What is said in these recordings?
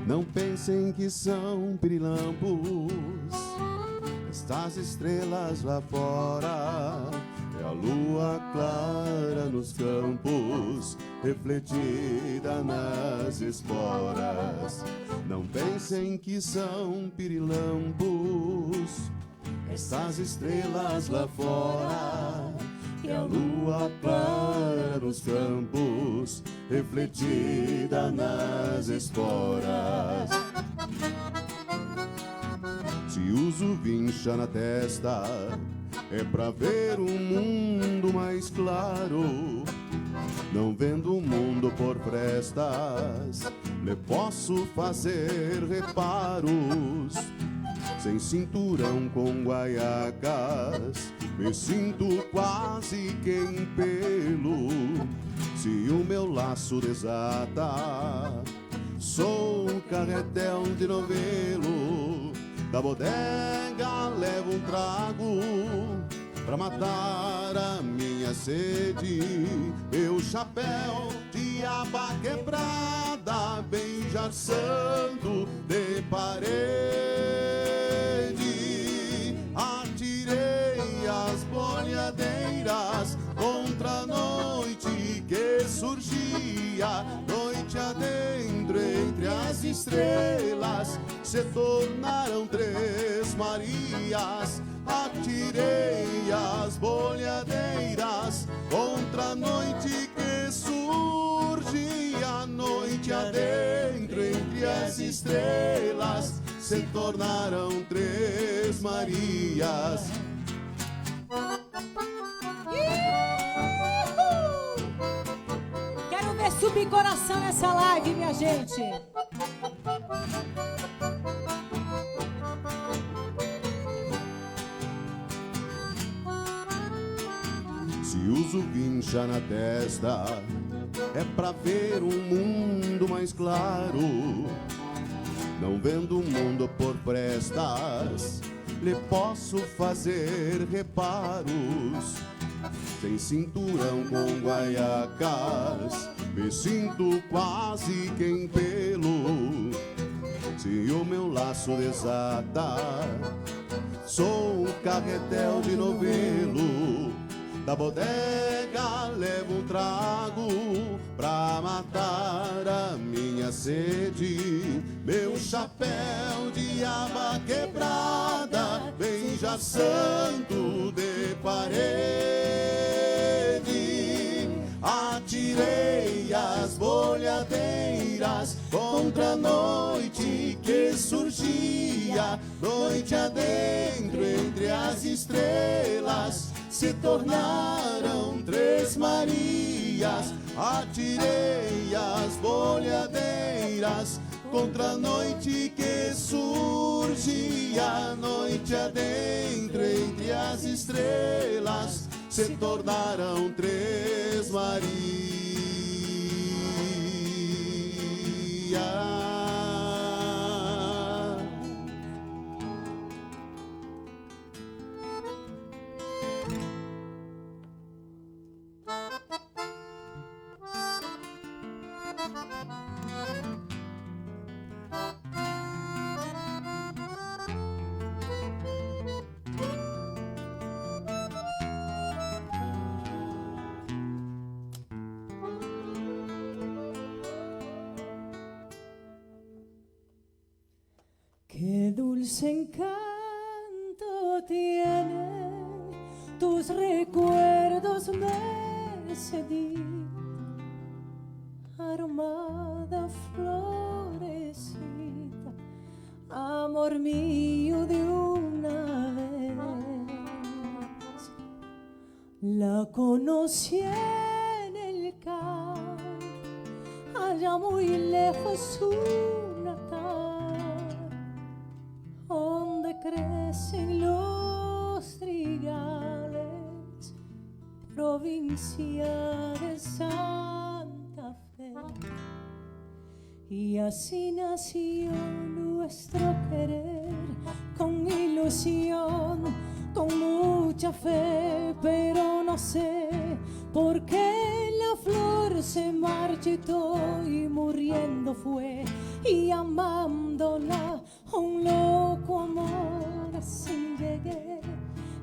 Não pensem que são pirilampos estas estrelas lá fora. É a lua clara nos campos, refletida nas esporas. Não pensem que são pirilampos estas estrelas lá fora. É a lua clara nos campos, refletida nas esporas. Se uso vincha na testa, é pra ver um mundo mais claro. Não vendo o mundo por frestas, lhe posso fazer reparos. Sem cinturão com guaiacas, me sinto quase que em pelo. Se o meu laço desata, sou um carretel de novelo. Da bodega levo um trago pra matar a minha sede. Meu chapéu de aba quebrada vem jarçando de parede. Atirei as bolhadeiras contra a noite que surgia. Noite adentro entre as estrelas se tornaram três Marias. Atirei as bolhadeiras contra a noite que surgia. Noite adentro entre as estrelas se tornaram três Marias. Quero ver subir coração nessa live, minha gente. Se uso vincha na testa, é pra ver um mundo mais claro. Não vendo o mundo por prestas, lhe posso fazer reparos. Sem cinturão com guaiacas, me sinto quase que em pelo. Se o meu laço desata, sou um carretel de novelo. Da bodega levo um trago pra matar a minha sede. Meu chapéu de aba quebrada vem jaçando de parede. Atirei as bolhadeiras contra a noite que surgia. Noite adentro entre as estrelas se tornaram três Marias. Atirei as bolhadeiras contra a noite que surgia. Noite adentro entre as estrelas se tornaram três Marias. Qué dulce encanto tienen tus recuerdos, Mercedita, aromada florecita, amor mío de una vez. La conocí en el campo, allá muy lejos su natal, donde crecen los trigales, provincia de Santa Fe. Y así nació nuestro querer, con ilusión, con mucha fe, pero no sé por qué la flor se marchitó y muriendo fue, y amándola un loco amor, así llegué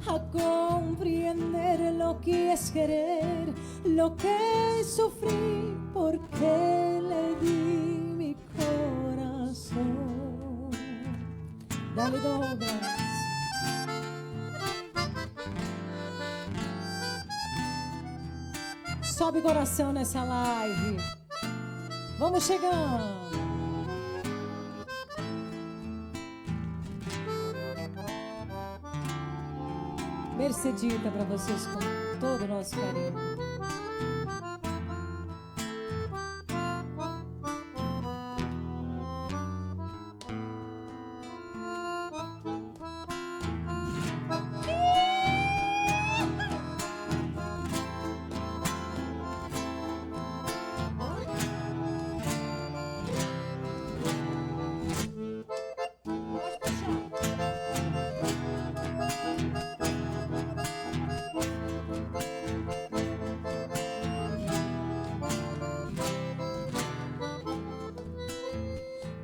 a comprender lo que es querer, lo que sufrí, porque le di mi corazón. Dale, Douglas. Sobe coração nessa live. Vamos chegando. Mercedita para vocês com todo o nosso carinho.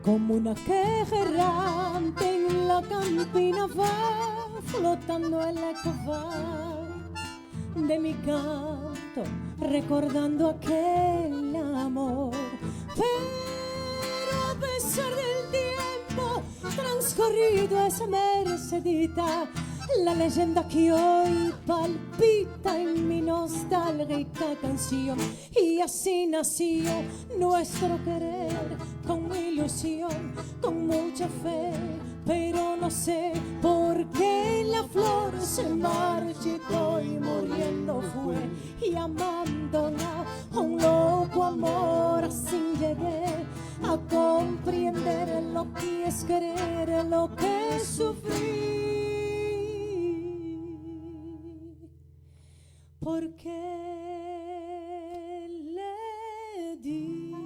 Como una queja errante en la campina va flotando el eco va de mi canto, recordando aquel amor. Pero a pesar del tiempo transcurrido, esa Mercedita, la leyenda que hoy palpita en mi nostálgica canción. Y así nació nuestro querer, con ilusión, con mucha fe, pero no sé por qué la flor se marchitó y muriendo fue, y amándola un loco amor, así llegué a comprender lo que es querer, lo que sufrí, porque le di mi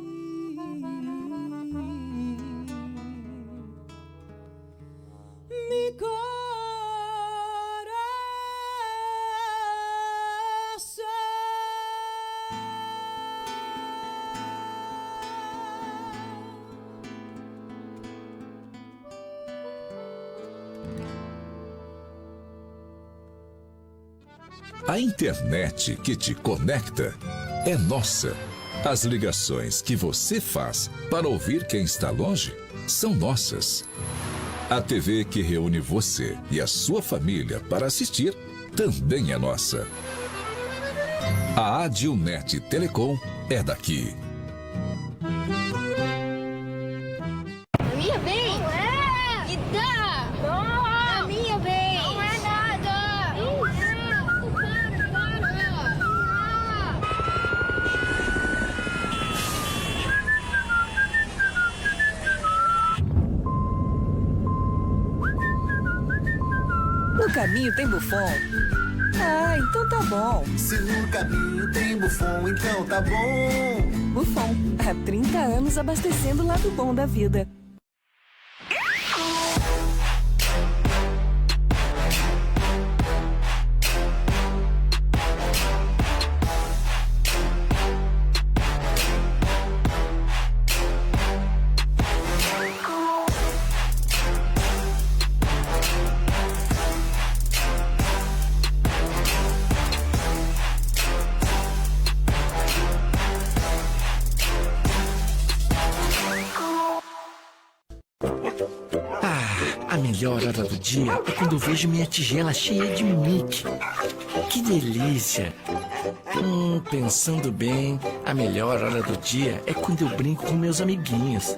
A internet que te conecta é nossa. As ligações que você faz para ouvir quem está longe são nossas. A TV que reúne você e a sua família para assistir também é nossa. A Adilnet Telecom é daqui. A minha vez? Não é! Me dá! Não! A minha vez! Não é nada! Não! No caminho tem Buffon? Ah, então tá bom. Se no caminho tem Buffon, então tá bom. Buffon, há 30 anos abastecendo o lado bom da vida. A melhor hora do dia é quando eu vejo minha tigela cheia de Mickey. Que delícia! Pensando bem, a melhor hora do dia é quando eu brinco com meus amiguinhos.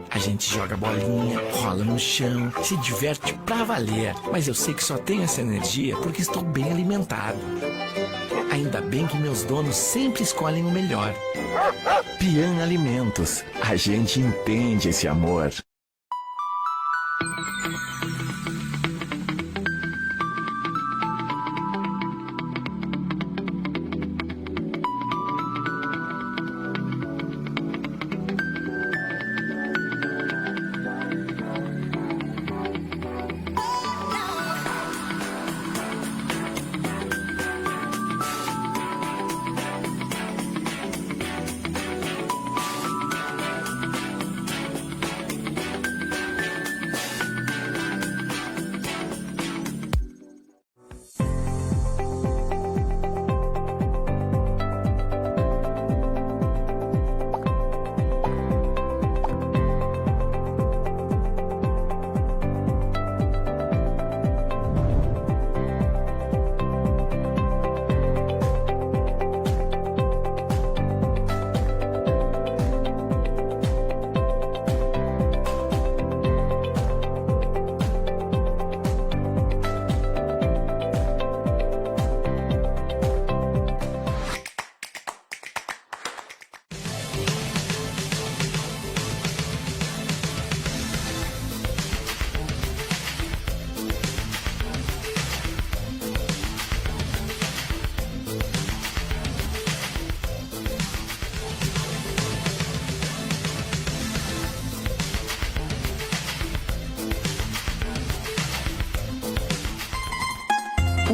A gente joga bolinha, rola no chão, se diverte pra valer. Mas eu sei que só tenho essa energia porque estou bem alimentado. Ainda bem que meus donos sempre escolhem o melhor. Pian Alimentos. A gente entende esse amor.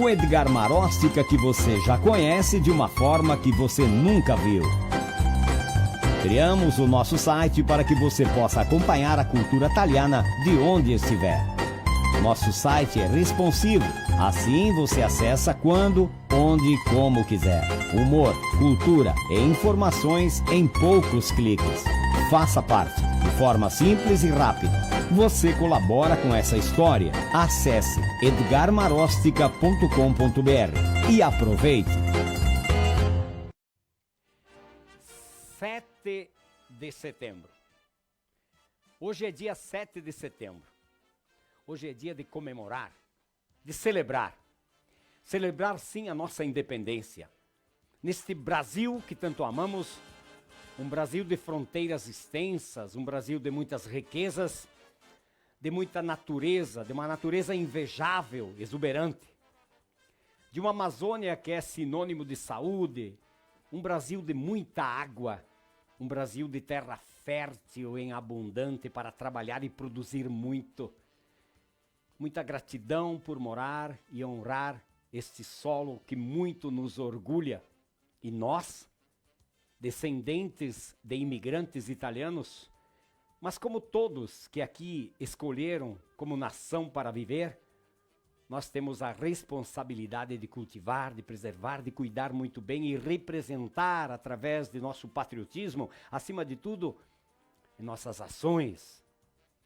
o Edgar Marostica que você já conhece de uma forma que você nunca viu. Criamos o nosso site para que você possa acompanhar a cultura italiana de onde estiver. Nosso site é responsivo, assim você acessa quando, onde e como quiser. Humor, cultura e informações em poucos cliques. Faça parte, de forma simples e rápida. Você colabora com essa história. Acesse edgarmarostica.com.br e aproveite. 7 de setembro. Hoje é dia 7 de setembro. Hoje é dia de comemorar, de celebrar. Celebrar, sim, a nossa independência. Neste Brasil que tanto amamos, um Brasil de fronteiras extensas, um Brasil de muitas riquezas, de muita natureza, de uma natureza invejável, exuberante. De uma Amazônia que é sinônimo de saúde, um Brasil de muita água, um Brasil de terra fértil e abundante para trabalhar e produzir muito. Muita gratidão por morar e honrar este solo que muito nos orgulha. E nós, descendentes de imigrantes italianos, mas como todos que aqui escolheram como nação para viver, nós temos a responsabilidade de cultivar, de preservar, de cuidar muito bem e representar através de nosso patriotismo, acima de tudo, em nossas ações,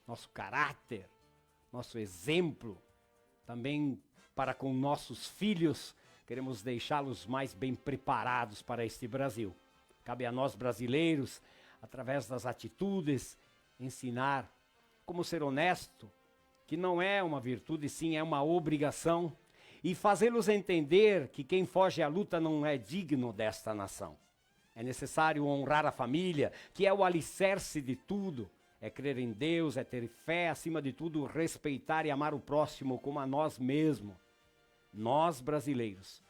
nosso caráter, nosso exemplo, também para com nossos filhos, queremos deixá-los mais bem preparados para este Brasil. Cabe a nós brasileiros, através das atitudes, ensinar como ser honesto, que não é uma virtude, sim é uma obrigação, e fazê-los entender que quem foge à luta não é digno desta nação. É necessário honrar a família, que é o alicerce de tudo. É crer em Deus, é ter fé, acima de tudo, respeitar e amar o próximo como a nós mesmos. Nós, brasileiros,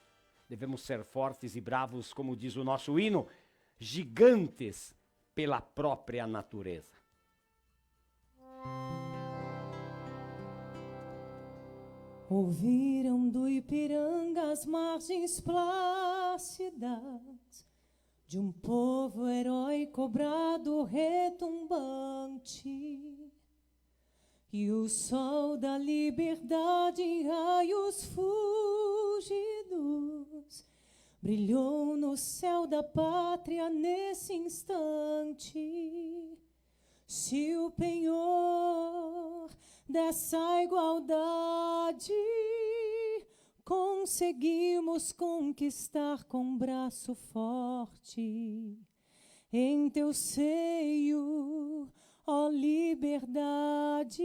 devemos ser fortes e bravos, como diz o nosso hino, gigantes pela própria natureza. Ouviram do Ipiranga as margens plácidas de um povo heróico brado retumbante, e o sol da liberdade em raios fúlgidos brilhou no céu da pátria nesse instante. Se o penhor dessa igualdade conseguimos conquistar com braço forte, em teu seio, ó liberdade,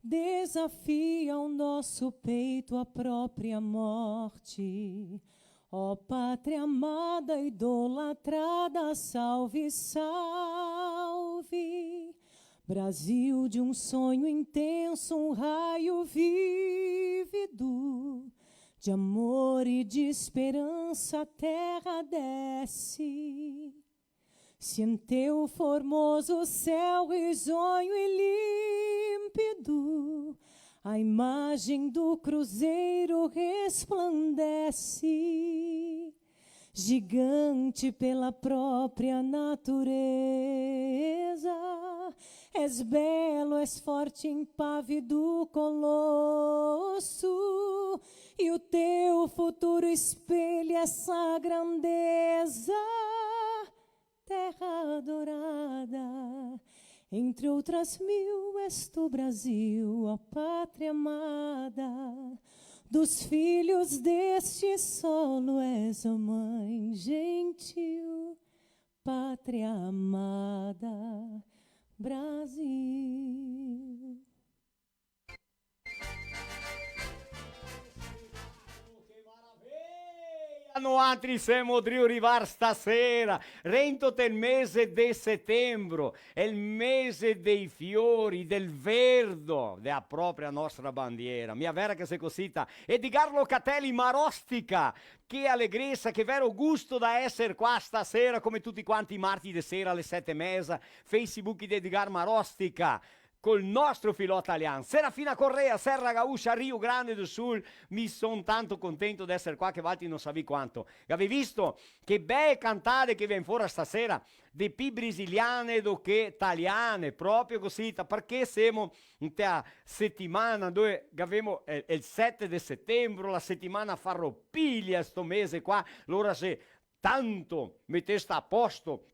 desafia o nosso peito a própria morte. Ó pátria amada, idolatrada, salve, salve. Brasil de um sonho intenso, um raio vívido, de amor e de esperança a terra desce. Se em teu formoso céu risonho e límpido a imagem do cruzeiro resplandece, gigante pela própria natureza, és belo, és forte, impávido colosso, e o teu futuro espelha essa grandeza. Terra adorada, entre outras mil, és tu, Brasil, ó pátria amada. Dos filhos deste solo és a mãe gentil, pátria amada, Brasil. No altri siamo arrivati stasera, rento del mese di settembre, è il mese dei fiori, del verde, della propria nostra bandiera. Mia vera che se cosita, Edgar Locatelli Marostica, che allegrezza, che vero gusto da essere qua stasera, come tutti quanti i martedì sera alle 7:30, Facebook di Edgar Marostica. col nostro filò italiano. Serafina Correa, Serra Gaúcha, Rio Grande do Sul. Mi sono tanto contento di essere qua che Valti non savi quanto. Avete visto che belle cantate che viene fuori stasera, di più brasiliane do che italiane, proprio così, perché siamo in una settimana dove abbiamo il 7 di settembre, la settimana farropiglia sto mese qua, allora se tanto metteste a posto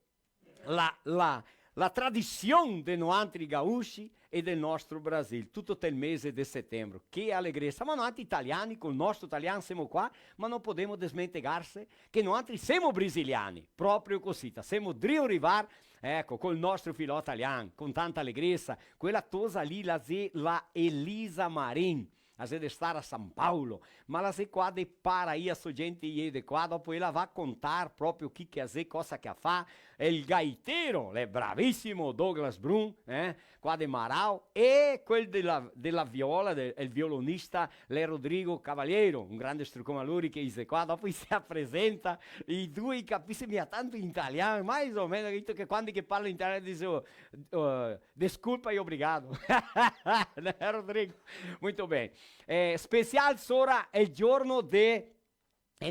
la tradizione dei nostri gaúchi e del nostro Brasile, tutto il mese di settembre. Che allegria! Siamo noi italiani, con il nostro italiano siamo qua, ma non possiamo dismentegarsi che noi siamo brasiliani, proprio così. Siamo di arrivare, ecco, col nostro filò italiano, con tanta allegrezza. Quella tosa lì, la Elisa Marin, a de stare a San Paolo, ma la se qua de Paraí a gente iede qua, dopo ela va a contar proprio chi che a cosa che fa, il gaitero, è bravissimo Douglas Brum, qua de Marau, e quel della viola, il violonista le Rodrigo Cavaliero, un grande strucomaluri che dice qua, dopo si presenta, i due capiscono tanto in italiano, mais o meno, che quando che parla in italiano dice desculpa e obrigado. Rodrigo, molto bene. Special sora è il giorno del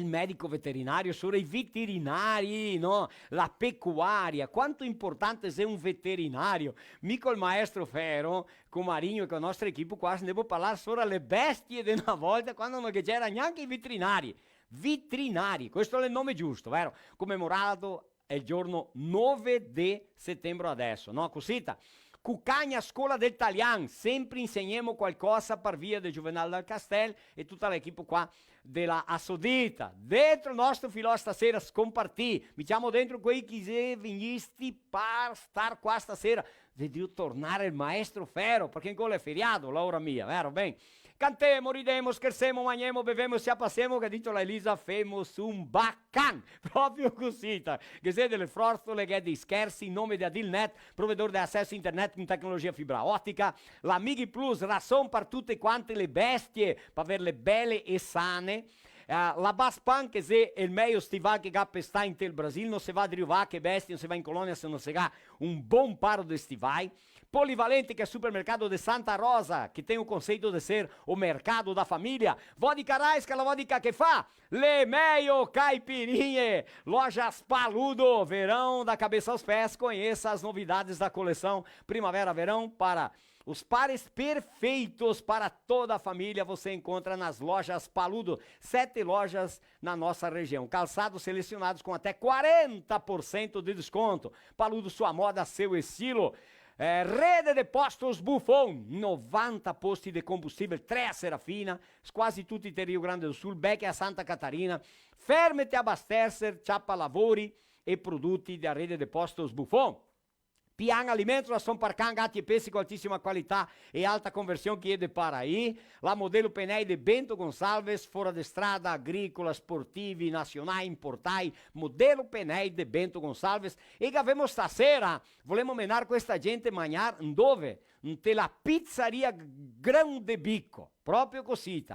medico veterinario, sora i veterinari, no? La pecuaria, quanto importante è un veterinario. Mica il maestro Ferro, con Marinho e con la nostra equipe qua, se devo parlare sora le bestie di una volta, quando non c'era neanche i veterinari. Veterinari, questo è il nome giusto, vero? Commemorato è il giorno 9 di settembre adesso, no? Cosita. Cucagna Scuola del Italiano, sempre insegniamo qualcosa per via di Juvenal dal Castel e tutta l'equipe qua della Assodita. Dentro il nostro filò stasera scompartì, mettiamo dentro quei che venisti per star qua stasera. Devo tornare il maestro Ferro, perché ancora è feriato, l'ora mia, vero? Ben. Cantemo, ridemo, scherzemo, mangiamo, bevemo, si appassiamo, che ha detto la Elisa, femos un baccan, proprio così, che sei delle frozzole, che è di scherzi, in nome di Adilnet, provedore di accesso internet con tecnologia fibra ottica, la Migi Plus, rason per tutte quante le bestie, per averle belle e sane, la Baspan, che è il meglio stivale che ha per stare in tel Brasile, non si va a arrivare che bestie, non si va in colonia se non si ha un buon paro di stivali. Polivalente, che è il supermercato di Santa Rosa, che tem o conceito de ser o mercado da família. Vodka Raisca, la vodka che fa. Le meio caipirinha. Lojas Paludo, verão da cabeça aos pés. Conheça as novidades da coleção Primavera-Verão para os pares perfeitos para toda a família. Você encontra nas lojas Paludo. 7 lojas na nossa região. Calçados selecionados com até 40% de desconto. Paludo, sua moda, seu estilo. Rede de postos Buffon, 90 posti di combustível, 3 a Serafina, quasi tutti in Rio Grande do Sul, Becche a Santa Catarina. Fermete a abastecer, ciappa lavori e prodotti da rede de postos Buffon. Pian Alimentos, la São Parcan, gatti e pesci con altissima qualità e alta conversione che è de Paraí. La Modelo Penei de Bento Gonçalves, fora de strada, agricola, sportivi, nazionali, importai. Modelo Penei de Bento Gonçalves. E che avemo stasera, volemo menare questa gente mangiare dove? La pizzeria Grão de Bico. Proprio così,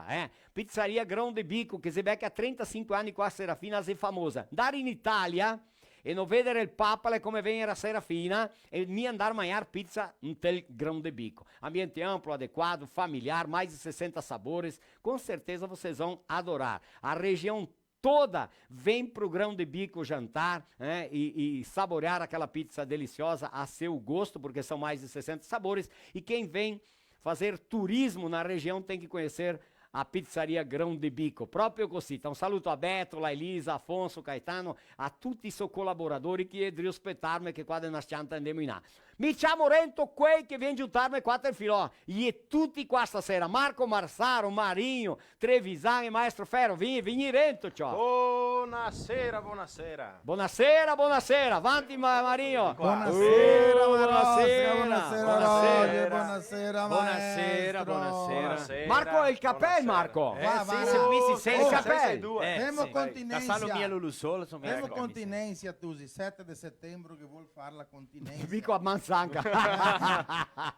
Pizzeria Grão de Bico, che si becca a 35 anni qua a Serafina, è famosa. Andare in Italia e non vedere il papale come venire a Serafina e mi andare a mangiare pizza in tel Grão de Bico. Ambiente amplo, adequado, familiar, mais de 60 sabores, com certeza vocês vão adorar. A região toda vem pro Grão de Bico jantar e saborear aquela pizza deliciosa a seu gosto, porque são mais de 60 sabores, e quem vem fazer turismo na região tem que conhecer a pizzeria Grão de Bico, proprio così. Un saluto a Beto, la Elisa, Afonso, Caetano, a tutti i suoi collaboratori che devono aspettarmi che qua nella scianta andiamo in là. Mi chiamo Rento, quei che viene giuntarmi qua del filò, e tutti qua stasera, Marco Marsaro, Marinho, Trevisan e Maestro Ferro, vieni Rento, ciao. Buonasera, buonasera. Buonasera, buonasera, avanti Marinho. Buonasera, buonasera, buonasera, buonasera, buonasera, buonasera. Marco, il cappello, Marco. Il cappello. Temo continência. Casalo mia Lulusolo, Temo continência, Tusi, 7 di settembre che vuol fare la continência. Vico a Manzanca.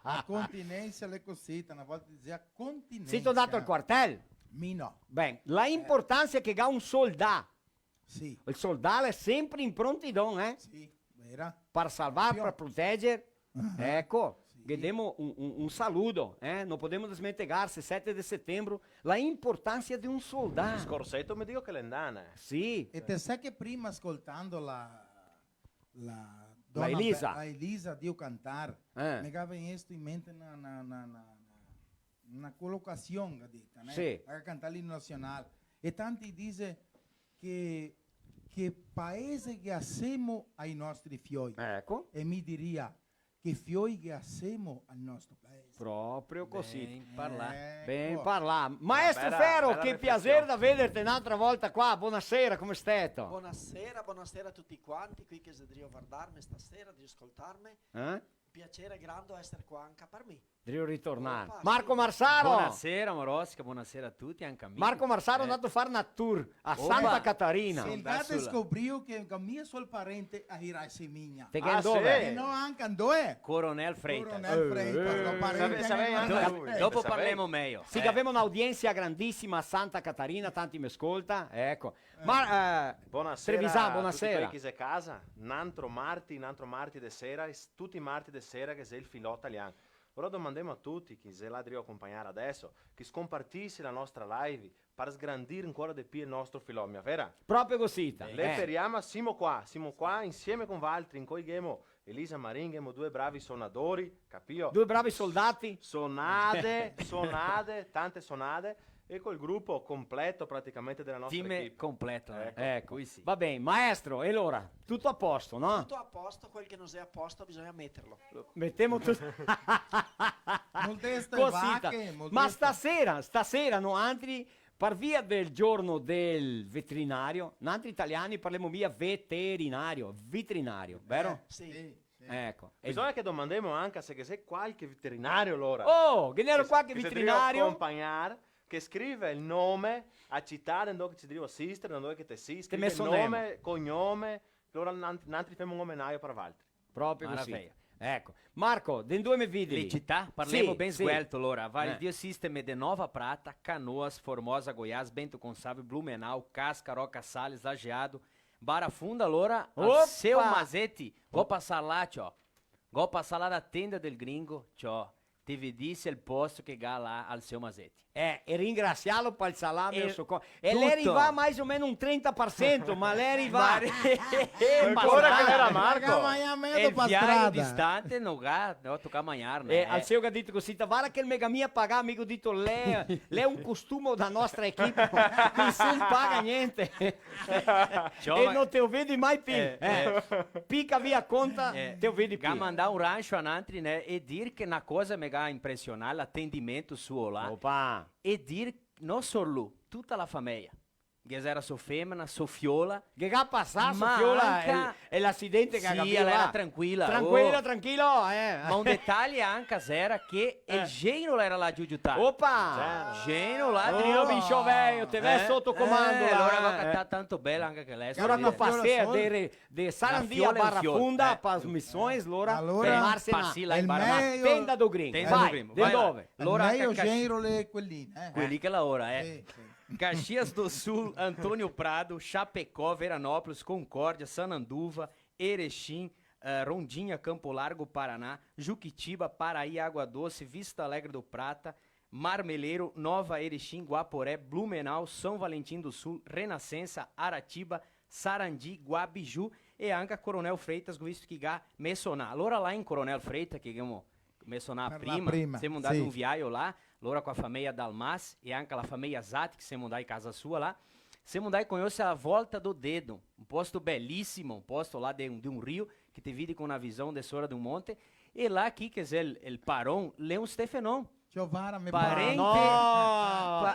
A continência le cosita, una volta dizia continência. Sei dato al quartel? Mi no. Bene, la importanza che ha un soldato. Sì. Il soldato è sempre in prontidão, Sì, vera. Per salvare, per proteggere. Ecco. Sì. che diamo un saluto, non possiamo dimenticarsi, 7 di settembre, la importanza di un soldato. Scorsetto mi dico che l'endana. Sì. E te sai che prima ascoltando la La Elisa. La Elisa Dio cantare, mi aveva in mente una collocazione, detta, Sì. a cantare l'inno nazionale. E tanti dice che paese che assiemo ai nostri fioi. Ecco. E mi diria che fioi che assiemo al nostro paese. Proprio così. Ecco. Ben parlato. Maestro bella- Ferro, bella che riflessione. piacere da vederti un'altra volta qua. Buonasera, come stai? Buonasera a tutti quanti qui che devono guardarmi stasera, di ascoltarmi. Piacere grande essere qua anche per me. Devo ritornare. Opa, Marco sì. Marsaro. Buonasera Morosca, buonasera a tutti, anche a me. Marco Marsaro è andato a fare una tour a Santa Catarina. Il gatto scopriu che il mio suo parente a Hirai Semigna. Te che dove? E no, anche dove? Coronel Freitas. Coronel Freitas, lo parente sapevi anche anche a lui. Dopo Sapevi? parliamo meglio. Sì, che aveva un'audienza grandissima a Santa Catarina, tanti mi ascolta, ecco. Ma Buonasera Trevisan, a buonasera. tutti quelli che sei a casa. Un altro martedì di sera, tutti i martedì di sera che sei il filò italiano. Ora domandiamo a tutti chi se la devo accompagnare adesso, che scompartisse la nostra live per sgrandire ancora di più il nostro filò, mia vera? Proprio così. Le feriamo, siamo qua insieme con Valtri, in cui abbiamo Elisa Marin, abbiamo due bravi suonatori, capito? Due bravi soldati. Sonade, tante sonade. E col gruppo completo praticamente della nostra Team equipe. completo. Ecco, Qui sì. va bene, maestro, e allora, tutto a posto, no? Tutto a posto, quel che non è a posto bisogna metterlo. Mettiamo tutto. Modeste Cosita. vacche, Ma modeste- stasera, no, altri, per via del giorno del veterinario, noi altri italiani parliamo via veterinario, vero? Sì. Ecco. E- Bisogna che domandiamo anche se che c'è qualche veterinario allora. Oh, che ne ero qualche che si deve veterinario? accompagnare, che scrive il nome a città dove ci devo assistere, dove che te si scrive il messo nome, cognome, allora altri facciamo un omenaio per Valtri. Proprio così. Maravilha. Ecco. Marco, den due mi vidi. Le città, parliamo Sì, ben sì. sguelto allora. Vale Eh. Dio System de Nova Prata, Canoas, Formosa, Goiás, Bento Gonçalves, Blumenau, Casca, Roca Salles, Lajeado, Barra Funda, allora, Opa! al seu Mazete, vou passar lá, tchau. Vou passar lá da tenda del gringo, tchau. Ti vedisse il posto che ga là al seu Mazete. E ringraziarlo per il salame e il soccorso. E tutto. lei arriva mais o meno un 30%, ma lei arriva... Ancora che era Marco. E il viaggio distante non ga, devo toccare mangiare, E al seu che ha detto così, guarda che il mega mia paga, amico, dito lei è un costume da nostra equipe, nessun paga niente. E non te lo vedi mai più. Pica via conta, te lo vedi più. Ga mandar un rancho a altri, né? E dir che una cosa mega impressionante, l'attendimento suo là. Opa. E dir, non solo, tutta la famiglia. Che era sua femmina, sua fiola. Che ha passato, Ma Fiola, anche- è l'accidente che ha Sì, capito ela là. era tranquilla. Tranquillo, oh. tranquillo, Ma un dettaglio anche era che il genio era là giugiutato. Opa! Genio là. Trino Biscioveio, te vai sotto comando là. Allora va cantare tanto bella anche che lei. Ora Allora che passeia de Sarandia fiola è un barra fiore. funda per le missioni, allora fermarsi passi là il in barra. meglio- tenda do gringo. Tenda do Vai, gringo, de vai là. dove? Allora meglio anche genero le quelline. quelli che lavora, Sì, sì. Caxias do Sul, Antônio Prado, Chapecó, Veranópolis, Concórdia, Sananduva, Erechim, Rondinha, Campo Largo, Paraná, Juquitiba, Paraí, Água Doce, Vista Alegre do Prata, Marmeleiro, Nova Erechim, Guaporé, Blumenau, São Valentim do Sul, Renascença, Aratiba, Sarandi, Guabiju e anche Coronel Freitas, visto che ga mencionar. Allora lá em Coronel Freitas, che abbiamo mencionato Per la prima, prima, siamo andati sì. un viaggio là, allora con la famiglia Dalmas e anche la famiglia Zatti, che siamo andati in casa sua lá. Siamo andati con essa a Volta do Dedo, um posto belíssimo, um posto lá de um rio, que te vide com uma visão de Sora do Monte. E lá aqui, quer dizer, el Parón, Leão Stefenon. Giovanna mi Parente,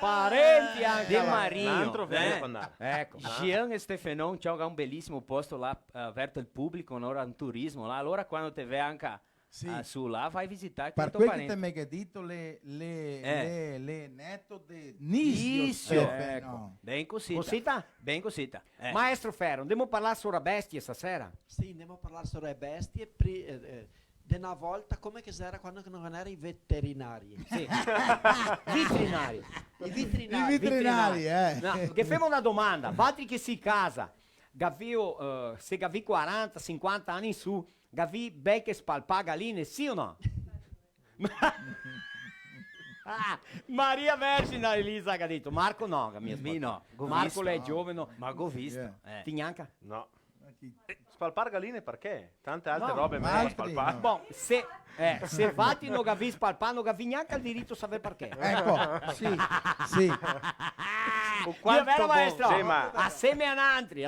parenti anche de là. Marinho. L'altro né? velho quando Ecco. Jean Stefenon, c'è un bellissimo posto là, aperto al pubblico, ora un turismo là. Allora quando te vê anche Sì. su là, vai visitare Per questo quel che parente. te mi hai detto le netto di Nisio, ecco. Ben cosita. Cosita? Ben cosita. Maestro Ferro, andiamo a parlare sulla bestia stasera? Sì, andiamo a parlare sulle bestie. Di una volta come che era quando non erano i veterinari. Sì. Veterinari. I veterinari. I veterinari, No, che famo una domanda. Vatri che si casa, se gavi 40, 50 anni in su, gavi becche spalpa galline, sì o no? Maria Vergine, Elisa ha detto. Marco no, Mi no, go Marco visto. lei è giovane. Ma go visto. Ti gnanca? No. Spalpare galline perché? Tante altre No, robe meglio da spalpare. Bon, se vati non gavi spalpare, non gavi neanche il diritto a sapere perché. Ecco, sì. Io vero maestro, Sì, ma- assieme a altri,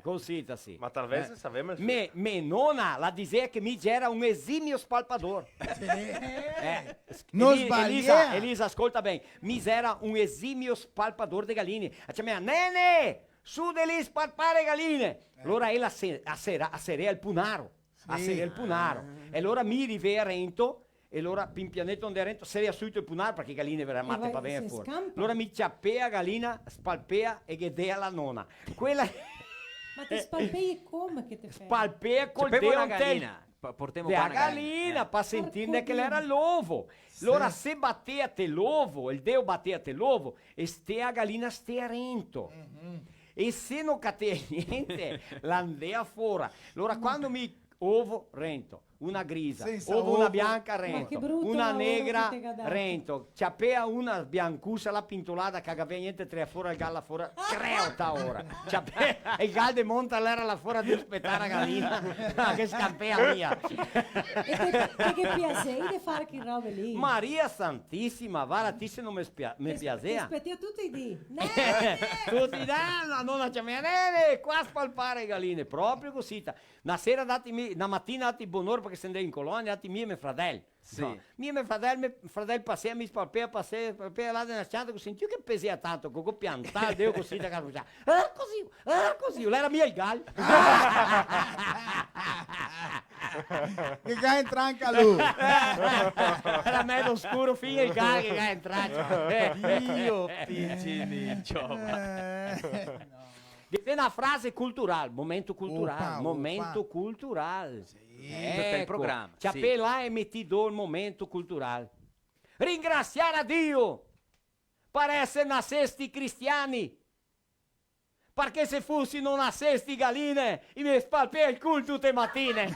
così, sì. Ma talvolta sapevamo... Me nonna la diceva che mi era un esimio spalpador. Non sbaglia. Elisa, ascolta bene, mi era un esimio spalpador di galline. Diceva, nene, su di lì spalpare galline. Allora ella asserea il punaro. Asserea il punaro. E allora mi rivea rento. E allora pin pianeta onde rento seria subito il punaro perché galline verrà matte vai, pa bene si fuori. scampa. Allora mi ciappea galina, spalpea e ghedea la nonna. Quella Ma ti spalpei come che te fai? spalpea col Sapevo una dedo gallina. Portiamo la qua una gallina per sentire che era Porco l'ovo. Allora se batteva te l'ovo, il deo batteva te l'ovo e stea gallina stea rento. E se non cateva niente, l'andea fuori. Allora quando mi ovo rento, una grisa, Senza ovo una ovo. bianca Ma rento, che brutto una lavoro negra che ti ha dato. rento, ciapea una biancusa la pintolata che aveva niente tre fuori il galla fuori, creota ora. Ciapea e il galde monta l'era la fuori di aspettare la gallina che scampea via. E che piacere di fare che robe lì. Maria Santissima, varatissima non mi Ti piaceva. aspetti a tutti i dì. Tutti danno, non c'è mia nene, qua spalpare galline, proprio così. Una sera una mattina dati buon'ora perché se andai in colonia, dati mie fratelli. Sì. No. Mie fratelli passea, mi spalpea là nella stanza, che sentivo che pesava tanto, con piantare, devo così da casa. Così, l'era mia il gallo. Che ga entra anche a lui. Era mezzo oscuro, figlio il gallo che è entrato. Io picciniccio. È una frase culturale, momento culturale, Opa, momento opa. culturale. Tutto il programma, Ci sì. appella e metti do il momento culturale. Ringraziare a Dio per essere nascesti cristiani. Perché se fossi non nascesti galline, mi spalpea il culo tutte le mattine.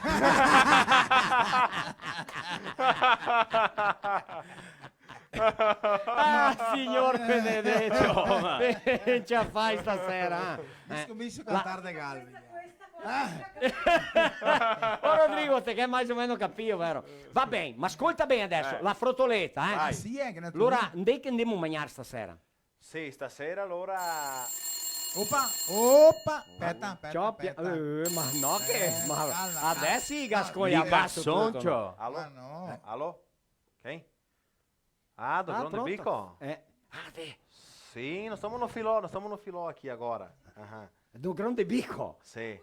Ah, signor Benedetto, che ce la fai stasera? Comincio a cantare de Galvi. Oh Rodrigo, te che mai o meno capito, vero? Va bene, ma ascolta bene adesso, la frotoletta, Vai. Sì, che naturalmente. Allora, dove che andiamo a mangiare stasera? Sì, stasera allora... Opa. Aspetta. Ma no che... ma calma, adesso i gascogli Mica abbasso tutto, no? soncio. Allo? Ma no. Allo? Ok? Ah, do grande pronto? bico? Beh, Sì, non stiamo no filò aqui agora. Aham. do grande bico. Sì.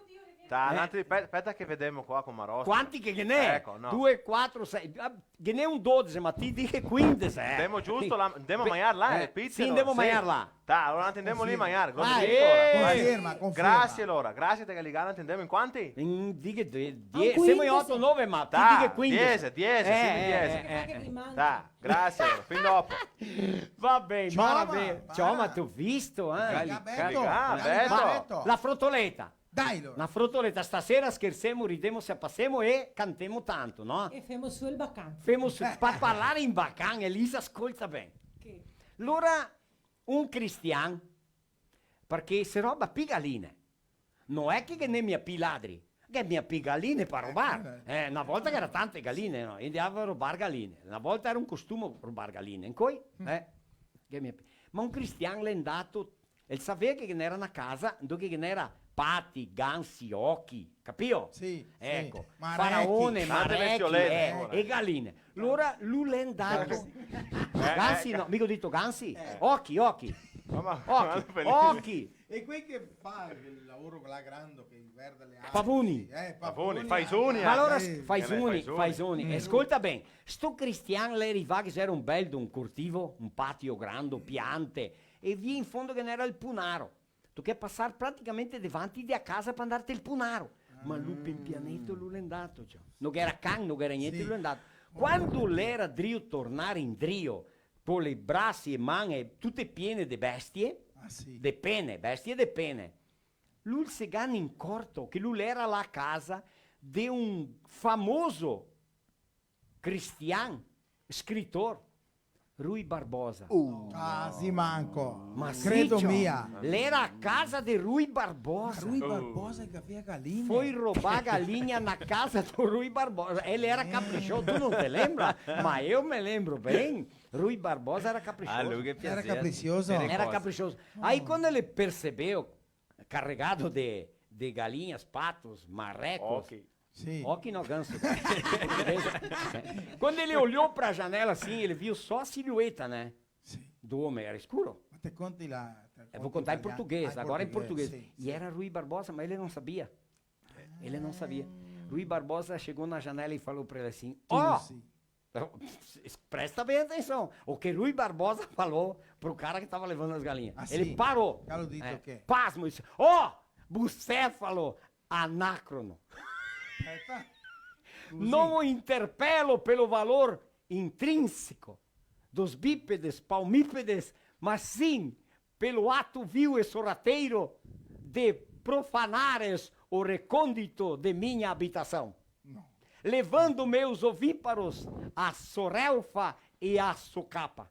Aspetta che vediamo qua con Marosca. Quanti che ne è? Ecco, no. 2, 4, 6. Che ne è un 12, ma ti dico 15. Andiamo giusto là, andiamo a mangiare là, le pizze. Sì, no? andiamo a mangiare là. Tá, allora andiamo lì a mangiare. Conferma. Grazie allora, grazie te Galigana, andiamo in quanti? Siamo in 8, 9, ma ti dico 15. 10. Tá, grazie allora, fin dopo. Va bene, Ciao, ciao, ma ti ho visto, eh? Gabetto. La frotoletta. Dai, allora. Una frotoletta, stasera scherziamo, ridemo, se passiamo e cantiamo tanto, no? E femo su il bacan. Per parlare in bacan, Elisa ascolta bene. Che? Allora, un cristiano, perché se roba pigaline, non è che ne mi appi ladri, che mi appi galline per rubare. Una volta che erano tante galline, no? Andiamo a rubare galline. Una volta era un costume rubare galline. In cui, che mi appi. Ma un cristiano l'è andato, e sapeva che ne era una casa, dove che ne era patti, gansi, occhi, capito? Sì, Ecco, sì. faraone, Tante marechchi bestiolette, e galline. Allora lui l'è andato. Gansi no, mica ho detto gansi? Occhi. Occhi. E qui che fa il lavoro là grande che verde le ali? Pavuni. Pavuni, faisuni. Ma allora faisuni. faisuni. Ascolta bene, sto cristiano le arriva che c'era un bel un cortivo, un patio grande, piante, e via in fondo che n'era il punaro. Tu che passare praticamente davanti a casa per andarti il punaro. Ma lui in pianeta lui è andato. Cioè. Non era can, non era niente, lui è andato. Quando l'era drio tornare in drio, con le braccia e mani tutte piene di bestie, de pene, bestie de pene, lui si ganna in corto che lui era la casa di un famoso Cristian, escritor, Rui Barbosa. Quasi manco. Ma Credo sì, mia. Era a casa de Rui Barbosa. Rui Barbosa que havia galinha. Foi roubar galinha na casa do Rui Barbosa. Ele era caprichoso, tu não te lembra? Mas eu me lembro bem. Rui Barbosa era caprichoso. Era caprichoso? Era caprichoso. Aí quando ele percebeu, carregado de galinhas, patos, marrecos... Ok, não, ganso. Quando ele olhou para a janela assim, ele viu só a silhueta, né? Do homem, era escuro. Te conte lá. Eu vou contar em português, agora em português. Sim, E era Rui Barbosa, mas ele não sabia. Ele não sabia. Rui Barbosa chegou na janela e falou para ele assim, presta bem atenção. O que Rui Barbosa falou pro cara que estava levando as galinhas. Assim, ele parou. Galo dito o quê? Pasmo, disse, bucéfalo, anacrono. Não o interpelo pelo valor intrínseco dos bípedes, palmípedes, mas sim pelo ato vil e sorrateiro de profanares o recôndito de minha habitação. Levando meus ovíparos a sorelfa e a socapa.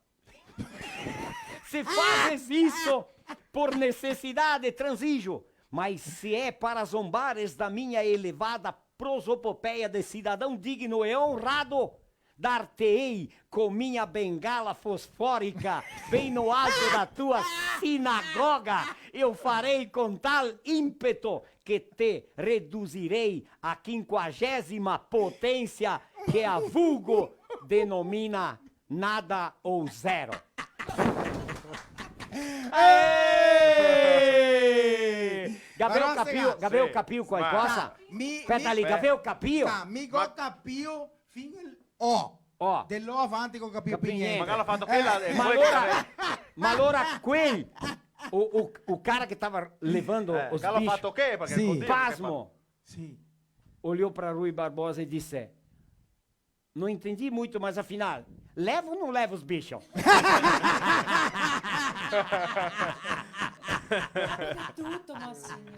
Se fazes isso por necessidade, transijo, mas se é para zombares da minha elevada prosopopeia de cidadão digno e honrado, dar-te-ei com minha bengala fosfórica bem no alto da tua sinagoga. Eu farei com tal ímpeto que te reduzirei à 50ª potência que a vulgo denomina nada ou zero. Gabriel Capio com a coça? Aspetta ali, Gabriel Capio? Amigo Capio, fino dello avanti con Capio Pinheiro. Magari l'ha fatto quella. Ma allora quel, o cara que estava levando os Galo ha bichos, fatto che? Perché il conte- pasmo, Sì. olhou para Rui Barbosa e disse, não entendi muito, mas afinal, leva ou não leva os bichos? Tutto, Massinho.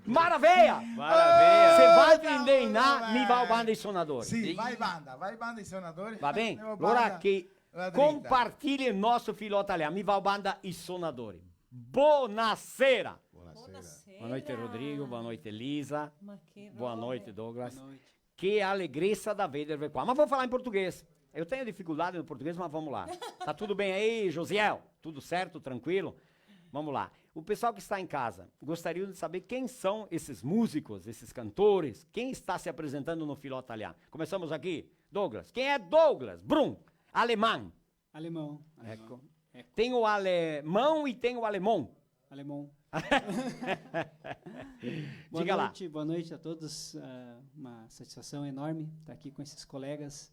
Maravilha! Maravilha! Você vai treinar, mi va banda e sonador. Sì, vai banda i suonatori. Va bem? Andiamo Allora banda che la dritta. compartilhe il nostro filo italiano, mi va banda i suonatori. Buonasera! Buonasera. Boa noite, Rodrigo. Boa noite, Elisa. Ma che Boa roba. noite, Douglas. Que alegria da vedervi qua. Mas vou falar em português. Eu tenho dificuldade no português, mas vamos lá. Tá tudo bem aí, Josiel? Tudo certo, tranquilo? Vamos lá. O pessoal que está em casa, gostaria de saber quem são esses músicos, esses cantores, quem está se apresentando no Filó Italiano. Começamos aqui, Douglas. Quem é Douglas? Brum, alemão. Alemão. Ecco. Tem o alemão e tem o alemão. Alemão. Diga lá. Boa noite a todos. Uma satisfação enorme estar aqui com esses colegas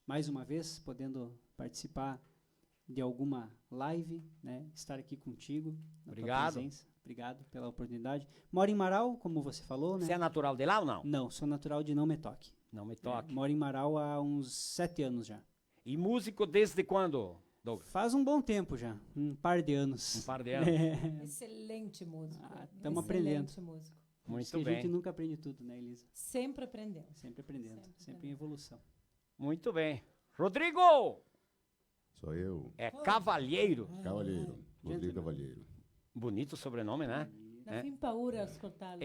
mais uma vez, podendo participar de alguma live, né? Estar aqui contigo. Na Obrigado. tua presença. Obrigado pela oportunidade. Moro em Marau, como você falou, né? Você é natural de lá ou não? Não, sou natural de Não Me Toque. Não Me Toque. Moro em Marau há uns 7 anos já. E músico desde quando, Douglas? Faz um bom tempo já, um par de anos. Um par de anos. Excelente músico. Estamos aprendendo. Excelente músico. Muito que bem. A gente nunca aprende tudo, né, Elisa? Sempre aprendendo. Sempre aprendendo, sempre em evolução. Muito bem. Rodrigo! Sou eu. É Cavalheiro. Cavalheiro. Rodrigo Cavalheiro. Bonito sobrenome, né? Não tem paura ascoltarlo.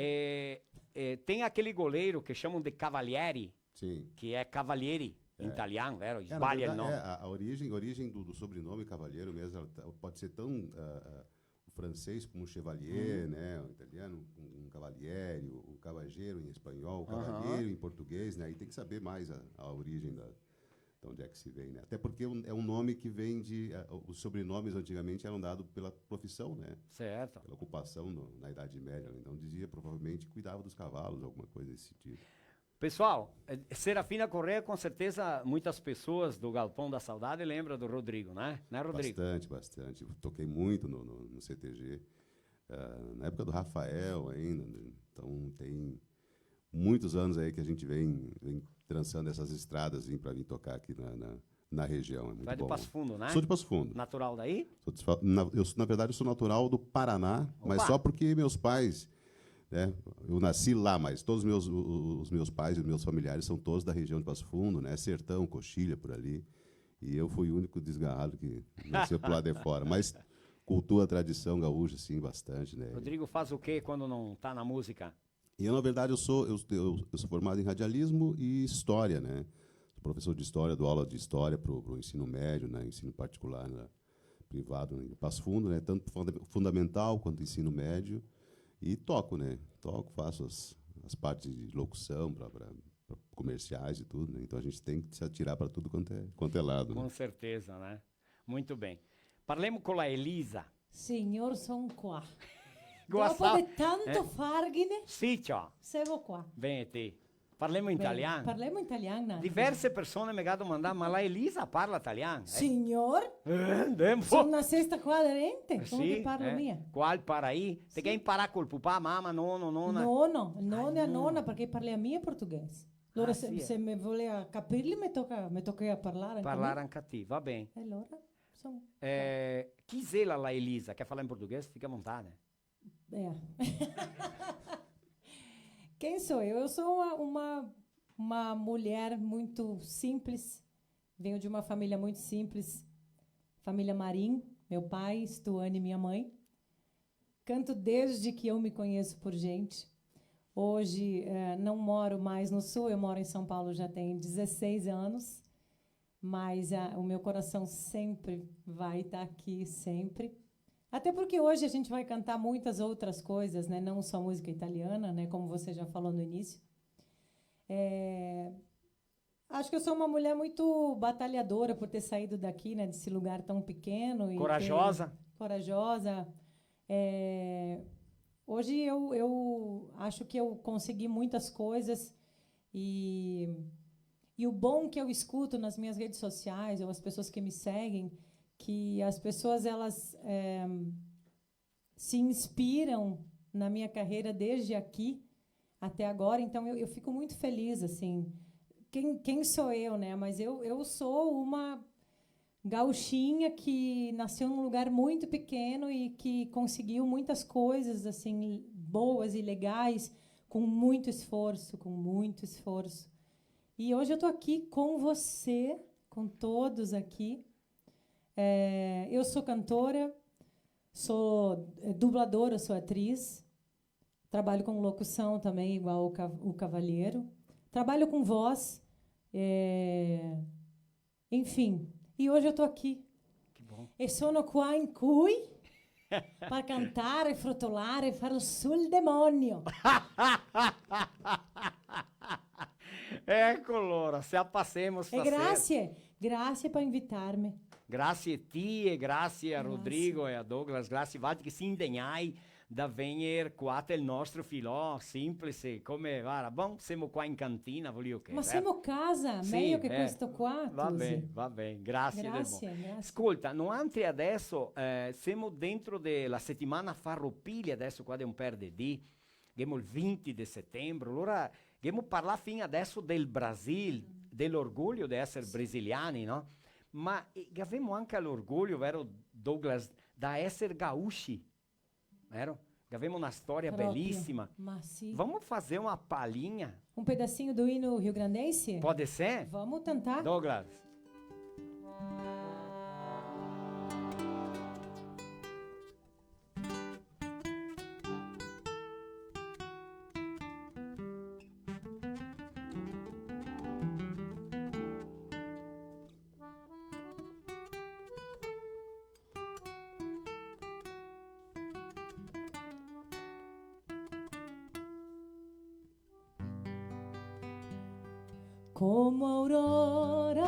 Tem aquele goleiro que chamam de Cavalieri, Sim. que é Cavalieri, em italiano, vero? Na Sbaglia il verdade, nome. a origem do sobrenome Cavalheiro mesmo pode ser tão o francês como chevalier, né? O italiano, um cavaliere, o cavaleiro em espanhol, o cavalheiro em português, né? Aí tem que saber mais a origem de onde é que se vem, né? Até porque é um nome que vem de... os sobrenomes antigamente eram dados pela profissão, né? Certo. Pela ocupação na Idade Média. Então dizia, provavelmente, cuidava dos cavalos, alguma coisa desse sentido. Pessoal, Serafina Correia, com certeza, muitas pessoas do Galpão da Saudade lembram do Rodrigo, né? Né, Rodrigo? Bastante. Eu toquei muito no CTG. Na época do Rafael ainda. Né? Então, tem muitos anos aí que a gente vem trançando essas estradas para vir tocar aqui na região. É muito Vai de bom. Passo Fundo, né? Sou de Passo Fundo. Natural daí? Na verdade, eu sou natural do Paraná, mas só porque meus pais né? Eu nasci lá, mas todos os meus pais e os meus familiares são todos da região de Passo Fundo, né? Sertão, Coxilha, por ali. E eu fui o único desgarrado que nasceu pro lado de fora. Mas cultura, tradição gaúcha, sim, bastante, né? Rodrigo faz o quê quando não está na música? E eu, na verdade, eu sou formado em radialismo e história, né? Sou professor de história, dou aula de história para o ensino médio, né? Ensino particular, né? Privado em Passo Fundo, né? Tanto fundamental quanto ensino médio. E toco, né? Toco, faço as partes de locução para comerciais e tudo, né? Então a gente tem que se atirar para tudo quanto é lado. Com certeza, né? Muito bem. Parlemos com a Elisa. Signor, sono qua. Guarda- Dopo di tanto farghine, Sì, ciao. siamo qua. Bene, te. Parliamo in Bene, italiano. Parliamo italiano. Diverse persone mi hanno domandato, ma la Elisa parla italiano? Signor, Andiamo. sono una sesta quadrente. Come Sì, che parlo mia? Qua al Paraí. Te quer imparare col papà, mamma, nonno, nonna? Nonno, il nonno e la nonna, perché parli a mia portoghese. Allora, sì, eh. se mi voleva capirli, mi tocca a parlare anche Parlare a me. anche a te, va bene. E allora, sono... Chi sei la Elisa? Quer falar em português? Fica à vontade. Quem sou eu? Eu sou uma mulher muito simples. Venho de uma família muito simples. Família Marim, meu pai, Stuane, minha mãe. Canto desde que eu me conheço por gente. Hoje não moro mais no Sul, eu moro em São Paulo já tem 16 anos. Mas o meu coração sempre vai estar aqui, sempre. Até porque hoje a gente vai cantar muitas outras coisas, né? Não só música italiana, né? Como você já falou no início. Acho que eu sou uma mulher muito batalhadora por ter saído daqui, né? Desse lugar tão pequeno. E Corajosa. Corajosa. Hoje eu acho que eu consegui muitas coisas e o bom que eu escuto nas minhas redes sociais ou as pessoas que me seguem, que as pessoas elas se inspiram na minha carreira desde aqui até agora. Então eu fico muito feliz, assim. Quem sou eu, né? Mas eu sou uma gauchinha que nasceu num lugar muito pequeno e que conseguiu muitas coisas assim boas e legais com muito esforço, E hoje eu estou aqui com você, com todos aqui. Eu sou cantora, sou dubladora, sou atriz, trabalho com locução também, igual o Cavalheiro. Trabalho com voz, enfim. E hoje eu estou aqui. Que bom. E sono qua in cui para cantare, frotolare e fare sul demonio. Ecco allora, se appassemos E grazie per invitarmi. Grazie a te e grazie a Rodrigo e a Douglas, grazie a voi che si indegnai da venire qua il nostro filò semplice, come guarda, bom, siamo qua in cantina, voglio che. Ma siamo casa, Sì, meglio che questo qua. Va Tusi. bene, grazie. Grazie. Ascolta, no altri adesso, siamo dentro della settimana Farroupilha, adesso qua di un perdedì, abbiamo il 20 di settembre, allora abbiamo parlato fino adesso del Brasile, dell'orgoglio di essere brasiliani, no? Ma abbiamo anche l'orgoglio, vero Douglas, da essere gaúchi, vero? Abbiamo una storia Proprio. bellissima. Ma sì. Vamos fazer uma palhinha? Um pedacinho do hino rio-grandense? Pode ser? Vamos tentar. Douglas. Como aurora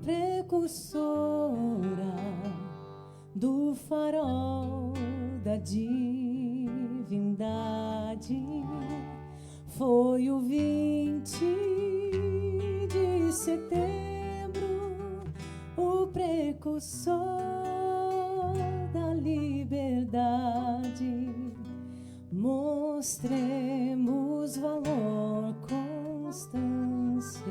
precursora do farol da divindade, foi o 20 de setembro, o precursor da liberdade. Mostremos valor, constância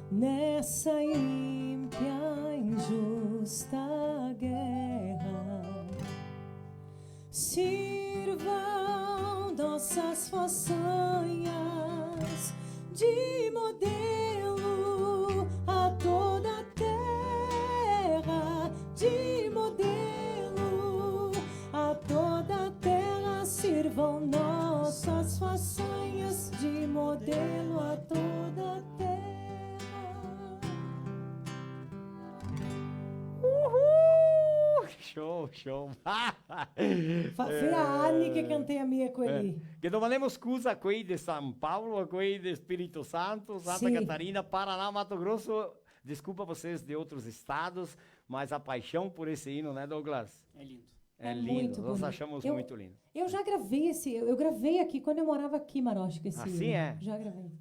nessa ímpia, injusta guerra. Sirva toda terra. Show, show. Fazia anni che cantei a quelli. Che domandiamo scusa a quei di San Paolo, a quei di Spirito Santo, Santa Sim. Catarina, Paraná, Mato Grosso. Desculpa vocês de outros estados, mas a paixão por esse hino, né, Douglas? É lindo. É Muito lindo, nós bonito. achamos Eu- muito lindo. Eu já gravei eu gravei aqui quando eu morava aqui, Marocha, esse Assim hino. é? Já gravei.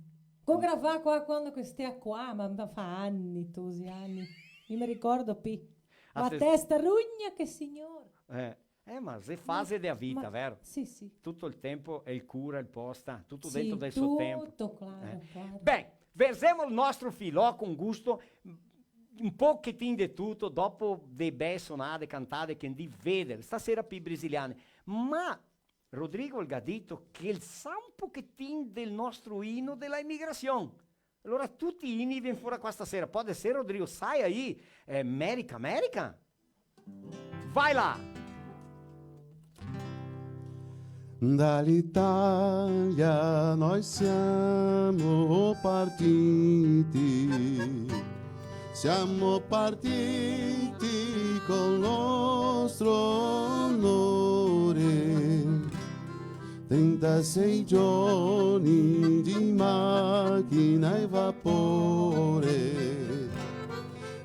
Vou gravar quando queste qua, ma fa anni, tosi anni. Io mi ricordo qui. Ah, Ma se- testa rugna che signor. Mas é fase da vida, ma- vero? Sì, sì. Tutto il tempo ele cura, ele posta, tutto Sì, dentro del suo tempo. tutto, claro, claro. Bem, versemos il nostro filò con gusto, un pochettino di tutto, dopo dei bei suonate, cantate che di vedere, stasera più brasiliane. Ma Rodrigo ha detto che sa un pochettino del nostro inno della immigrazione. Allora tutti i inni vengono fuori questa sera. Può essere, Rodrigo, sai aí, America, America? Vai lá! Dall'Italia noi siamo partiti col nostro onore. 36 giorni di macchina e vapore.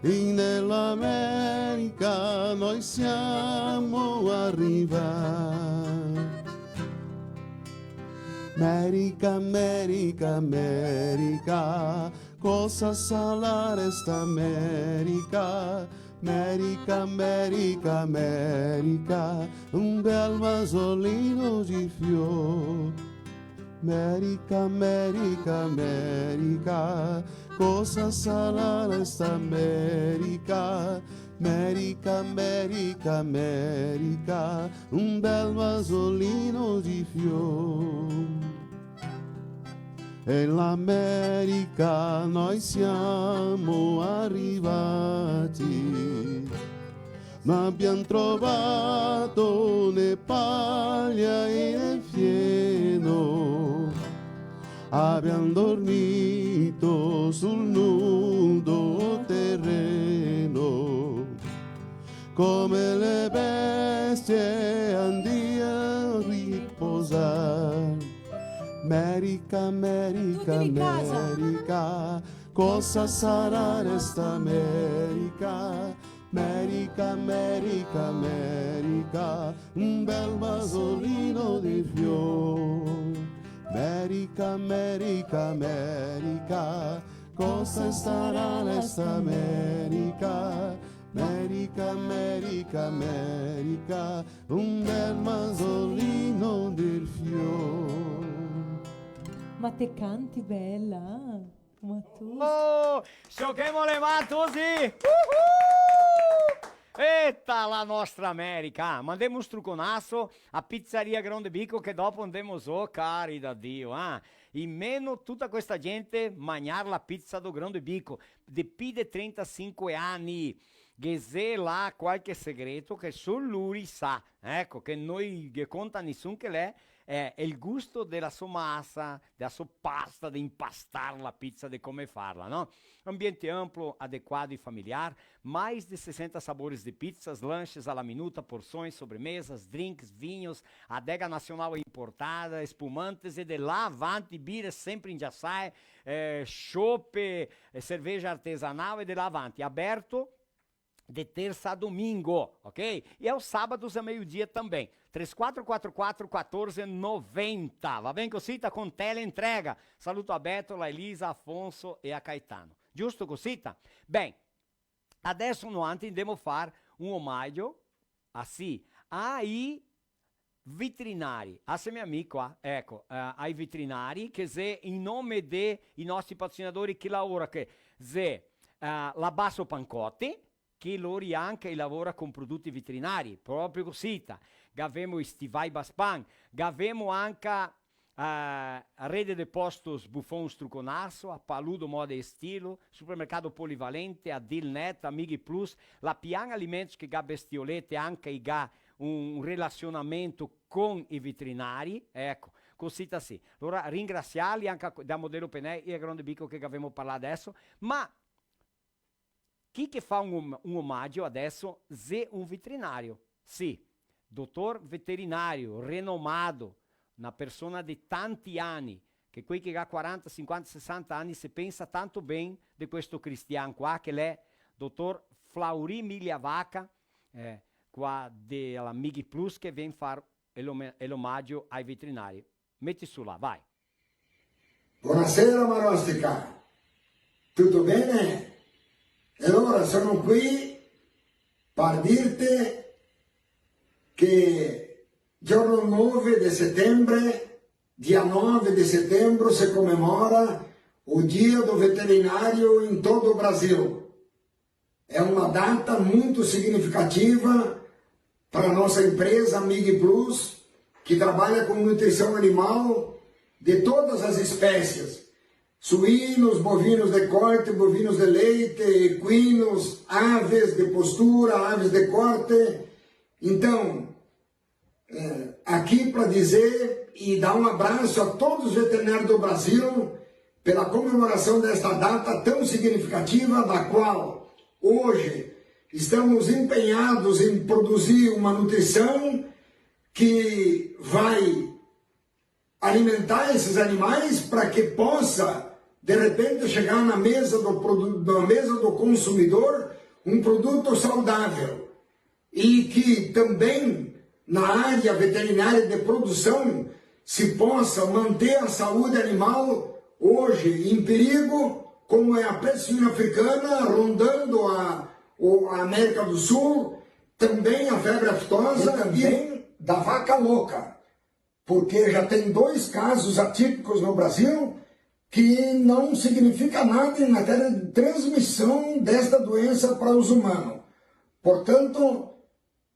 E nell'America noi siamo arrivati. America, America, America, cosa sarà resta America? America, America, America, un bel vasolino di fior. America, America, America, cosa sarà resta America? America, America, America, un bel vasolino di fior. E l'America noi siamo arrivati, ma abbiamo trovato né paglia né fieno, abbiamo dormito sul nudo terreno, come le bestie andiamo a riposare. America, America, America, cosa sarà resta America? America, America, America, un bel vasolino di fior. America, America, America, cosa sarà resta America? America, America, America, un bel vasolino del fior. Ma te canti bella, ma tu. Oh, giochiamo le mani così! Eita, la nostra America! Mandiamo un struconasso a Pizzeria Grande Bico che dopo andiamo so, cari da Dio, in meno tutta questa gente mangiare la pizza do Grande Bico, di più di 35 anni. Che se là qualche segreto che solo lui sa, ecco, che noi che conta nessuno che lei è il gusto della sua massa, della sua pasta, di impastare la pizza, di come farla, no? Ambiente amplo, adequado e familiar, mais de 60 sabores de pizzas, lanches à la minuta, porções, sobremesas, drinks, vinhos, adega nacional importada, espumantes e de lá avante, bira sempre em Jaçaí, chopp, cerveja artesanal e de lá avante, aberto de terça a domingo, ok? E aos sábados a meio-dia também. 3444-1490. Va bem, Cosita? Com teleentrega. Saluto a Bettola, a Elisa, Afonso e a Caetano. Giusto, Cosita? Bem, adesso noi andiamo a fare un omaggio, assim, ai veterinari. Esse meu amigo qua, ecco, ai veterinari, che se in nome dei nostri patrocinatori che lavorano, che se la Basso Pancotti, che loro anche lavora con prodotti veterinari, proprio così. Gavemo Stivai Baspan, gavemo anche a Rede de Postos Buffon Struconasso, a Paludo Moda e Estilo, Supermercado Polivalente, a Dilnet, Amighi Plus, la Pian Alimentos che ga bestiolete anche ga un relazionamento con i veterinari, ecco. cosita sì. Allora ringraziarli anche da Modello Penè e a Grande Bico che abbiamo parlato adesso, ma chi che fa un omaggio adesso è un veterinario, sì, dottor veterinario, renomato, una persona di tanti anni, che qui che ha 40, 50, 60 anni si pensa tanto bene di questo cristiano qua, che è dottor Flaury Migliavacca, qua della Migi Plus, che viene a fare l'omaggio ai veterinari. Metti su là, vai. Buonasera Marostica, tutto bene? E allora sono qui per dirti che giorno 9 di settembre, dia 9 di settembre, si commemora il Dia do Veterinario in tutto il Brasile. È una data molto significativa para a nossa empresa Migi Plus, que trabalha com nutrição animal de todas as espécies, suínos, bovinos de corte, bovinos de leite, equinos, aves de postura, aves de corte. Então, aqui para dizer e dar um abraço a todos os veterinários do Brasil pela comemoração desta data tão significativa, da qual hoje estamos empenhados em produzir uma nutrição que vai alimentar esses animais para que possa, de repente, chegar na mesa do consumidor um produto saudável. E que também, na área veterinária de produção, se possa manter a saúde animal hoje em perigo, como é a peste suína africana, rondando a América do Sul, também a febre aftosa e também da vaca louca, porque já tem 2 casos atípicos no Brasil que não significa nada em matéria de transmissão desta doença para os humanos. Portanto,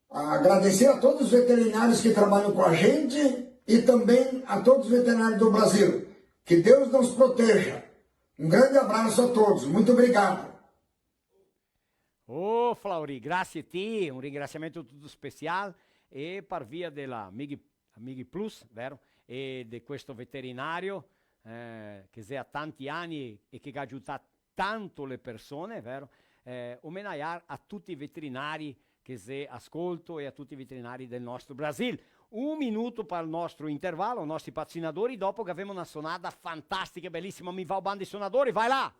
agradecer a todos os veterinários que trabalham com a gente e também a todos os veterinários do Brasil. Que Deus nos proteja. Um grande abraço a todos. Muito obrigado. Oh Flaury, grazie a te, un ringraziamento tutto speciale e per via della Migi Plus, vero? E di questo veterinario che ha tanti anni e che ha aiutato tanto le persone, vero? Omenaiar a tutti i veterinari che ascolto e a tutti i veterinari del nostro Brasile. 1 minuto per il nostro intervallo, i nostri pazzinatori, dopo che abbiamo una sonata fantastica, bellissima, mi va o bando di suonatori, vai là!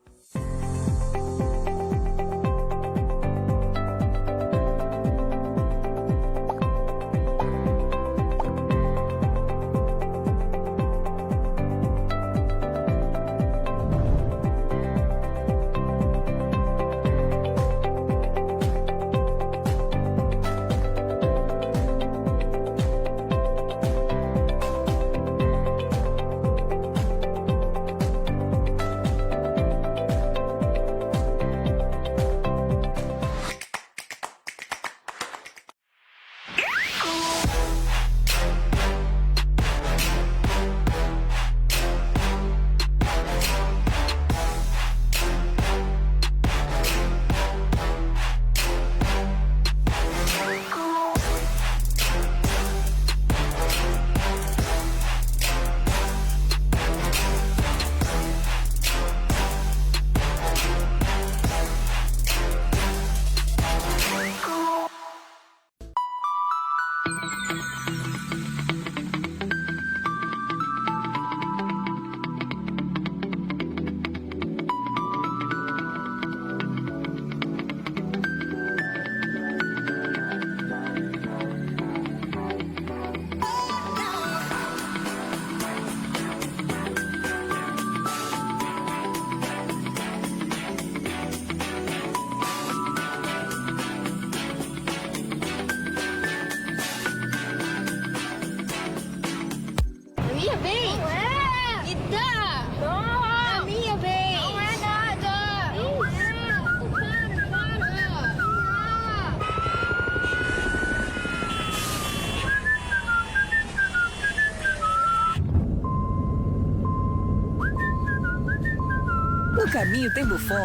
No caminho tem Buffon.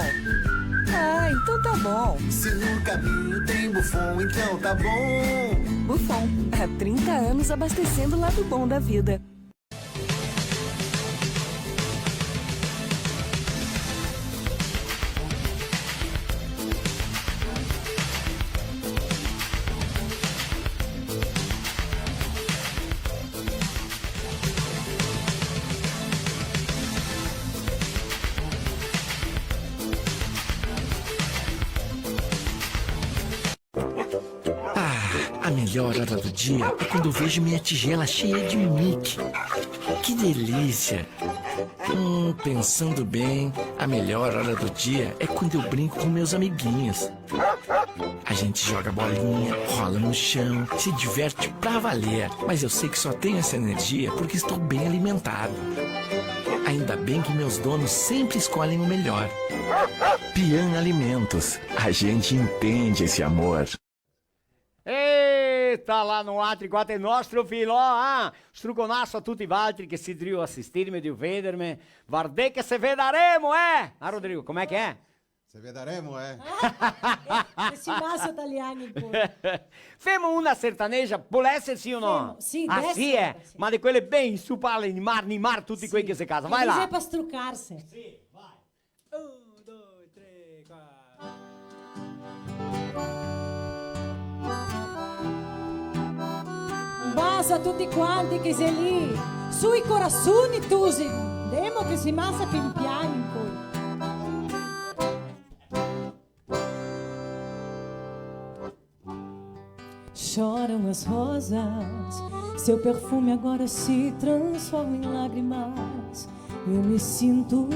Ah, então tá bom. Se no caminho tem Buffon, então tá bom. Buffon, há 30 anos abastecendo o lado bom da vida. melhor hora do dia é quando eu vejo minha tigela cheia de Mickey. Que delícia! Pensando bem, a melhor hora do dia é quando eu brinco com meus amiguinhos. A gente joga bolinha, rola no chão, se diverte pra valer. Mas eu sei que só tenho essa energia porque estou bem alimentado. Ainda bem que meus donos sempre escolhem o melhor. Pian Alimentos. A gente entende esse amor. Eita, lá no altri quattro nostro filò, struconasso a tutti gli altri che si drio assistirmi, di vedermi, guardate che se vedaremo, Rodrigo, com'è che è? Se vedaremo, Esse massa italianico. Femo una sertaneja, può essere sì o no? Sì, sì, sì. Ma di quelle ben su palle, ni mar, tutti quelli che si casa, vai là. É pra strucarsi. Sì, vai. 1, 2, 3, 4. Un bacio a tutti quanti che sei lì, sui corazzoni tusi, demo che si massa pian piano. Choram as rosas, seu perfume agora se transforma em lágrimas. Eu me sinto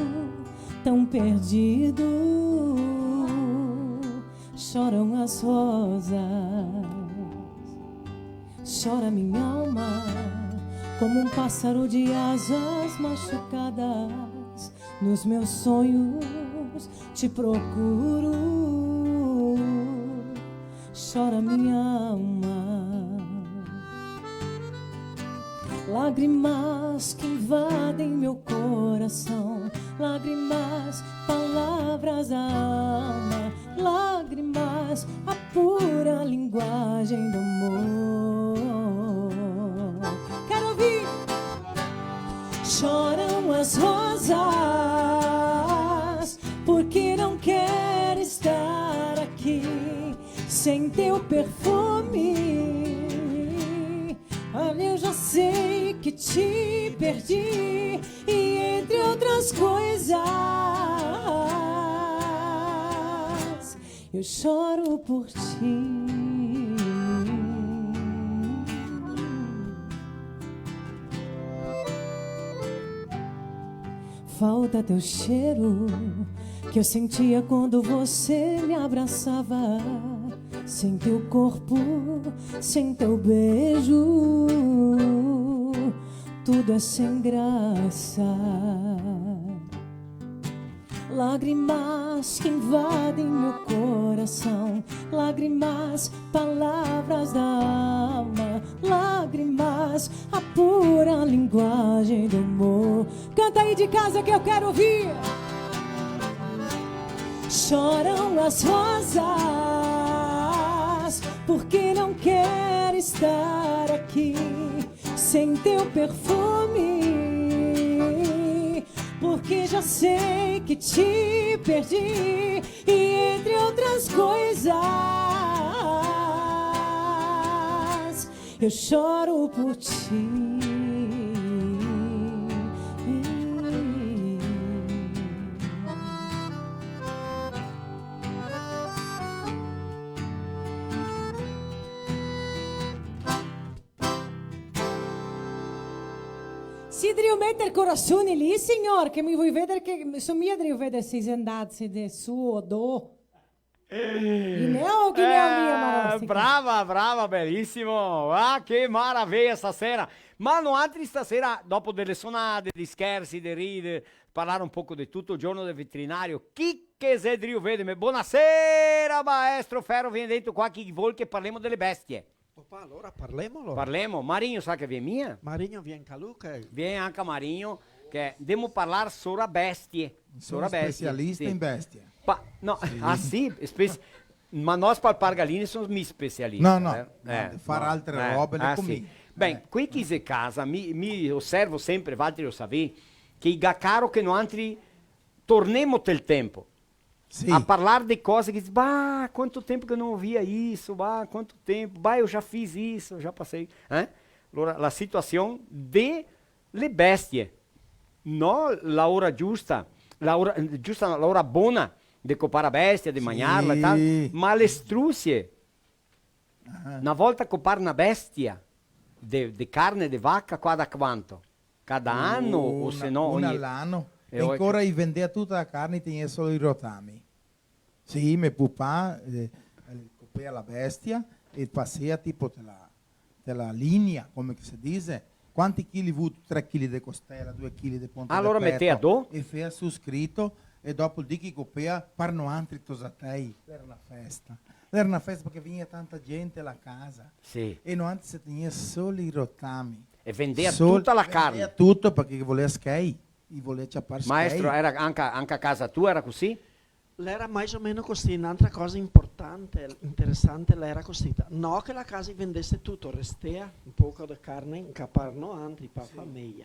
tão perdido. Choram as rosas, chora minha alma, como um pássaro de asas machucadas. Nos meus sonhos te procuro. Chora minha alma, lágrimas que invadem meu coração, lágrimas, palavras da alma, lágrimas, a pura linguagem do amor. Quero ouvir. Choram as rosas, porque não quer estar aqui sem teu perfume. Olha, eu já sei que te perdi, e entre outras coisas eu choro por ti. Falta teu cheiro que eu sentia quando você me abraçava. Sem teu corpo, sem teu beijo, tudo é sem graça. Lágrimas que invadem meu coração, lágrimas, palavras da alma, lágrimas, a pura linguagem do amor. Canta aí de casa que eu quero ouvir. Choram as rosas, porque não quer estar aqui sem teu perfume, porque já sei que te perdi, e entre outras coisas eu choro por ti. Si devo mettere il corazzone lì, signor, che mi vuoi vedere che sono mia, devo vedere se sei andato di su o do. Guineo o Guineo mia, Marostica? Brava, bellissimo. Ah, che meraviglia stasera. Ma no, altri stasera, dopo delle suonate, di scherzi, di ride, parlare un poco di tutto il giorno del veterinario. Chi che se Dio vede? Buonasera, maestro Ferro, viene dentro qua chi vuol che parliamo delle bestie. Papà, allora parliamolo. Parliamo. Marinho sa che viene mia? Marinho viene Caluca. Viene anche Marinho, che devo parlare solo a bestie. Sono specialista in bestie. No, sì. Ma noi per Pargalini sono mi specialisti. No, fare altre robe le cominci. Sì. Beh, qui chi si casa, mi osservo sempre, Valtteri lo sapevi, che i caro che non altri torniamo del tempo. Sì. A parlare di cose che diz, bah, quanto tempo che non via isso, bah, quanto tempo, bah, eu já fiz isso, eu já passei. Allora, la situazione delle bestie, no la ora giusta, la ora buona di copare a bestia, di mangiarla e tal, ma le struzie Una volta comprare una bestia di carne di vacca qua da quanto? Cada anno o se no una ogni... all'anno. E E oggi- ancora vendeva tutta la carne, teneva solo i rotami. Sì, mio papà copia la bestia e passava tipo della linea, come si dice. Quanti chili avuto? 3 kg di costella, 2 kg di ponte Allora di petto. metteva do? E feia su scritto e dopo il di che copia parno altri tosatei. Era una festa. Era una festa perché veniva tanta gente alla casa. Sì. E non antes si teneva solo i rotami. E vendeva tutta la carne. Vendeva tutto perché voleva skei. E voleva ciappare Maestro, era anche a casa tua era così? L'era mais o meno così. Un'altra cosa importante, interessante, l'era così. No che la casa vendesse tutto, restea un poco di carne in caparno altri per famiglia.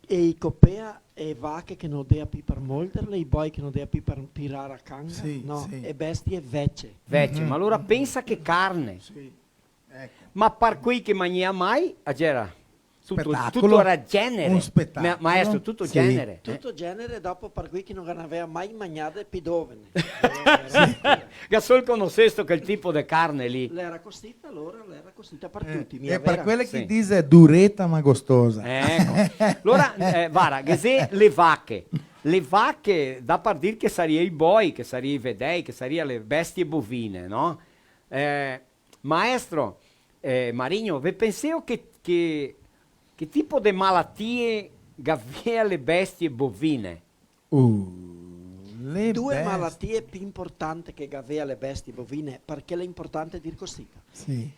E i copea e vacche che non dea più per molderle, i boi che non dea più per pirare a canga, Sì, no, sì. e bestie vecce. Vecchio, ma allora pensa che carne. Sì. Ecco. Ma per cui che mangia mai, c'era tutto Spettacolo. era genere. Un spettacolo. Maestro, tutto Sì. genere. Tutto genere, dopo per cui che non aveva mai mangiato più dovene. Che solo conoscesto quel tipo di carne lì. L'era costita, allora l'era costita per tutti. E per quelle che Sì. dice duretta ma gustosa. Ecco. Allora, guarda, che se le vacche, da per dire che sarebbero i boi, che sarebbero i vedei, che sarebbero le bestie bovine, no? Maestro, Marigno, vi pensate che tipo di malattie aveva le bestie bovine? Le Due bestie. malattie più importanti che aveva le bestie bovine, perché l'importante è dire così. Sì.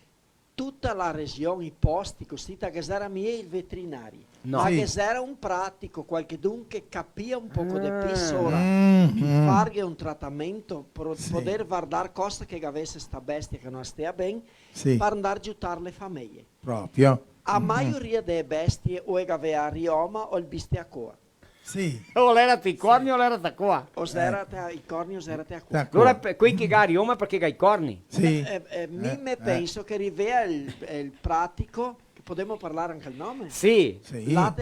Tutta la regione, i posti, così, che era miei il veterinario, No. ma Sì. che era un pratico, qualche che capia un poco di più sopra, Mm. fare un trattamento, per poter guardare cosa che avesse sta bestia che non stia bene, Sì. per andare a aiutare le famiglie. Proprio. A maioria delle bestie o aveva rioma o il bistiacoa. Sì. O l'era i corni o l'era qua? O era i corni o era a qua. Allora, qui che ha rioma perché ha i corni? Sì. Mi penso che rivea il pratico, che potremmo parlare anche il nome? Sì. Sì. Là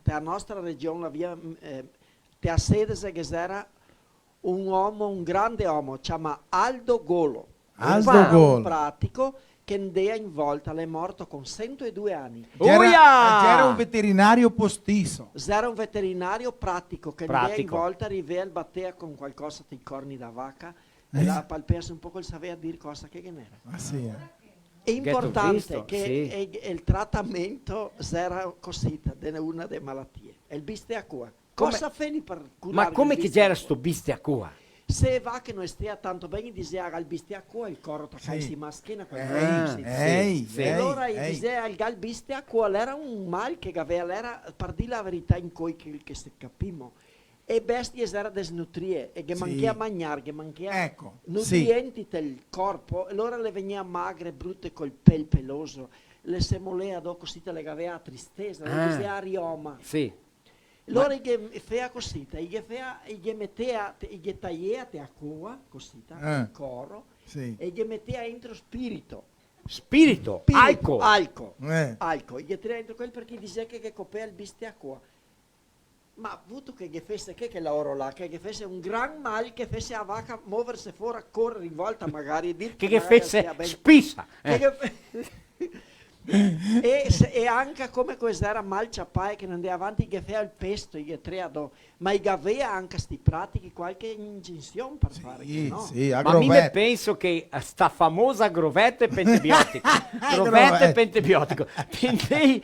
la nostra regione, la via, te a sede che era un uomo, un grande uomo, si chiama Aldo Golo. Aldo Era Golo. un pratico che andava in volta, è morto con 102 anni. C'era un veterinario postizo. Era un veterinario pratico che andava in Pratico. volta, rivea il battea con qualcosa di corni da vacca e la palpese un po' il sapeva dire cosa che era. Ah, sì, È importante visto, che il trattamento era così, una delle malattie. È il bistiacoa. Cosa fai per curare Ma come il che c'era sto bistiacoa? Se va che non stia tanto bene, diceva al bistiacoa il corro toccai Sì. si maschina. Allora Diceva al bistiacoa era un mal che aveva, era per dire la verità in cui che si capimo. E bestie era desnutrie e che Sì. manchia mangiare, che manchia Ecco, nutrienti del corpo, e allora le veniva magre, brutte col pel peloso, le semolea dopo così te le aveva tristezza, le diceva rioma. Sì. Allora gli faceva così, gli metteva, gli tagliava a cua, così, il coro, Sì. e gli metteva dentro spirito. Spirito? Alco? Alco. Eh. Alco. Gli tirava dentro quel perché diceva che copea il bistiacoa. Ma avuto che gli fesse che l'oro là, che gli fesse un gran mal, che fesse la vacca muoversi fuori, correre in volta magari, dir Che magari fece stia bene. spisa. E anche come questa era mal ciappai che non andava avanti, che faceva il pesto, gli treado, ma gli aveva anche sti pratichi qualche ingenzione per fare, no? Sì, Ma mi ne penso che sta famosa grovetta e pentibiotico. Grovetta e pentibiotico. Quindi,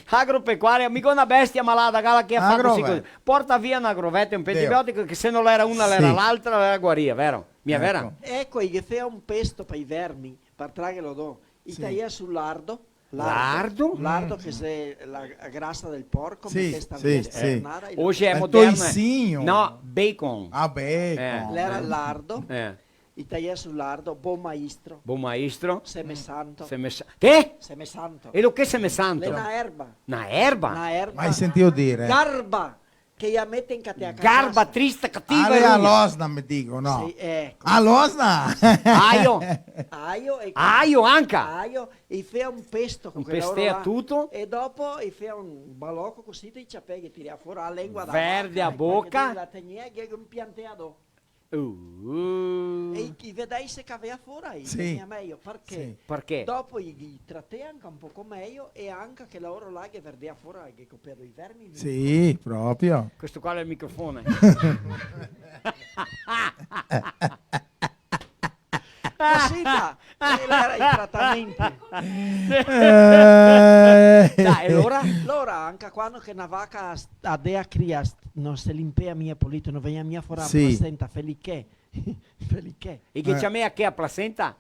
agropecuaria, mica una bestia malata, gala che ha fatto così. Grovetta. Porta via una grovetta e un pentibiotico, che se non l'era una, l'era Sì. l'altra, l'era guaria, vero? Mi è vera? Ecco, gli faceva un pesto per i vermi, per trarre lo do. Gli Sì. tagliava sul lardo. Lardo? Lardo che è la grassa del porco, Sì, perché sta sì, bene sì. sternata, e Oggi è Il moderno. toicinho. No, bacon. Ah, bacon. l'era lardo, Eh. gli tagliava sul lardo, buon maestro, Buon maestro. seme santo. Che? Seme santo. E lo che se me santo? È una erba. Una erba? Una erba. Mai sentito dire? Garba, che gli mette in catena. Garba, triste, cattiva. Ale e a rugna. losna, mi dico, no? Sì, ecco. A losna? Aio. Aio e Aio anche. Aio e fa un pesto con Un quella pestea roba là. tutto. E dopo e fa un balocco così ti ciapè che tira fuori la lingua da Verde vacca, a bocca. la tenia che un pianteado. E chi vedesse che aveva fuori Sì. veniva meglio, perché? Sì. Perché? Dopo gli tratti anche un poco meglio e anche che loro là che vedeva fuori che copriva i vermi. Sì, proprio. Questo qua è il microfono. Così era i trattamenti. Dai, allora? Allora, anche quando che una vacca a dea cria non se limpea mia polito, non veniva mia fuori Sì. la placenta, feliché. Feliché. E che c'è me a che a placenta?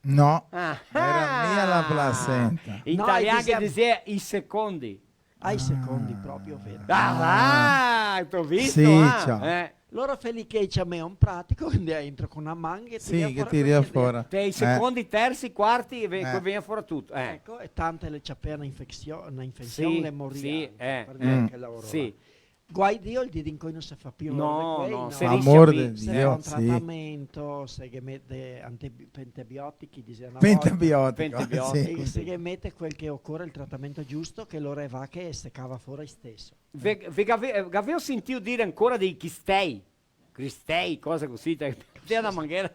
No, Ah. era mia la placenta. In No, italiano che diciamo- diceva i secondi. Ai secondi proprio, vero. Ah, t'ho visto, Sì, ah. ciao. Loro feliché c'è me un pratico, quindi entro con una manga e Sì, che tira fuori. Te i secondi, terzi, quarti, e Eh. viene fuori tutto. Ecco, e tante le c'è una infezione Sì, le morirà. sì, per dire che lavoro sì. là. Guai Dio il dì in cui non si fa più No, quei, no, se amor di se Dio, fa un sì. trattamento, se che mette antibiotici, diceva una Pentebiotico, volta, sì. e se che mette quel che occorre, il trattamento giusto, che lo va che seccava fuori stesso. Avevo sentito dire ancora dei cristei, cose così, te una manghera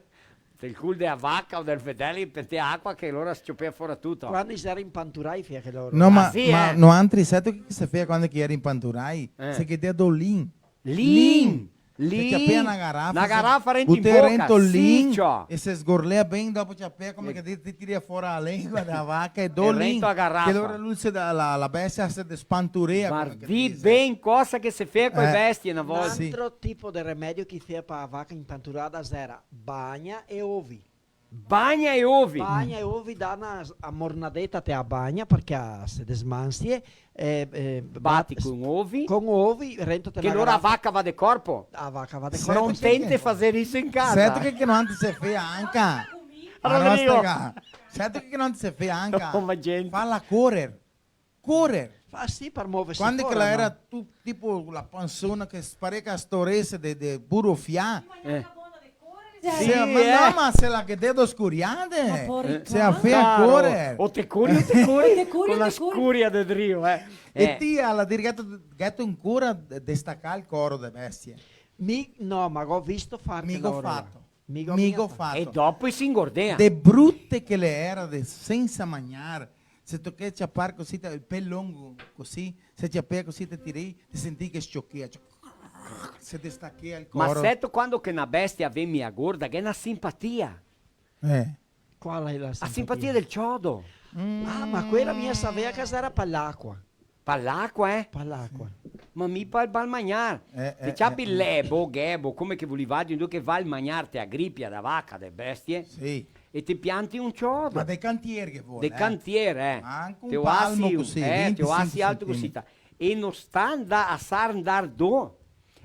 del culo della vacca o del fedele per te acqua che loro sciopea fuori tutto. Quando si era in panturai, fia che loro. No, ma, sì, ma no altri certo che si fa quando che era in Panturai, se che te do lin. Lin. Se ci appena una garrafa renti in bocca, bocca, lin sì, ciò. e se sgorlea bene dopo ci appena come che ti tira fuori la lingua della vacca e do E lin. rento la garrafa. Che loro lui la bestia si spanturea. Ma come che di dice. ben cosa che si fa con le bestie una Un volta. altro tipo di remedio che fa per la vacca in panturata era bagna e ovi. Bagna e ovi. Bagna e ovi dà una ammornadetta te a bagna perché se desmansie Batti con ovi. rento te Che la loro a garrafa. vacca va de corpo. A vacca va de Certo Non che- tente fare isso in casa. Certo che non si fa anche. Rodrigo. Certo che non si fa anche. Oh, ma gente. Falla correre. Correre. Fa sì per muoversi Quando fuori, che la no? era tu, tipo la persona che spareca a storese de puro fià. Sì, Ma no, ma se la che dedo scuriate. porca. Se a fe a correre. O te curi o te curi. Te curi, Con la te curi. scuria del Rio, E ti alla gatto ancora destaccare il coro delle bestie. No, ma ho visto fare Migo fatto. Migo Migo fatto. E fatto. dopo si ingordea. De brutte che le era, senza mangiare. Se tocca ciappare così, il pelo lungo così, se ciappare così ti tiri, ti senti che sciocchia. Se destacchia il Ma coro. certo quando che una bestia vemi a gorda, che è una simpatia. Qual è la La simpatia del ciodo. Ah, ma quella mia sapeva che era per l'acqua. Per l'acqua, Per l'acqua. Ma mi per il mangiare. Se c'è il lebo, ghebo, come che volevi dire che va il mangiare te a grippia da vacca, delle bestie. Sì. E ti pianti un ciodo. Ma dei cantieri che vuole. Dei cantiere, Anche un Te palmo assi, così, te 25 assi alto così. E non sta a sar andar do.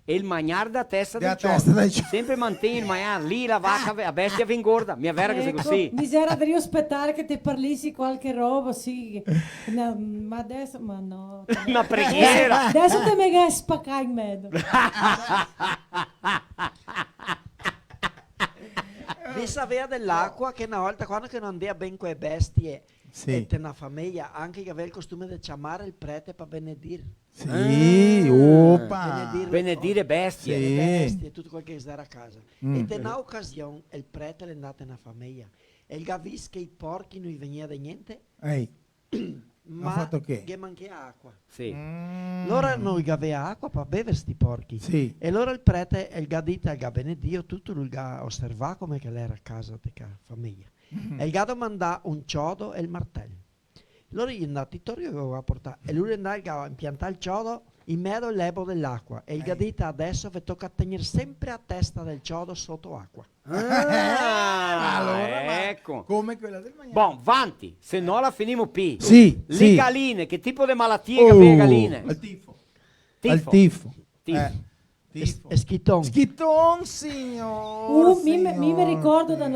E il mangiare da testa Da del testa ciodo. del ciodo. Sempre mantieni il mangiare lì, la vacca, la bestia vi ingorda. Mi è vero che sei così. Misera, devi aspettare che ti parlissi qualche roba, sì. No, ma adesso, ma no. Una preghiera. Adesso te mi vai spaccare in mezzo. Vi sapeva dell'acqua che una volta quando che non andava ben quelle bestie e te una famiglia, anche che aveva il costume di chiamare il prete per benedire. Sì, opa. Benedire bestie. Sì. Le bestie, tutto quel che era a casa. Mm. E in un'occasione il prete è andato nella famiglia e il gavis che i porchi non gli veniva da niente, Ehi, ma fatto che? gli manca acqua. Sì. Allora non gli aveva acqua per bere sti porchi. Sì. E allora il prete e il gadita, il ga benedio, tutto lui ga osserva come che l'era a casa della famiglia. E il gado mandà un ciodo e il martello. Allora gli è andato a Torrio a portare e lui è andato a impiantare il ciodo in mezzo al lebo dell'acqua e il gadita adesso vi tocca tenere sempre a testa del ciodo sotto acqua. Allora, ecco. Come quella del mangiare. Bon, vanti, se no la finimo P. Sì, Le sì. galline, che tipo di malattie che aveva le galline? Al tifo. Tifo. Al tifo. Tifo. Tifo. E schiton. Schiton, signor. Mi ricordo da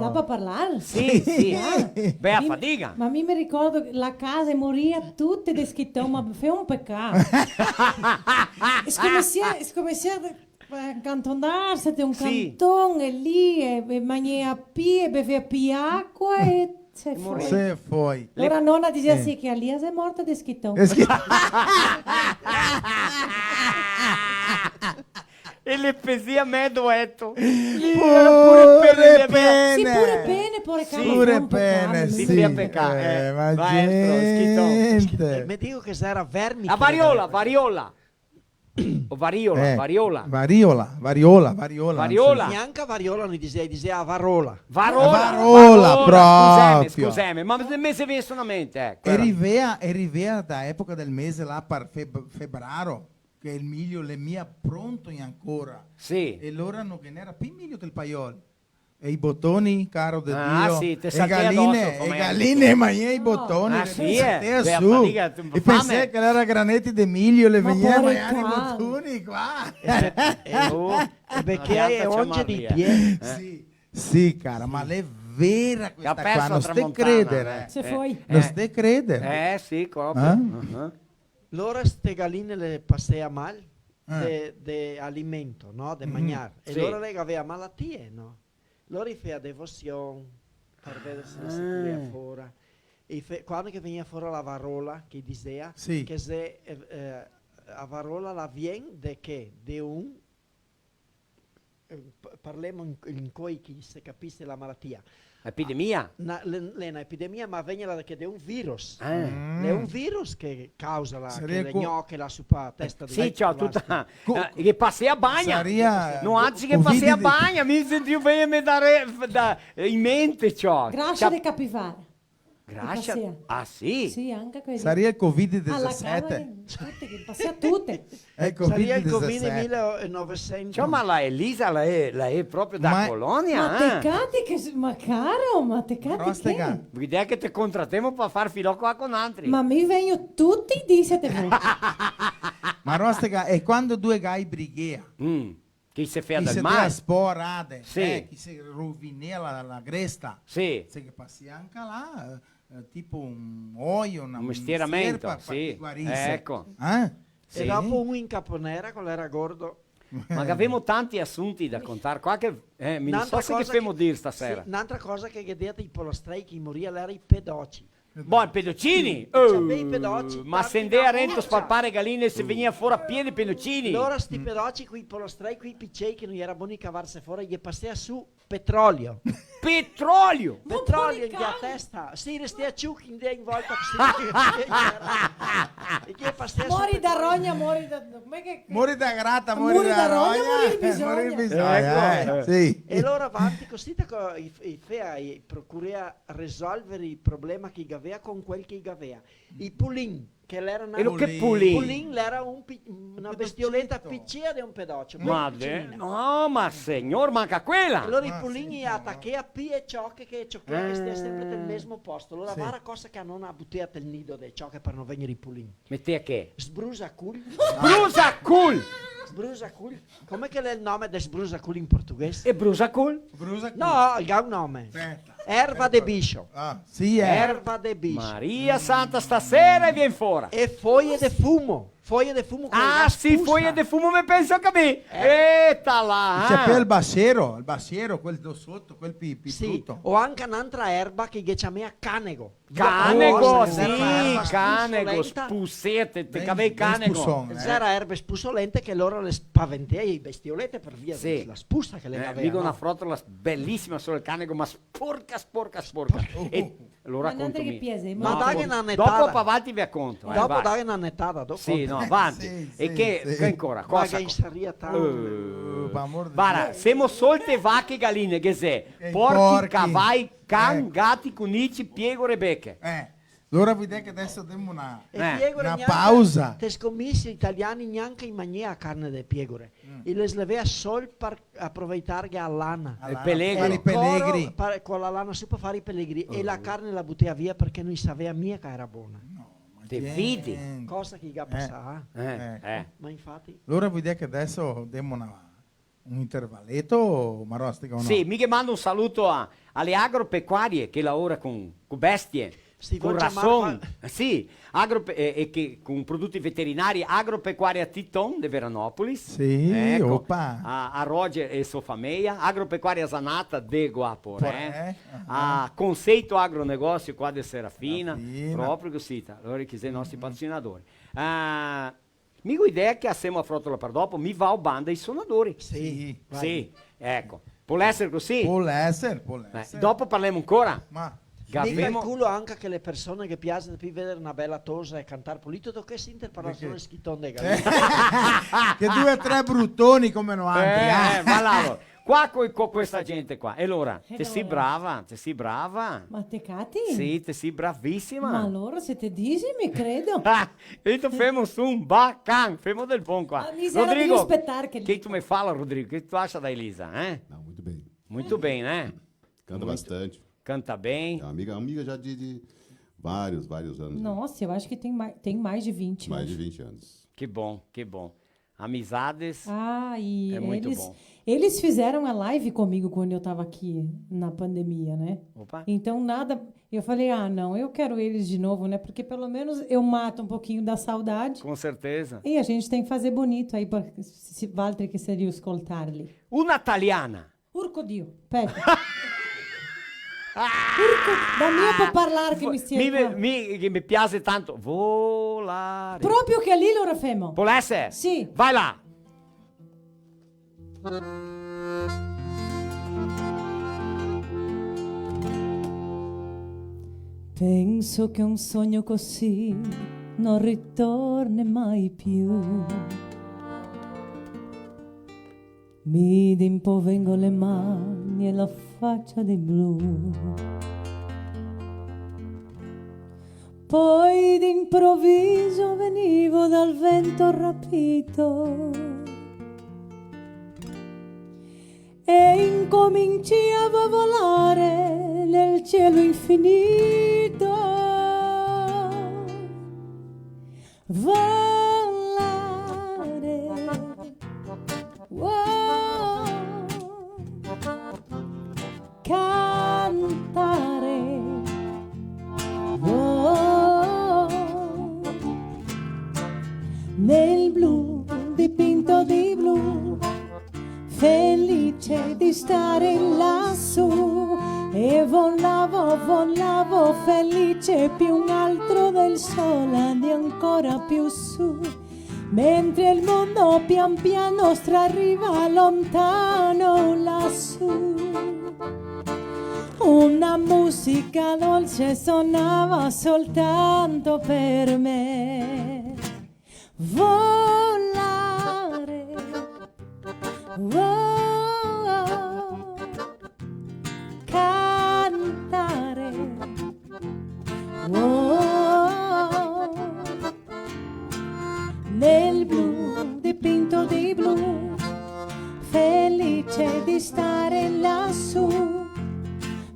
per parlare? Sì, sì. Ah. Beh, a fatica. Ma mi ricordo che la casa moria tutte di schittone, ma fa un peccato. è come se accantonarsi di un Sì. cantone e lì e mangia a pie, beve a pie acqua e se fuori. Se foi. Ora nonna diceva Sì. sì che Alia è morta di schittone. E schi- E le pesia me duetto. Pure pene. Sì, pure pene, pure Sì, cavolo, pure fa un pene, peccato. sì. Sì, peccare. Ma Maestro, gente. Mi dico che era vermi. La variola, variola. O variola, variola. Variola. Neanche variola non diceva varola. Varola, proprio. Scusami, ma me se viene solamente. E rivea da epoca del mese là per febbraio, che il miglio le mia pronto ancora. Sì. E loro non che ne era più miglio del paiolo. E i bottoni, caro de Ah, Dio. sì, te e saltea galline, addosso, come e galline, ma i bottoni. Ah, le sì, saltea Beh, su. fatica, E fame. pensai che era granetti di miglio, le Ma veniva pure i cavolo. bottoni qua. Perché è oggi di piedi. Sì, cara, ma è vera questa perso qua, a non stai tramontana, credere. Se foi. Non stai credere. Sì, proprio. Loro ste galline le passea mal de alimento, no? De mangiare. E Sì. loro le aveva malattie, no? Loro faceva devozione per vedere se si veniva fuori. E quando che veniva fuori la varola, che diceva Sì. che se la varola la viene de che? De un parliamo in coi che si capisce la malattia. Epidemia? L'epidemia, ma viene da che è un virus. Ah. È un virus che causa Sarebbe le co- gnocche la supa testa di Sì, c'ho tutta. Co- Che passi a bagna. Saria- Non anzi che Covid passi a di- bagna, mi sentivo bene me dare in mente ciò. Grascia di capivara. Grascia? Passia. Ah sì? Sì, anche quelli. Saria il Covid Alla casa 17. tutte, che passia tutte. È il Saria il Covid Covid 17. 1900. Ciò, ma la Elisa, la è proprio da Ma- Colonia. Ma te cati che... Ma caro, ma te cati Rostega. che... L'idea che te contrattiamo per far filo qua con altri. Ma mi vengono tutti i dì siete voi. Ma Rostega, e quando due gai brighea, Chi si fa chi del si male. sporade, Sì. chi si rovinea la gresta, Sì. se che passi anche là, tipo un olio, una Un mestieramento, serpa, sì. ti guarisse. Ecco. Eh? E dopo un in Caponera, quello era gordo. Ma che abbiamo tanti assunti da contare. Qua che mi non so Un'altra se che cosa femo che- dire stasera. Sì, un'altra cosa che vedete i polostrei che morì era i pedoci. Boh, i pedocini? C'aveva i pedoci. Ma tanti se andai a da Rento a Murcia. spalpare galline se veniva fuori a piedi pedocini. Allora sti pedoci, quei polostrei, quei piccei che non era buoni cavarsi fuori, gli passava su petrolio. Petrolio! Petrolio in a testa. Sì, resti a ciucchi in volta così. E che passava su Mori da petrolio. rogna, mori da... Com'è che... Mori da gratta, Mori mori da da rogna, rogna, mori di bisogno. mori di bisogno, Ecco. sì. E loro avanti così i fea i procura risolvere il problema che aveva con quel che aveva. I pulin, che l'erano E lo che pulin? Pulin era una bestioletta piccina di un pedoccio. Ma no, ma signor, manca quella. Allora i pulini attacchi a P e ciocche che stia sempre nel mesmo posto. Allora Sì. vara cosa che non ha buttato il nido dei ciocche per non venire i pulini. Metti a che? Sbrusacul. Brusacul! Sbrusacul. Com'è che è il nome del sbrusacul in portoghese? E brusacul? No, il ha un nome. Erva de biscio. Ah, sì, Erva de biscio. Maria Santa stasera e viene fuori. E foglie de fumo. Foglie de fumo. Ah, sì, foglie di fumo mi penso che me. Eita là. C'è poi il bassiero, quel do sotto, quel Sì, pittuto. o anche un'altra erba che chiama canego. Canego, Era una erba sì, canego, spussolenta. spussette, te cavei canego. C'era erbe spussolente che loro le spaventea i bestiolette per via Sì. della spusta che le avevano. Dico una frottola bellissima sul canego, ma sporca. E lo Ma racconto non che mi. piese, Ma dai che una Dopo nettata. avanti vi racconto. Dopo vai. dai una nettata dopo. Sì, no, avanti. E che ancora? Ma Cosa? che in saria tanto. Guarda, siamo solte vacche e galline, che se? Porchi, porchi. cavalli, can, gatti, cunici, piegore e becche. Allora vedi che adesso diamo una Piegore neanche- pausa. Te scommessi italiani neanche in maniera carne di piegore. E le slevea sol per approfittare all'ana. Il pellegro. Fare i pellegri. Con la lana su per fare i pellegri. E la carne la buttava via perché non sapeva mica che era buona. Te vidi? Cosa che gli passa. Ma infatti. Allora vedi che adesso diamo un intervalletto, Marostica o no? Sì, mica mando un saluto alle agropecuarie che lavora con bestie. Si Con vuol rasson, chiamare- sì, e che con prodotti veterinari, agropecuaria Titon di Veranopolis, Sì, opa. a Roger e sua famiglia, agropecuaria Zanata de Guaporé, a Conceito Agronegócio qua di Serafina, proprio così, allora chiese i nostri patrocinadori. Mica idea che assieme a Frotola per dopo mi va a banda i suonatori. Sì. Sì, ecco. Può essere così? Può essere. Dopo parliamo ancora. Ma Mi Gabbiamo- calculo anche che le persone che piacciono più vedere una bella tosa e cantare pulito, che si interparlazione schitonde che 2 o 3 bruttoni come no altri. va là. Qua con questa gente qua. E allora, te sei brava, Ma te cati? Sì, te sei bravissima. Ma allora siete disi, mi credo. E tu femo su un baccan, femo del buon qua. Ah, mi sarà di aspettare che tu mi fala, Rodrigo? Che tu lascia da Elisa, eh? No, muito bem. Muito bem, né? Canta bastante. Canta bem. É uma amiga já de vários anos. Nossa, eu acho que tem mais de 20. Mais acho. de 20 anos. Que bom, que bom. Amizades. Ah, e É muito bom. eles fizeram a live comigo quando eu estava aqui na pandemia, né? Opa. Então nada, eu falei, não, eu quero eles de novo, né? Porque pelo menos eu mato um pouquinho da saudade. Com certeza. E a gente tem que fazer bonito aí, se Walter que seria ascoltarli. Una italiana. Urco Dio, aspetta. Urco, da mia può parlare che mi stia qua. Mi piace tanto volare. Proprio che lì lo rafemo. Può essere? Sì. Vai là. Penso che un sogno così non ritorni mai più. Mi dimpovengo le mani e la faccia di blu. Poi d'improvviso venivo dal vento rapito e incominciavo a volare nel cielo infinito. Volare, wow, cantare, wow, nel blu dipinto di blu, felice di stare lassù. E volavo felice più alto del sole e ancora più su, mentre il mondo pian piano strarriva lontano lassù. Una musica dolce suonava soltanto per me. Volare, cantare, nel blu dipinto di blu, felice di stare lassù.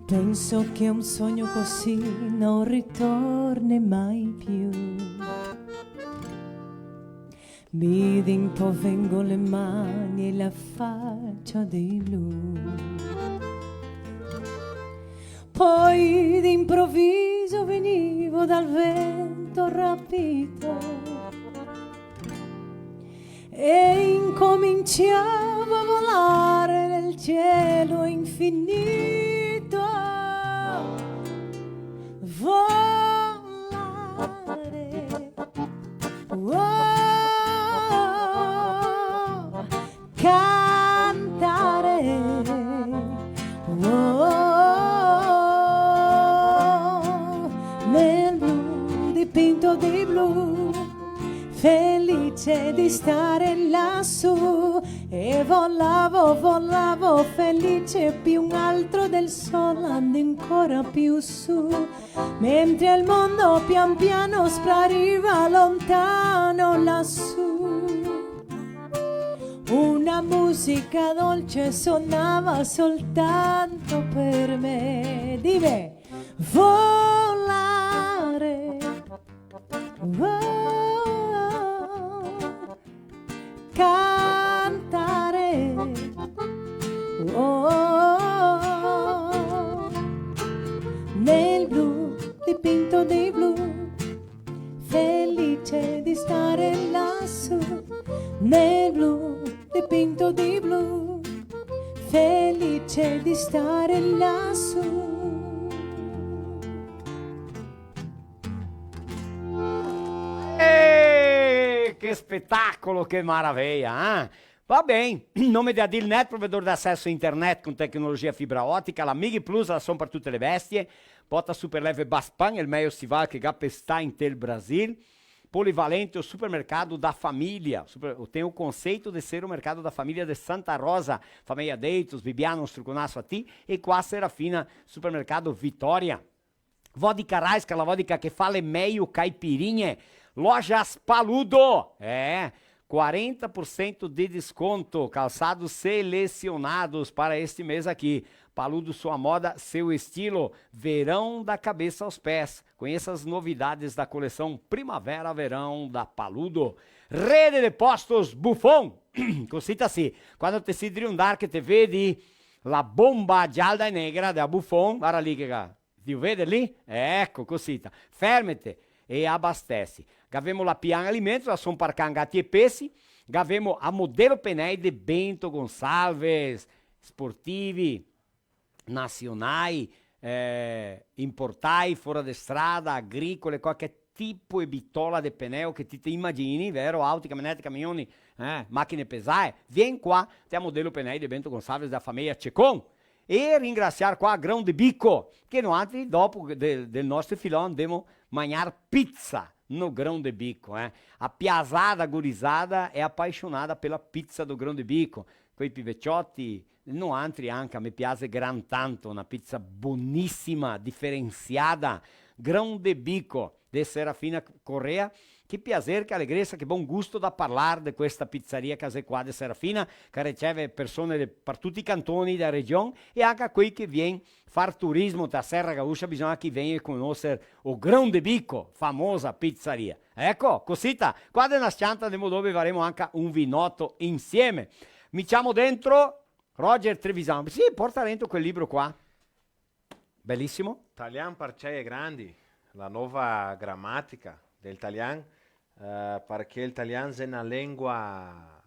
Penso che un sogno così non ritorni mai più. Mi dimpovengo le mani e la faccia di blu. Poi d'improvviso venivo dal vento rapito e incominciavo a volare nel cielo infinito. Volare, wow, cantare, wow, nel blu dipinto di blu, felice di stare lassù. E volavo felice più alto del sole, ancora più su, mentre il mondo pian piano spariva lontano lassù. Una musica dolce suonava soltanto per me. Dime, volare, cantare, nel blu dipinto di blu, felice di stare lassù. Nel blu dipinto di blu, felice di stare lassù. che spettacolo, che meraviglia, Va bem, em nome da Dilnet, provedor de acesso à internet com tecnologia fibra ótica, la Mig Plus, a som para tutte le bestie, bota super leve Baspan, il meglio estival che está em tel Brasil, Polivalente, o supermercado da família, tem o conceito de ser o mercado da família de Santa Rosa, família Deitos, Bibiano, Struconasso a ti, e qua Serafina, supermercado Vitória. Vodka Raiz, aquela vodka que fala meio caipirinha, Lojas Paludo, 40% de desconto, calçados selecionados para este mês aqui. Paludo, sua moda, seu estilo, verão da cabeça aos pés. Conheça as novidades da coleção Primavera-Verão da Paludo. Rede de postos Buffon, cosita-se, quando te si driundar che te vedi la bomba gialla e negra da Buffon, guarda lì che ti vede lì? Ecco, cosita, fermete e abastece. Gavemo la Pian Alimentos, a São Parcangati e Pesci, gavemo a modelo Penei de Bento Gonçalves, sportivi, nazionali, importai, fora de strada, agricole, qualche tipo e bitola de pneu che ti immagini, vero? Auto, caminhonete, caminhoni, macchine pesate. Vem qua, tem a modelo Penei de Bento Gonçalves da famiglia Cecon. E ringraziare qua Grão de Bico, che noi altri dopo del nostro filão andiamo a mangiare pizza no Grão de Bico. A piazzada gurizada è appassionata pela pizza do Grão de Bico. Quei pivecciotti, no altri anche, a me piace gran tanto, una pizza buonissima, differenziata, Grão de Bico, de Serafina Correa. Che piacere, che allegrezza, che buon gusto da parlare di questa pizzeria Case qua di Serafina, che riceve persone per tutti i cantoni della regione e anche a quei che viene a fare turismo da Serra Gaúcha, bisogna che venga a conoscere o Grão de Bico, famosa pizzeria. Ecco, cosita, qua nella scianta di Moldova faremo anche un vinotto insieme. Miciamo dentro Roger Trevisan. Sì, porta dentro quel libro qua. Bellissimo. Italiano parcelle grandi, la nuova grammatica del italiano, perché l'italiano è una lingua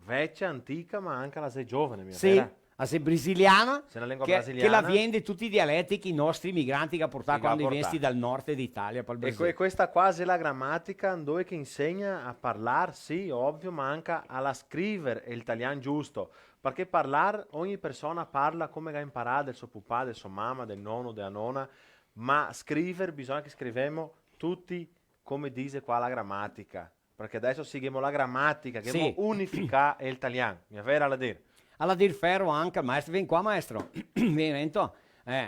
vecchia, antica, ma anche la sei giovane, mia sì, vera? La sei brasiliana, È una lingua che brasiliana. la viene di tutti i dialetti che i nostri migranti che ha portato quando vesti dal nord d'Italia per il Brasile. E questa quasi è la grammatica dove che insegna a parlare, sì, ovvio, ma anche a scrivere l'italiano giusto. Perché parlare, ogni persona parla come ha imparato del suo papà, del suo mamma, del nonno, della nonna, ma scrivere bisogna che scrivemo tutti come dice qua la grammatica, perché adesso seguiamo la grammatica che Sì. unifica l'italiano, mi vera la dire. Alla dir Ferro anche, maestro, vieni qua maestro, vieni,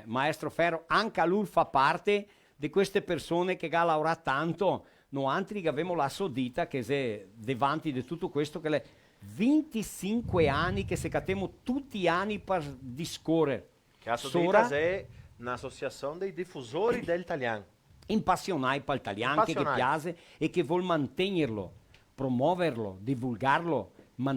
maestro Ferro, anche lui fa parte di queste persone che ha lavorato tanto, no altri che abbiamo la sodita che è davanti di tutto questo, che le 25 anni che se catemo tutti gli anni per discorrere. Che la sodita è un'associazione dei diffusori dell'italiano. Impassionati per l'italiano, che piace e che vuol mantenerlo, promuoverlo, divulgarlo.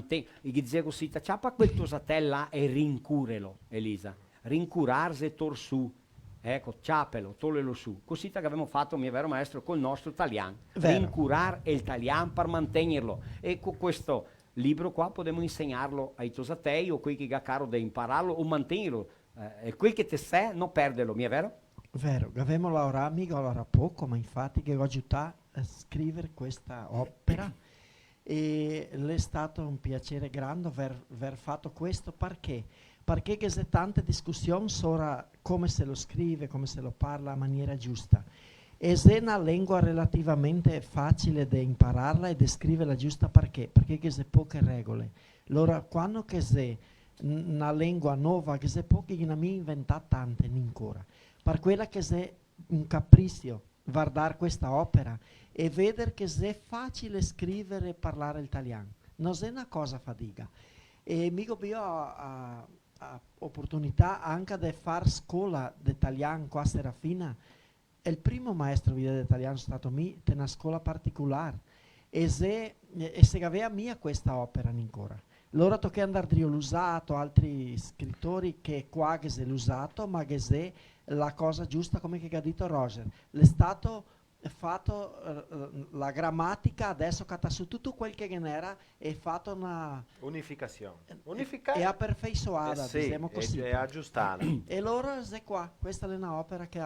E che dice così, ciappa quel tuo satella e rincurelo, Elisa. Rincurarsi tor su. Ecco, ciapelo, toglelo su. Così che abbiamo fatto, mio vero maestro, col nostro italiano. Vero. Rincurar l'italiano per mantenerlo. E con questo libro qua possiamo insegnarlo ai tosatei o quelli che ha caro da impararlo o mantenerlo. E quel che te sa, non perderlo, mio vero? Vero, abbiamo lavorato mica allora poco, ma infatti che ho aiutato a scrivere questa opera e è stato un piacere grande aver fatto questo perché che c'è tante discussioni sopra come se lo scrive, come se lo parla in maniera giusta. E se una lingua relativamente facile da impararla e da scriverla giusta perché c'è poche regole. Allora, quando c'è una lingua nuova, c'è poche che non mi inventata tante ancora. Per quella che è un capriccio guardare questa opera e vedere che è facile scrivere e parlare italiano. Non è una cosa fatica. E mi ho opportunità anche di fare scuola di italiano qua a Serafina. E il primo maestro di italiano è stato me, in una scuola particolare. E se aveva mia questa opera ancora. Allora tocca andare a l'usato, altri scrittori che qua che se l'usato, ma che se la cosa giusta come che ha detto Roger. L'è stato fatto la grammatica, adesso su tutto quel che era è fatto una unificazione. È aperfeiçoada, sì, diciamo così. è aggiustata. E allora è qua, questa è un'opera che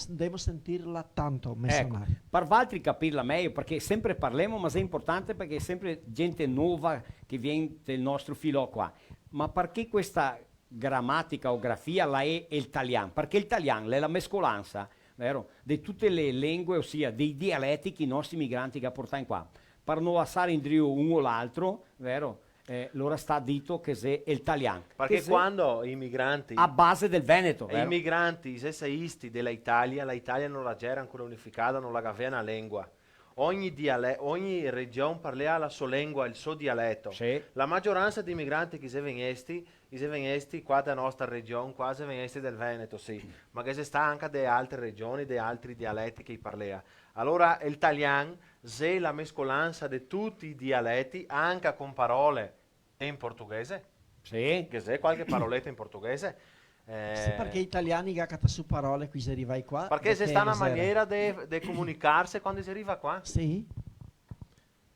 devo sentirla tanto menzionare. Ecco, per altri capirla meglio, perché sempre parliamo, ma è importante perché è sempre gente nuova che viene del nostro filo qua. Ma perché questa grammatica o grafia la è italiano? Perché l'italiano è la mescolanza, vero, di tutte le lingue, ossia dei dialetti che i nostri migranti che portano qua. Per non lasciare in drio uno o l'altro, vero, loro sta dito che è italiano. Perché quando i migranti... A base del Veneto, vero? I migranti, i essaisti dell'Italia, l'Italia non la c'era ancora unificata, non la aveva una lingua. Ogni regione parla la sua lingua, il suo dialetto. Sì. La maggioranza dei migranti che si venesti qua dalla nostra regione, quasi venesti del Veneto, sì, ma che si sta anche da altre regioni, da altri dialetti che parla. Allora l'italiano è la mescolanza di tutti i dialetti, anche con parole in portoghese. Sì. Che c'è qualche paroletta in portoghese. Sì, perché gli italiani gaccano su parole qui si arriva qua. Perché se sta una maniera di comunicarsi quando si arriva qua. Sì.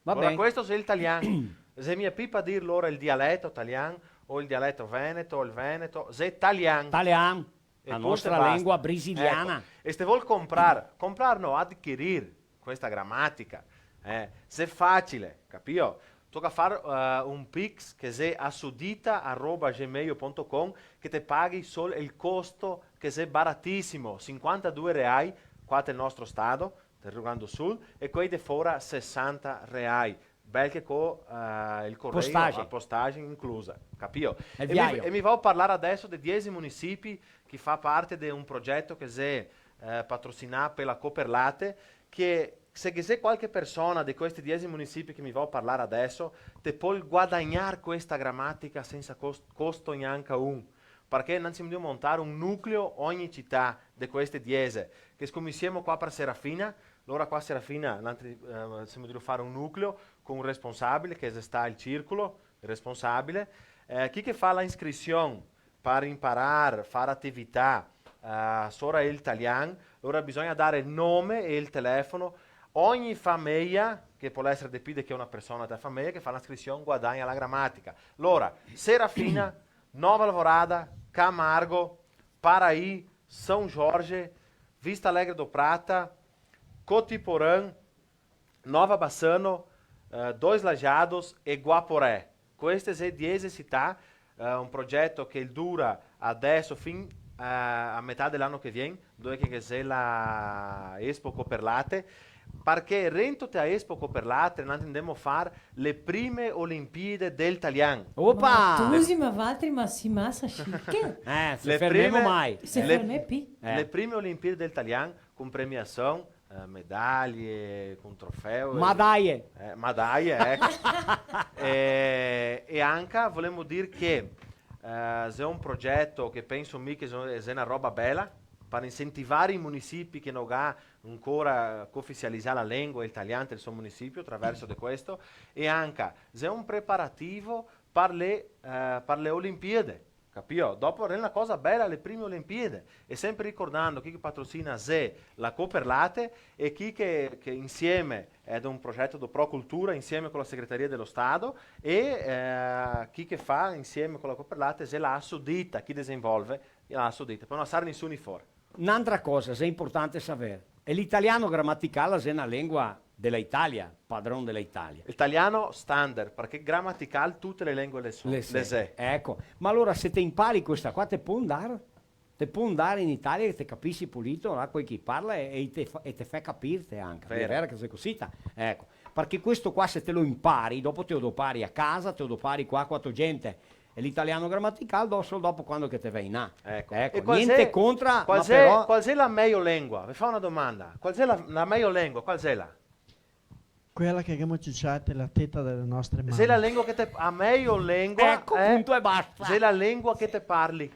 Va allora bene. questo è l'italiano. Se mi è pipa dir loro il dialetto italiano o il dialetto veneto o il veneto, è italiano. Italiano, la nostra lingua brasiliana. Ecco. E se vuol comprare no, adquirir questa grammatica, se è facile, capito? Tocca fare un pix che è assudita@gmail.com che ti paghi solo il costo che è baratissimo, 52 reai, qua è il nostro stato, del Rio Grande do Sul, e qui di fuori 60 reai, bel che con il correio, la postage inclusa, capito? E mi va a parlare adesso dei 10 municipi che fa parte di un progetto che è patrocinato per la Coperlate, che se c'è qualche persona di questi 10 municipi che mi va a parlare adesso, te può guadagnare questa grammatica senza costo neanche un. Perché non si deve montare un nucleo ogni città di queste 10. Che scommissiamo qua per Serafina, allora qua a Serafina si deve fare un nucleo con un responsabile, che sta il circolo, il responsabile. Chi che fa l'iscrizione per imparare, fare attività, solo l'italiano, allora bisogna dare il nome e il telefono. Ogni famiglia, che può essere depende che è una persona della famiglia, che fa l'iscrizione guadagna la grammatica. Allora, Serafina, Nova Alvorada, Camargo, Paraí, São Jorge, Vista Alegre do Prata, Cotiporã, Nova Bassano, Dois Lajados e Guaporé. Queste sono 10 città, un progetto che dura adesso fino a metà dell'anno che viene, dove c'è la Expo Coperlate, perché rento a Expo Coperlate noi andiamo a fare le prime Olimpiadi del italiano. Opa! Ma Valtteri, ma si massa chic. Se fermiamo mai. Se fermi le prime Olimpiadi del italiano con premiazione, medaglie, con trofeo. Madaglie. Ecco. e anche volevo dire che è un progetto che penso che è una roba bella per incentivare i municipi che non hanno ancora ufficializzato la lingua italiana del suo municipio attraverso di questo, e anche è un preparativo per le Olimpiadi, capito? Dopo è una cosa bella le prime Olimpiadi, e sempre ricordando chi che patrocina la Coperlate e chi che insieme è un progetto di Pro Cultura insieme con la Segreteria dello Stato, e chi che fa insieme con la Coperlate è la Assudita, chi desenvolve la Assudita, per non essere nessuno fuori. Un'altra cosa è importante sapere, è l'italiano grammaticale è una lingua dell'Italia, padrone dell'Italia. L'italiano standard, perché grammaticale tutte le lingue le sono. Ecco, ma allora se te impari questa qua, te può andare in Italia e te capisci pulito, là, quel chi parla e te fa capirte anche. È vero che sei così. Ecco, perché questo qua se te lo impari, dopo te lo dopari a casa, te lo dopari qua a tua gente. E l'italiano grammaticale solo dopo quando che te vai in là. Ecco. Niente contro, qual ma però... Qual è la meglio lingua? Vi fa una domanda. Qual è la meglio lingua? Qual è la? Quella che abbiamo ciucciato la testa delle nostre mani. Se la lingua che te... A meglio lingua... Ecco, punto e basta. Se la lingua che te parli.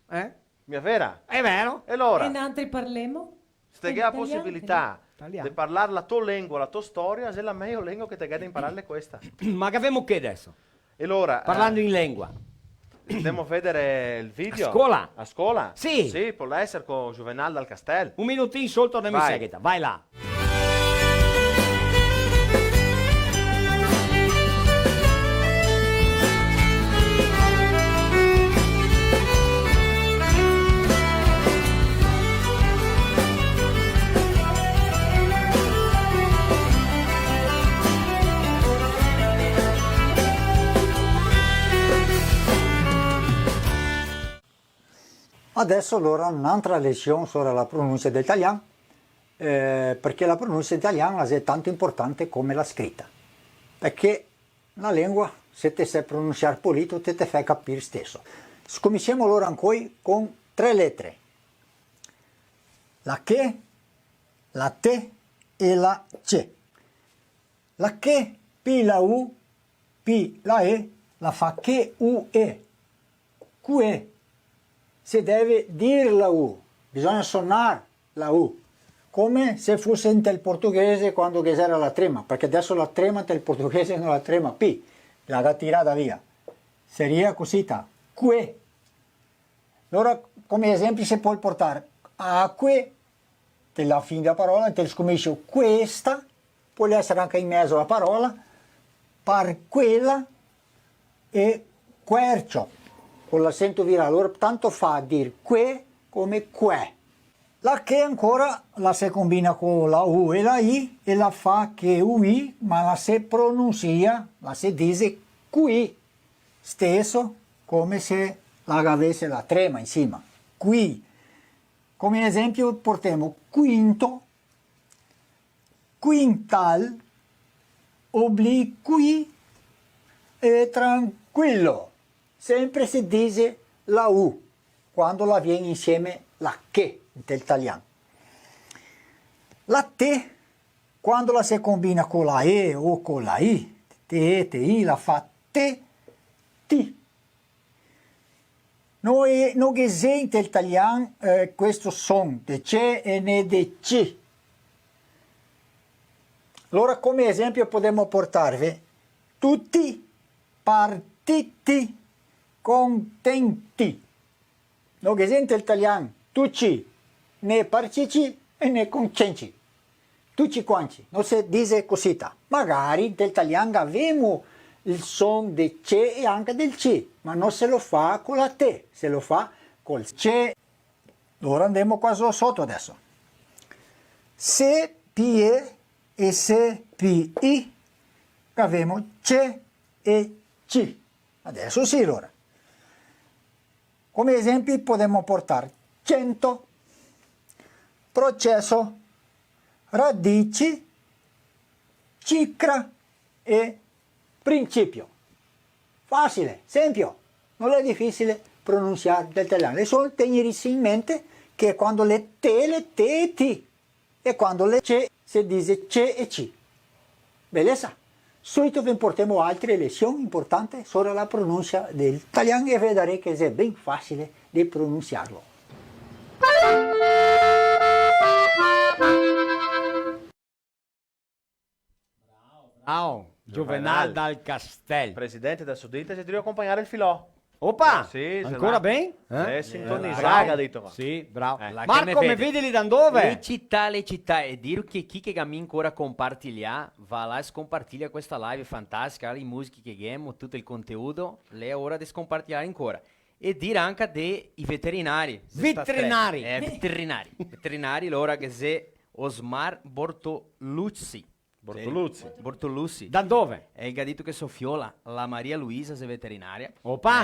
Mi è vera? È vero. E allora? E in altri parliamo? Se hai la possibilità di parlare la tua lingua, la tua storia, è la meglio lingua che te hai da imparare questa. Ma che abbiamo che adesso? E allora, parlando in lingua. Andiamo a vedere il video. A scuola? A scuola? Sì. Sì, può essere con Juvenal dal Castel. Un minutin solo torniamo in Vai. seguita. Vai là. Adesso allora un'altra lezione sulla pronuncia dell'italiano, perché la pronuncia italiana è tanto importante come la scritta, perché la lingua, se ti sai pronunciare pulito, te fai capire stesso. Cominciamo allora ancora con 3 lettere, la che, la te e la ce. La che, P la U, P la E, la fa che U E, que. Si deve dire la U, bisogna suonare la U, come se fosse nel portoghese quando era la trema, perché adesso la trema nel portoghese non la trema P, l'ha tirata via. Seria così, que. Allora, come esempio si può portare acque, della fine della parola, te scomiscio questa, può essere anche in mezzo la parola, par quella e quercio. Con l'accento virale, allora tanto fa dire que come que. La che ancora la si combina con la U e la I e la fa che UI, ma la si pronuncia, la si dice qui, stesso come se la avesse la trema insieme. Qui. Come esempio portiamo quinto, quintal, obliqui e tranquillo. Sempre si dice la U quando la viene insieme la che dell'italiano. La te, quando la si combina con la E o con la I, te, I, la fa te, ti. Noi non esiste in italiano questo son de c'è e ne de ci. Allora come esempio potremmo portarvi tutti partiti contenti. Non esiste in italiano tutti né partiti e né contenti. Tutti quanti, non si dice così. Magari dell'italiano abbiamo il son del c'è e anche del C, ma non se lo fa con la te, se lo fa col c'è. Allora andiamo qua sotto adesso. Se PE e se PI abbiamo c'è e C. Adesso sì, allora. Come esempi potremmo portare 100, processo, radici, cicra e principio. Facile, semplice, non è difficile pronunciare l'italiano. E solo tenere in mente che quando le e ti, e quando le c'è si dice c'è e ci. Bellezza? Subito vi portiamo altre lezioni importanti sulla pronuncia dell'italiano e vedrete che è ben facile di pronunciarlo. Bravo, Juvenal dal Castel. Presidente da Sudita, ci devi accompagnare il filò. Opa, sì, ancora ben? Sintonizzata, ha detto. Sì, bravo. La Marco, che mi vedi da dove? Le città, e dire che chi che gammi ancora compartilhar, va là e scompartilha questa live fantastica, le musiche che abbiamo, tutto il contenuto, le è ora di scompartilhare ancora. E dire anche dei veterinari. Veterinari. Veterinari, l'ora che se Osmar Bortoluzzi. Bortoluzzi. Da dove? È il gadito che soffiola, la Maria Luisa se veterinaria. Opa!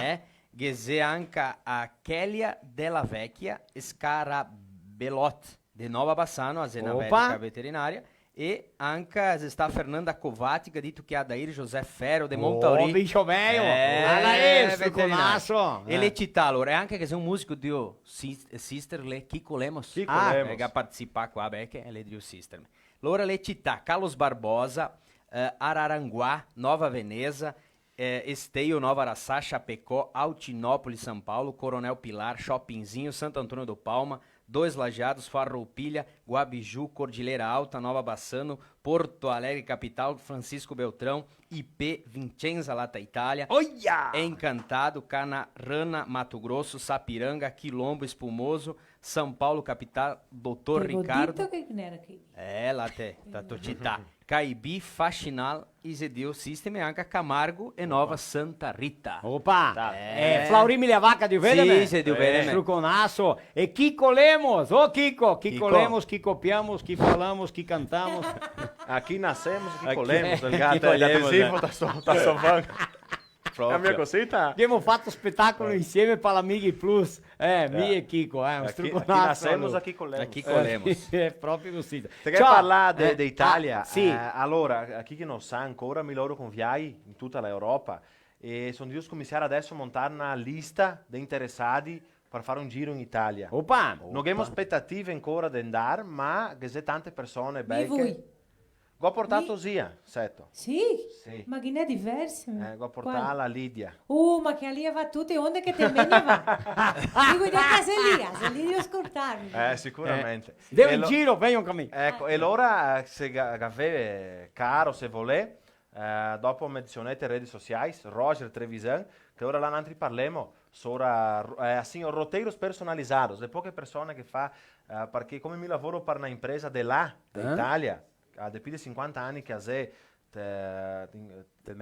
Che se anche a Kelia della Vecchia Scarabelot de Nova Bassano, a Zena Medica veterinaria. E anche se sta Fernanda Covati, che ha detto che ha da ir José Ferro de Montauri. Oh, bicho meio! Veterinario. E le città, allora, è anche che sei un musico di Sister, le Kiko Lemos. Che ha partecipato qua, che è le di Sister. Allora le città, Carlos Barbosa, Araranguá, Nova Veneza, Esteio, Nova Araçá, Chapecó, Altinópolis, São Paulo, Coronel Pilar, Shoppingzinho, Santo Antônio do Palma, Dois Lajeados, Farroupilha, Guabiju, Cordilheira Alta, Nova Bassano, Porto Alegre Capital, Francisco Beltrão, IP, Vincenza Lata Itália, Olha! Encantado, Canarana, Mato Grosso, Sapiranga, Quilombo Espumoso, São Paulo Capital, Doutor Ricardo. Dito che non era qui. Latte, da Tocità. Caibi, Faxinal, Isedeu System e anche Camargo e Nova Santa Rita. Opa! Flaurimmi la vacca di Vedeme. Sì, se di Vedeme. Struconasso. E Kiko Lemos. Ô, Kiko. Kiko Kiko. Lemos, que copiamos, que falamos, que cantamos. Aqui nascemos, aqui Aqui- colemos, Aqui il colhemos, adesivo né? tá sovando. É a minha cosita? Abbiamo fatto spettacolo insieme per l'Amighi Plus. Mia e Kiko, un Aqui struconasso. nascemos, aqui colemos. Aqui colemos. È proprio così. Se quer parlare Ciao. d'Italia, Sì. allora, chi che non sa ancora, mi loro conviai in tutta l'Europa e sono io cominciare adesso a montare una lista di interessati per fare un giro in Italia. Opa! Non abbiamo aspettative ancora di andare, ma che se tante persone becche. Ho portato zia, Seto. Sì? Sì. Ma che ne è diverso? Ho portato la Lidia. Ma che lì va tutte onde che te me ne va. Dico di casa lì devo ascoltarmi. Sicuramente. Devo E in lo- giro, vengo con me. Ecco, e allora se avete caro, se volete, dopo menzionate le reti sociali, Roger Trevisan, che ora là noi parliamo, assim, roteiros personalizados, le poche persone che fa, perché come mi lavoro per una impresa di là, d'Italia, ha più di 50 anni che ha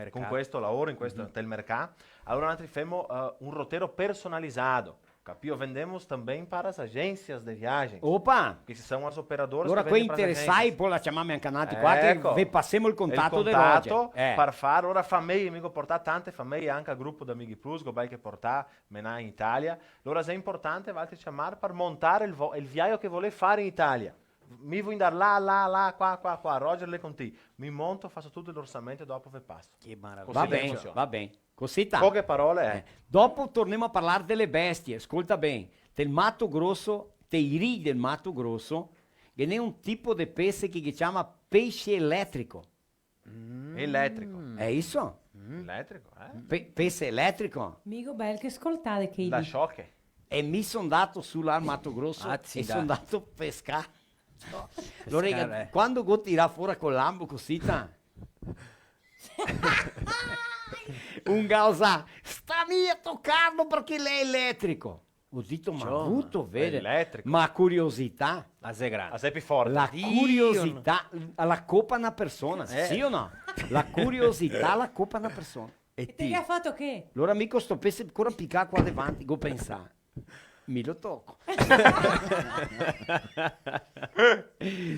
con questo lavoro, in questo del mercato, allora noi facciamo un roteiro personalizado. Capio? Vendemos também para as agências de viagens. Opa! Que são as operadoras Allora que qui vendem para as interessai agências. poi la chiamiamo anche nati qua che vi passiamo il contatto del contatto Roger. per fare ora famiglie, amico portare tante famiglie anche al gruppo di Amighi Plus, go che portare menà in Italia. Allora è importante valti chiamare per montare il viaggio che vuole fare in Italia. Mi vuoi andare là, qua, Roger le conti. Mi monto, faccio tutto l'orsamento e dopo vi passo. Che meraviglia. Va bene. Così Poche parole, Dopo torniamo a parlare delle bestie. Ascolta bene. Del Mato Grosso, dei ri del Mato Grosso, che è un tipo di pesce che si chiama pesce elettrico. Elettrico. È isso? Elettrico, Pesce elettrico. Mico bello che ascoltate che Da sciocche. E mi sono andato sulla Mato Grosso e sono andato a pescare. Allora, quando go tirare fuori con l'ambo così, un gausa sta via toccando perché lei è elettrico. Ho detto, ma avuto vede, elettrico. ma curiosità, A sei più forte. la curiosità, la copa una persona, sì o no? La curiosità la copa una persona. E te che ha fatto che? Allora amico sto pesce ancora piccare qua davanti, go pensare. Mi lo tocco.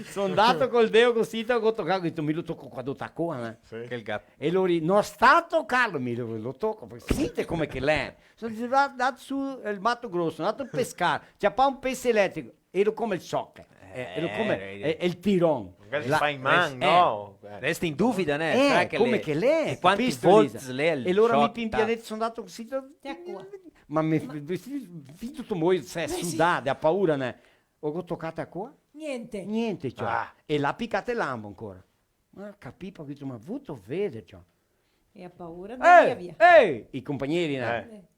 Sono andato col deo così, ho toccato, ho detto mi lo tocco quando tocco, Sì. Che il gatto. E lui non sta a toccarlo, lo tocco, perché sente come che lei. Sono andato su il Mato Grosso, sono andato a pescare, c'è un pesce elettrico, ero come il shock, ero come è il tiron. Magari si fa in man, no? Resta in dubito, né? Come che lei, E quanti capisci, volts Lisa? lei E allora mi shock pimpianetto, sono andato così, Ecco. ma mi tutto muoio, se sudare, ha paura, né? Ho toccato a qua? Niente. Cioè. E l'ha piccata l'ambo ancora. Ma capivo, ho detto, ma avuto vede, cioè. E ha paura da via. I compagni,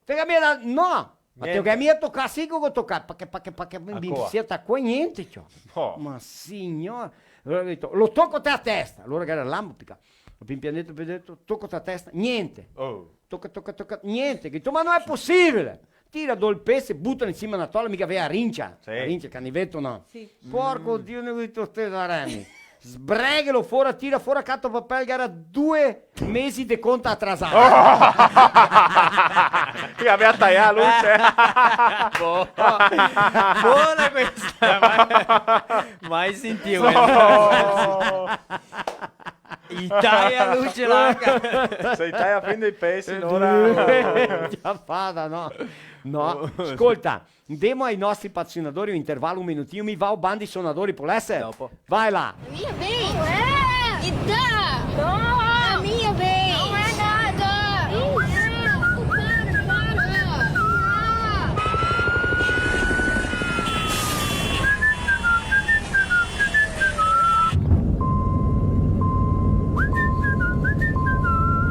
Perché mi era, no! Ma te che mi ha toccato, sì che ho toccato, perché mi si è qua niente, cioè. Oh. Ma signora, allora ho detto, lo tocco te a testa. Allora che era l'ambo piccato. Ho pimpianetto, ho detto, tocco te a testa, niente. Oh. Tocca, niente. Ho detto, ma non è possibile. Tira do il pesce, buttalo insieme a una tolla, mica aveva rincia. Sì. Rincia, canivetto no. Sì. Porco Dio, ne ho detto te da remi. Sbreghelo fuori, tira fuori catto papel, che era 2 mesi di conto atrasato. Che aveva tagliato la luce. Buona questa. Mai sentivo. Italia luce l'anca. Se Italia prende i pesci, allora... Già fada, no? No, ascolta, diamo ai nostri patrocinadori un intervallo, un minutino, mi va o bandi suonatori, può essere? Dopo. Vai là. Minha vez! Não é! E dá! Não! A minha vez! Não é nada!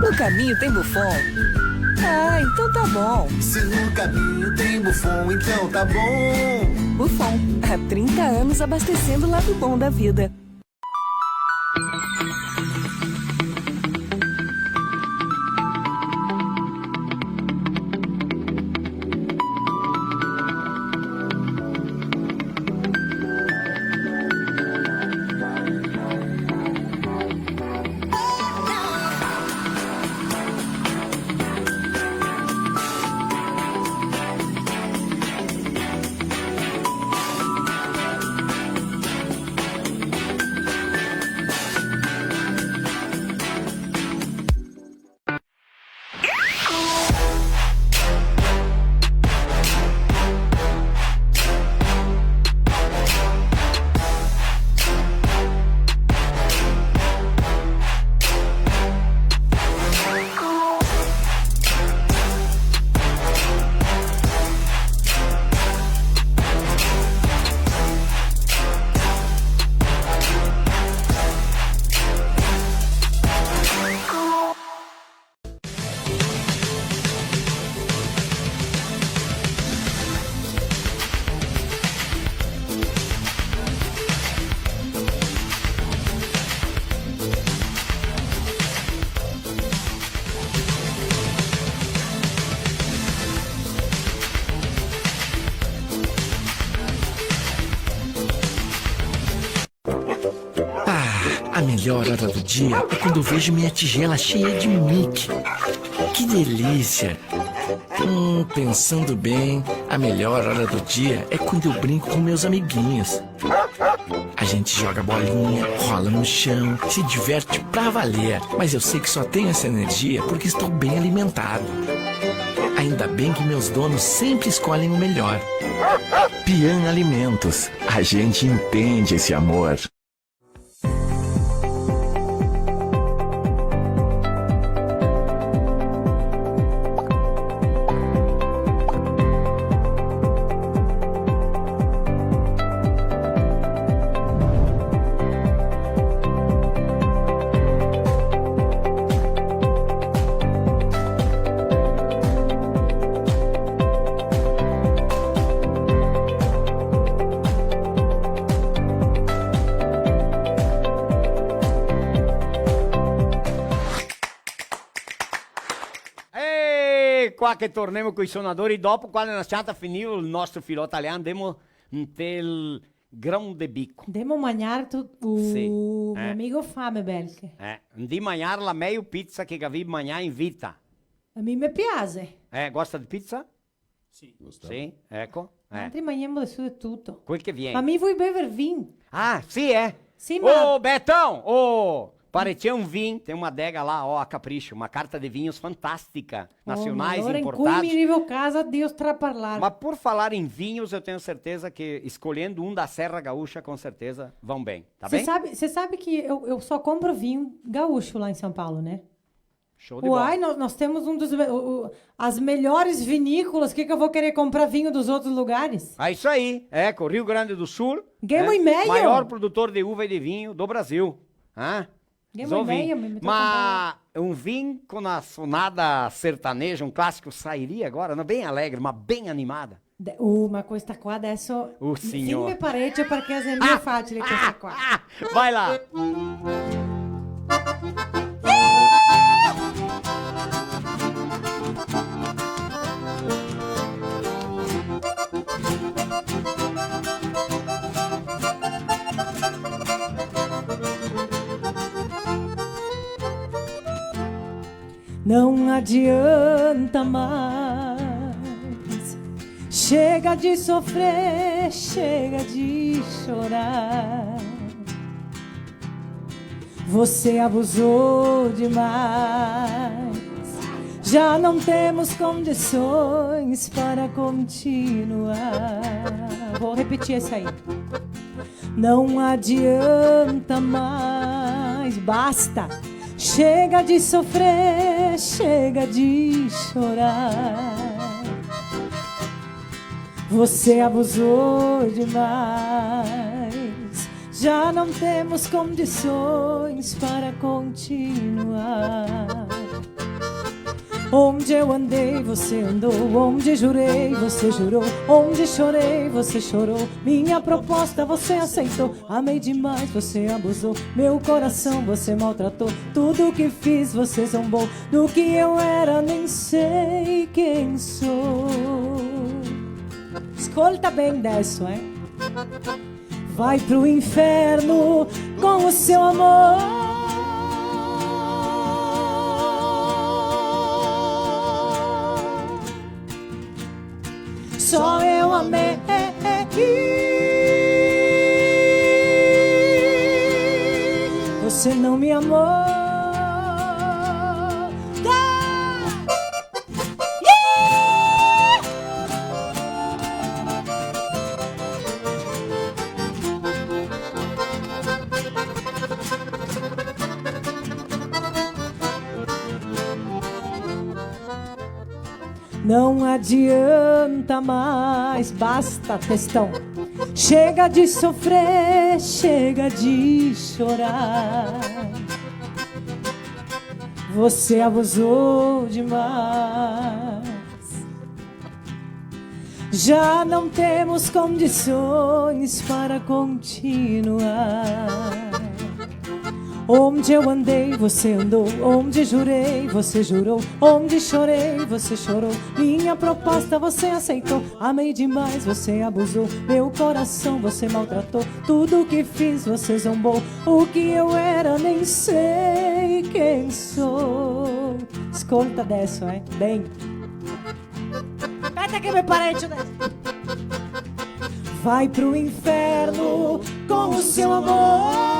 No caminho tem Buffon. Ah, então tá bom. Se no caminho tem Buffon, então tá bom. Buffon, há 30 anos abastecendo o lado bom da vida. A melhor hora do dia é quando eu vejo minha tigela cheia de Mickey. Que delícia! Pensando bem, a melhor hora do dia é quando eu brinco com meus amiguinhos. A gente joga bolinha, rola no chão, se diverte pra valer. Mas eu sei que só tenho essa energia porque estou bem alimentado. Ainda bem que meus donos sempre escolhem o melhor. Pian Alimentos. A gente entende esse amor. Qua che torniamo con i suonatori dopo, quando è lasciata finire il nostro filo italiano, andiamo nel grande bicco. Andiamo a mangiare Sì, mio amico fame belche. Di mangiare la meglio pizza che avevi mangiato in vita. A me mi piace. Gosta di pizza? Sì. Sì, ecco. Altri mangiamo su di tutto. Quel che viene. Ma mi vuoi bever vin? Ah, sì, Sì, ma... Ô, Betão! Ô, parecia um vinho, tem uma adega lá, ó, a Capricho, uma carta de vinhos fantástica, nacionais, Ora in importados. cui mi arrivo a casa, Deus tra parlare. Mas por falar em vinhos, eu tenho certeza que escolhendo um da Serra Gaúcha, com certeza vão bem, tá bem? Você sabe que eu só compro vinho gaúcho lá em São Paulo, né? Show de bola. Uai, nós temos as melhores vinícolas. O que eu vou querer comprar vinho dos outros lugares? É isso aí, com o Rio Grande do Sul. Gamo e meio. Maior produtor de uva e de vinho do Brasil. Gamo e meio, mas um vinho com a sonada sertaneja, um clássico, sairia agora, não bem alegre, mas bem animada. Ma questa qua adesso... signor. Filme parecchio perché è mio facile questa qua. Vai lá. Não adianta mais. Chega de sofrer, chega de chorar. Você abusou demais. Já não temos condições para continuar. Vou repetir isso aí. Não adianta mais. Basta. Chega de sofrer, chega de chorar. Você abusou demais. Já não temos condições para continuar. Onde eu andei, você andou. Onde jurei, você jurou. Onde chorei, você chorou. Minha proposta você aceitou. Amei demais, você abusou. Meu coração você maltratou. Tudo que fiz você zombou. Do que eu era nem sei quem sou. Escolta bem dessa, hein? Vai pro inferno com o seu amor. Só eu amei. Você não me amou. Não adianta mais, basta textão. Chega de sofrer, chega de chorar. Você abusou demais. Já não temos condições para continuar. Onde eu andei, você andou. Onde jurei, você jurou. Onde chorei, você chorou. Minha proposta você aceitou. Amei demais, você abusou. Meu coração você maltratou. Tudo que fiz você zombou. O que eu era nem sei quem sou. Escolta dessa, hein? Bem. Canta que me parente dessa. Vai pro inferno com o seu amor.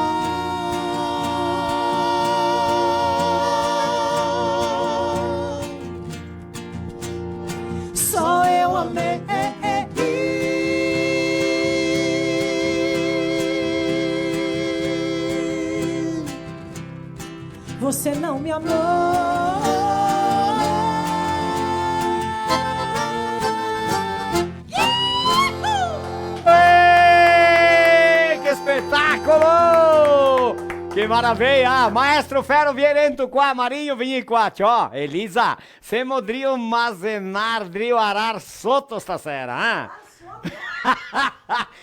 Só eu amei. Você não me amou. Ei, que espetáculo! Que maravilha! Maestro Ferro violento qua, Marinho vinha qua, ó. Elisa, siamo drio mazenar, drio arar sotto stasera, eh?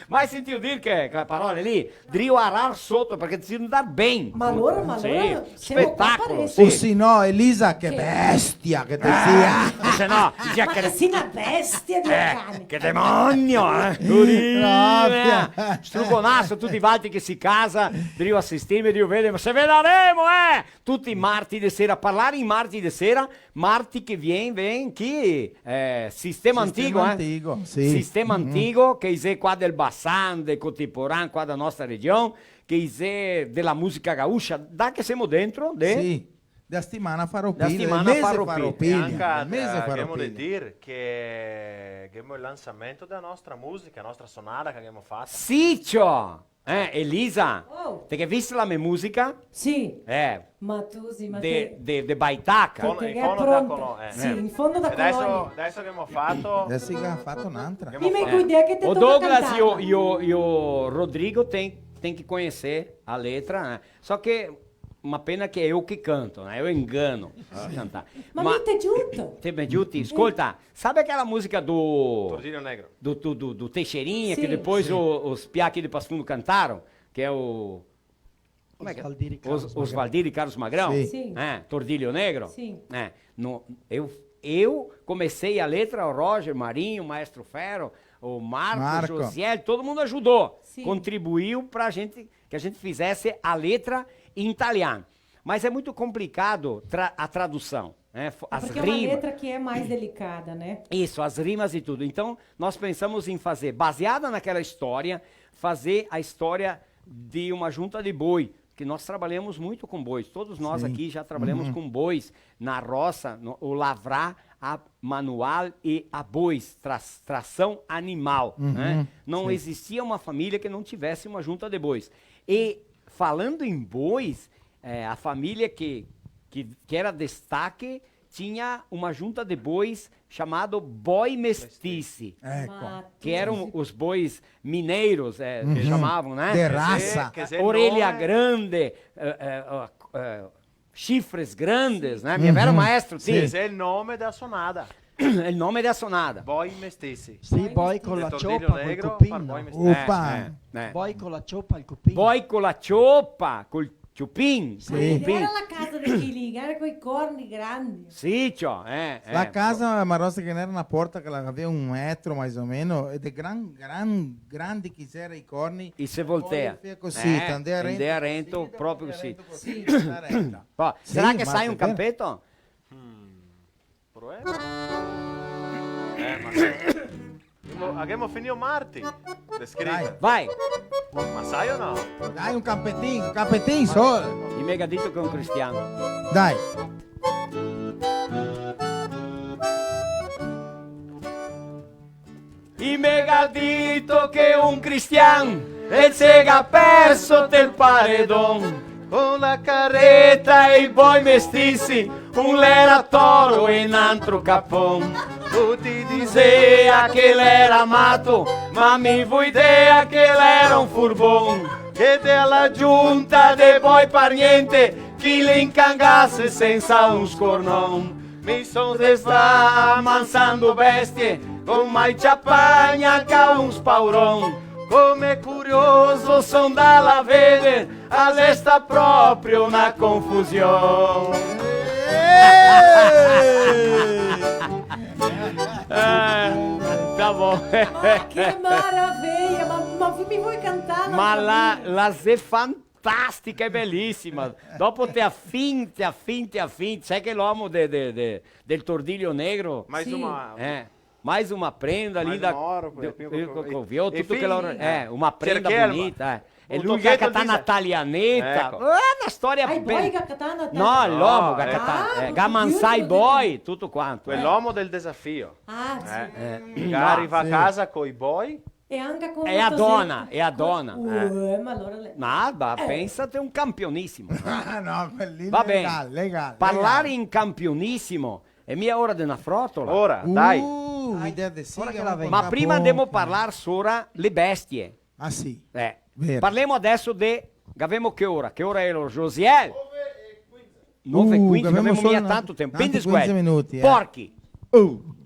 Mai sentito dire che parole lì? Drio arar sotto perché si andar bem. Ma allora, Sì, siamo spettacolo, qua sì. O se no, Elisa, che bestia che te sia. Se no, già Ma che... che sei una bestia di cane. Che demonio, eh! Proprio. Strugonasso, tutti i valti che si casa, Dio assistirmi, Dio vede, ma se vedremo, eh! Tutti i martedì sera, a parlare in martedì sera, martedì che viene chi? Sistema antico, antico, sì. Sistema antico, che è qua del Bassan, del Cotiporán, qua della nostra regione, che è della musica gaúcha, da che siamo dentro? Sì. Da settimana Farroupilha, Da settimana il mese Farroupilha. Farroupilha, il mese Abbiamo da Farroupilha. dire che è il lanzamento della nostra musica, la nostra sonata che abbiamo fatto. Siccio! Elisa, te che hai visto la mia musica? Sì. Ma tu sì, ma de Baitaca. Che In è fondo pronta. da Colonia. Sì, in fondo da Adesso, Colonia. adesso che abbiamo fatto... Adesso che ha fatto un'altra. Dimmi che idea che te O tocca Douglas cantare. e o Rodrigo tem que conhecer a letra, né? Só que uma pena que é eu que canto, né? Eu engano a cantar. Ma mi te giunto. Te Giuti, ascolta, sabe aquela música do Tordilho Negro. do Teixeirinha, Sim. que depois Sim. os piá aqui de Passo cantaram, que é o... Como é que é? Oswaldir e Carlos Magrão? Sim. Sim. Tordilho Negro? Sim. Eu comecei a letra, o Roger, Marinho, o Maestro Ferro, o Marco. Josiel, todo mundo ajudou. Sim. Contribuiu para que a gente fizesse a letra em italiano. Mas é muito complicado a tradução. Né? As Porque rimas. é uma letra que é mais delicada, né? Isso, as rimas e tudo. Então, nós pensamos em fazer, baseada naquela história, fazer a história de uma junta de boi, que nós trabalhamos muito com bois. Todos nós aqui já trabalhamos com bois na roça, o lavrar a manual e a bois, tração animal. Né? Não existia uma família que não tivesse uma junta de bois. E falando em bois, a família que era destaque tinha uma junta de bois chamado boi mestice, que eram os bois mineiros, chamavam, né? De raça. Orelha grande, chifres grandes, né? Mio vero maestro, sì. Esse é o nome da sonada. Il nome della sonata. Boi mestizi. Sì, poi con la cioppa, col negro, cupino. par boi mestizi. Poi con la cioppa, il cupino. Poi con la cioppa, col ciupin. Sì. Era la casa di Chilling, era con i corni grandi. Sì, ciò, La casa Marosta che era una porta che aveva 1 metro mais ou menos ed è grande che c'era i corni. E se voltea. Così, tende a rento, proprio così. Sì, Poi, sarà che sai un campetto? Abbiamo finito Marti. Vai. Ma sai o no? Dai, un campettino solo. Il mega dito che è un cristiano. Dai. Il mega dito che è un cristiano e se ha perso del paredon. Con la carreta e i boi mestizi, un l'era toro e un altro capon. Tutti dicea che l'era amato, ma mi fu idea che l'era un furbon. Che alla giunta de poi par niente, chi le incangasse senza un scornon. Mi son resta mansando bestie, con mai ciappagna che un spauron. Come curioso son dalla vedere, all'esta proprio una confusione. Tá bom. Che meraviglia, ma mi vuoi cantare? Ma la è fantastica e bellissima. Dopo te affinti. Sai che l'uomo del tordiglio negro? Mais uma... Mais uma prenda ali da... Viu? E Tutto che loro... uma prenda cerchelma. bonita. E Un lui che tocchetto canta di- na talianetta. Ecco. Una storia Ai bella. boy che katana. No, l'uomo che ecco. canta. Gamansai boy, tutto quanto. Quell'uomo del desafio. Ah, sì. Che arriva a casa con i boy. E anche con È a donna, è a donna. Ma allora lei... Nada, pensate un campionissimo. Ah, no, quelli Va bene. legale. Parlare in campionissimo è mia ora di una frottola. Ora, dai. L'idea di sì, che Ma prima andiamo a parlare sopra le bestie. Ah sì. Vero. Parliamo adesso di... Avevamo che ora? Che ora è lo Josiel? 9:15, abbiamo abbiamo solo via tanto tempo. Ben 15 sguardi. minuti. Porchi.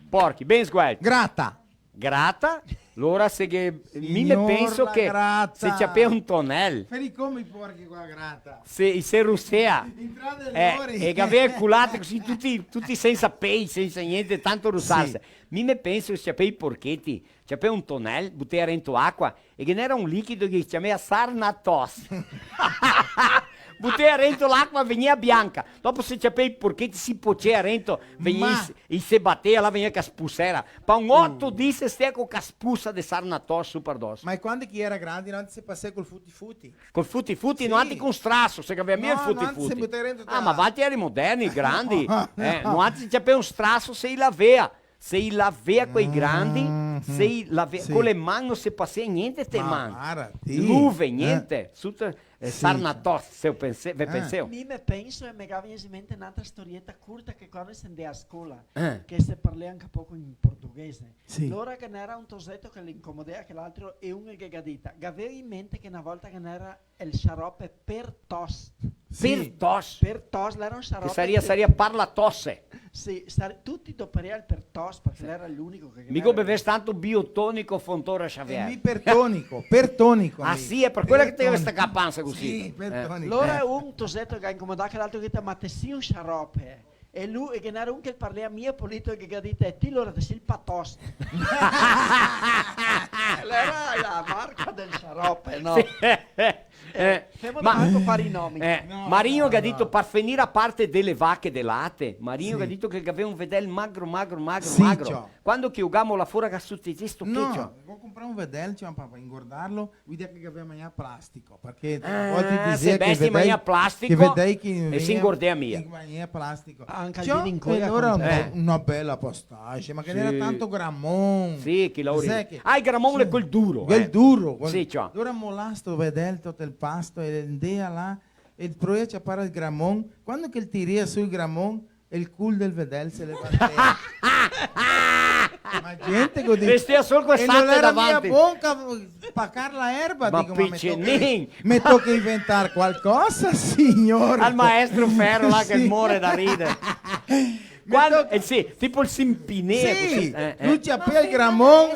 Porchi, ben sguardi. Grata. Allora se che... mi Signor penso la che grata. se c'è un tonel, Vedi come i porchi qua grata. se russea, Entrate lori. e che aveva culate così tutti senza pei, senza niente, tanto russarsi. Mi penso che c'è i porchetti, c'è un tonel, buttare dentro acqua e che n'era un liquido che si chiamava sarnatos. Buttare dentro l'acqua veniva bianca. Dopo se c'è i porchetti si pocea dentro, veniva e se batteva, là veniva che spussera. Pa un 8 disse stia con caspussa di sarnatos super dosso. Ma quando chi era grande non si passava col futti. Col futti, non anche con strasso, se aveva mia il No, non si futti. buttava dentro Ma vatti eri moderni, grandi. No. Non anzi c'è un strasso se la aveva. Se la aveva quei grandi, se la aveva, Sì. con le mani non si passava niente te Ma mani. guarda, sì. Luve, niente. Sì. Sarnatos, se io pensavo. Mi penso e mi viene in mente un'altra storietta corta che quando si andava a scuola, Eh. che si parla anche poco in portoghese. Sì. Allora che n'era un tosetto che l'incomodava che l'altro e uno che gadita. Avevo in mente che una volta che n'era il sciaroppe per tos. Per tos. Per tos, l'era un sciaroppe. Che saria parla tosse. Sì, tutti doperiamo il per tos perché l'era l'unico che... Mica bevesse tanto biotonico Fontore Xavier. Pertonico. Ah sì, è per quella che te questa capanza così. Sì, pertonico. Allora un tosetto che incomodava che l'altro che ti ma te sì un sciaroppe. E lui, che n'era un che parla a mia politico che gadita e ti loro te sì il patos. Era la marca del sciaroppe, no? Ma fare i nomi. Marino che ha detto per finire a parte delle vacche delate. Marino che ha detto che aveva un vedel magro. Sì, ciò. Quando chiugamo la fuori che succede sto che c'ho? No, vuoi comprare un vedel per ingordarlo, vuol dire che aveva mangiato plastico, perché a volte diceva se che vesti mangia plastico e si ingordea mia. Mangia plastico. Anche Ciò, in cui allora una bella postage, ma che Sì. era tanto grammon. Sì, chi lo Sai che- il gramone è quel duro. Quel duro. Sì, ciò. Allora molasto vedel tutto il pasto e andava là e proia a fare il grammon. Quando che il tiria sul grammon, il cul del vedel se levantava. Ma gente che Vestia solo e quest'altro non era davanti. mia bocca Spaccare la erba, Ma dico, piccinini! mi tocca inventare qualcosa, signore. Al maestro Ferro là che Sì. muore da ridere. Quando, sì, tipo il Simpinea. Sì, lui ci appena il gramon.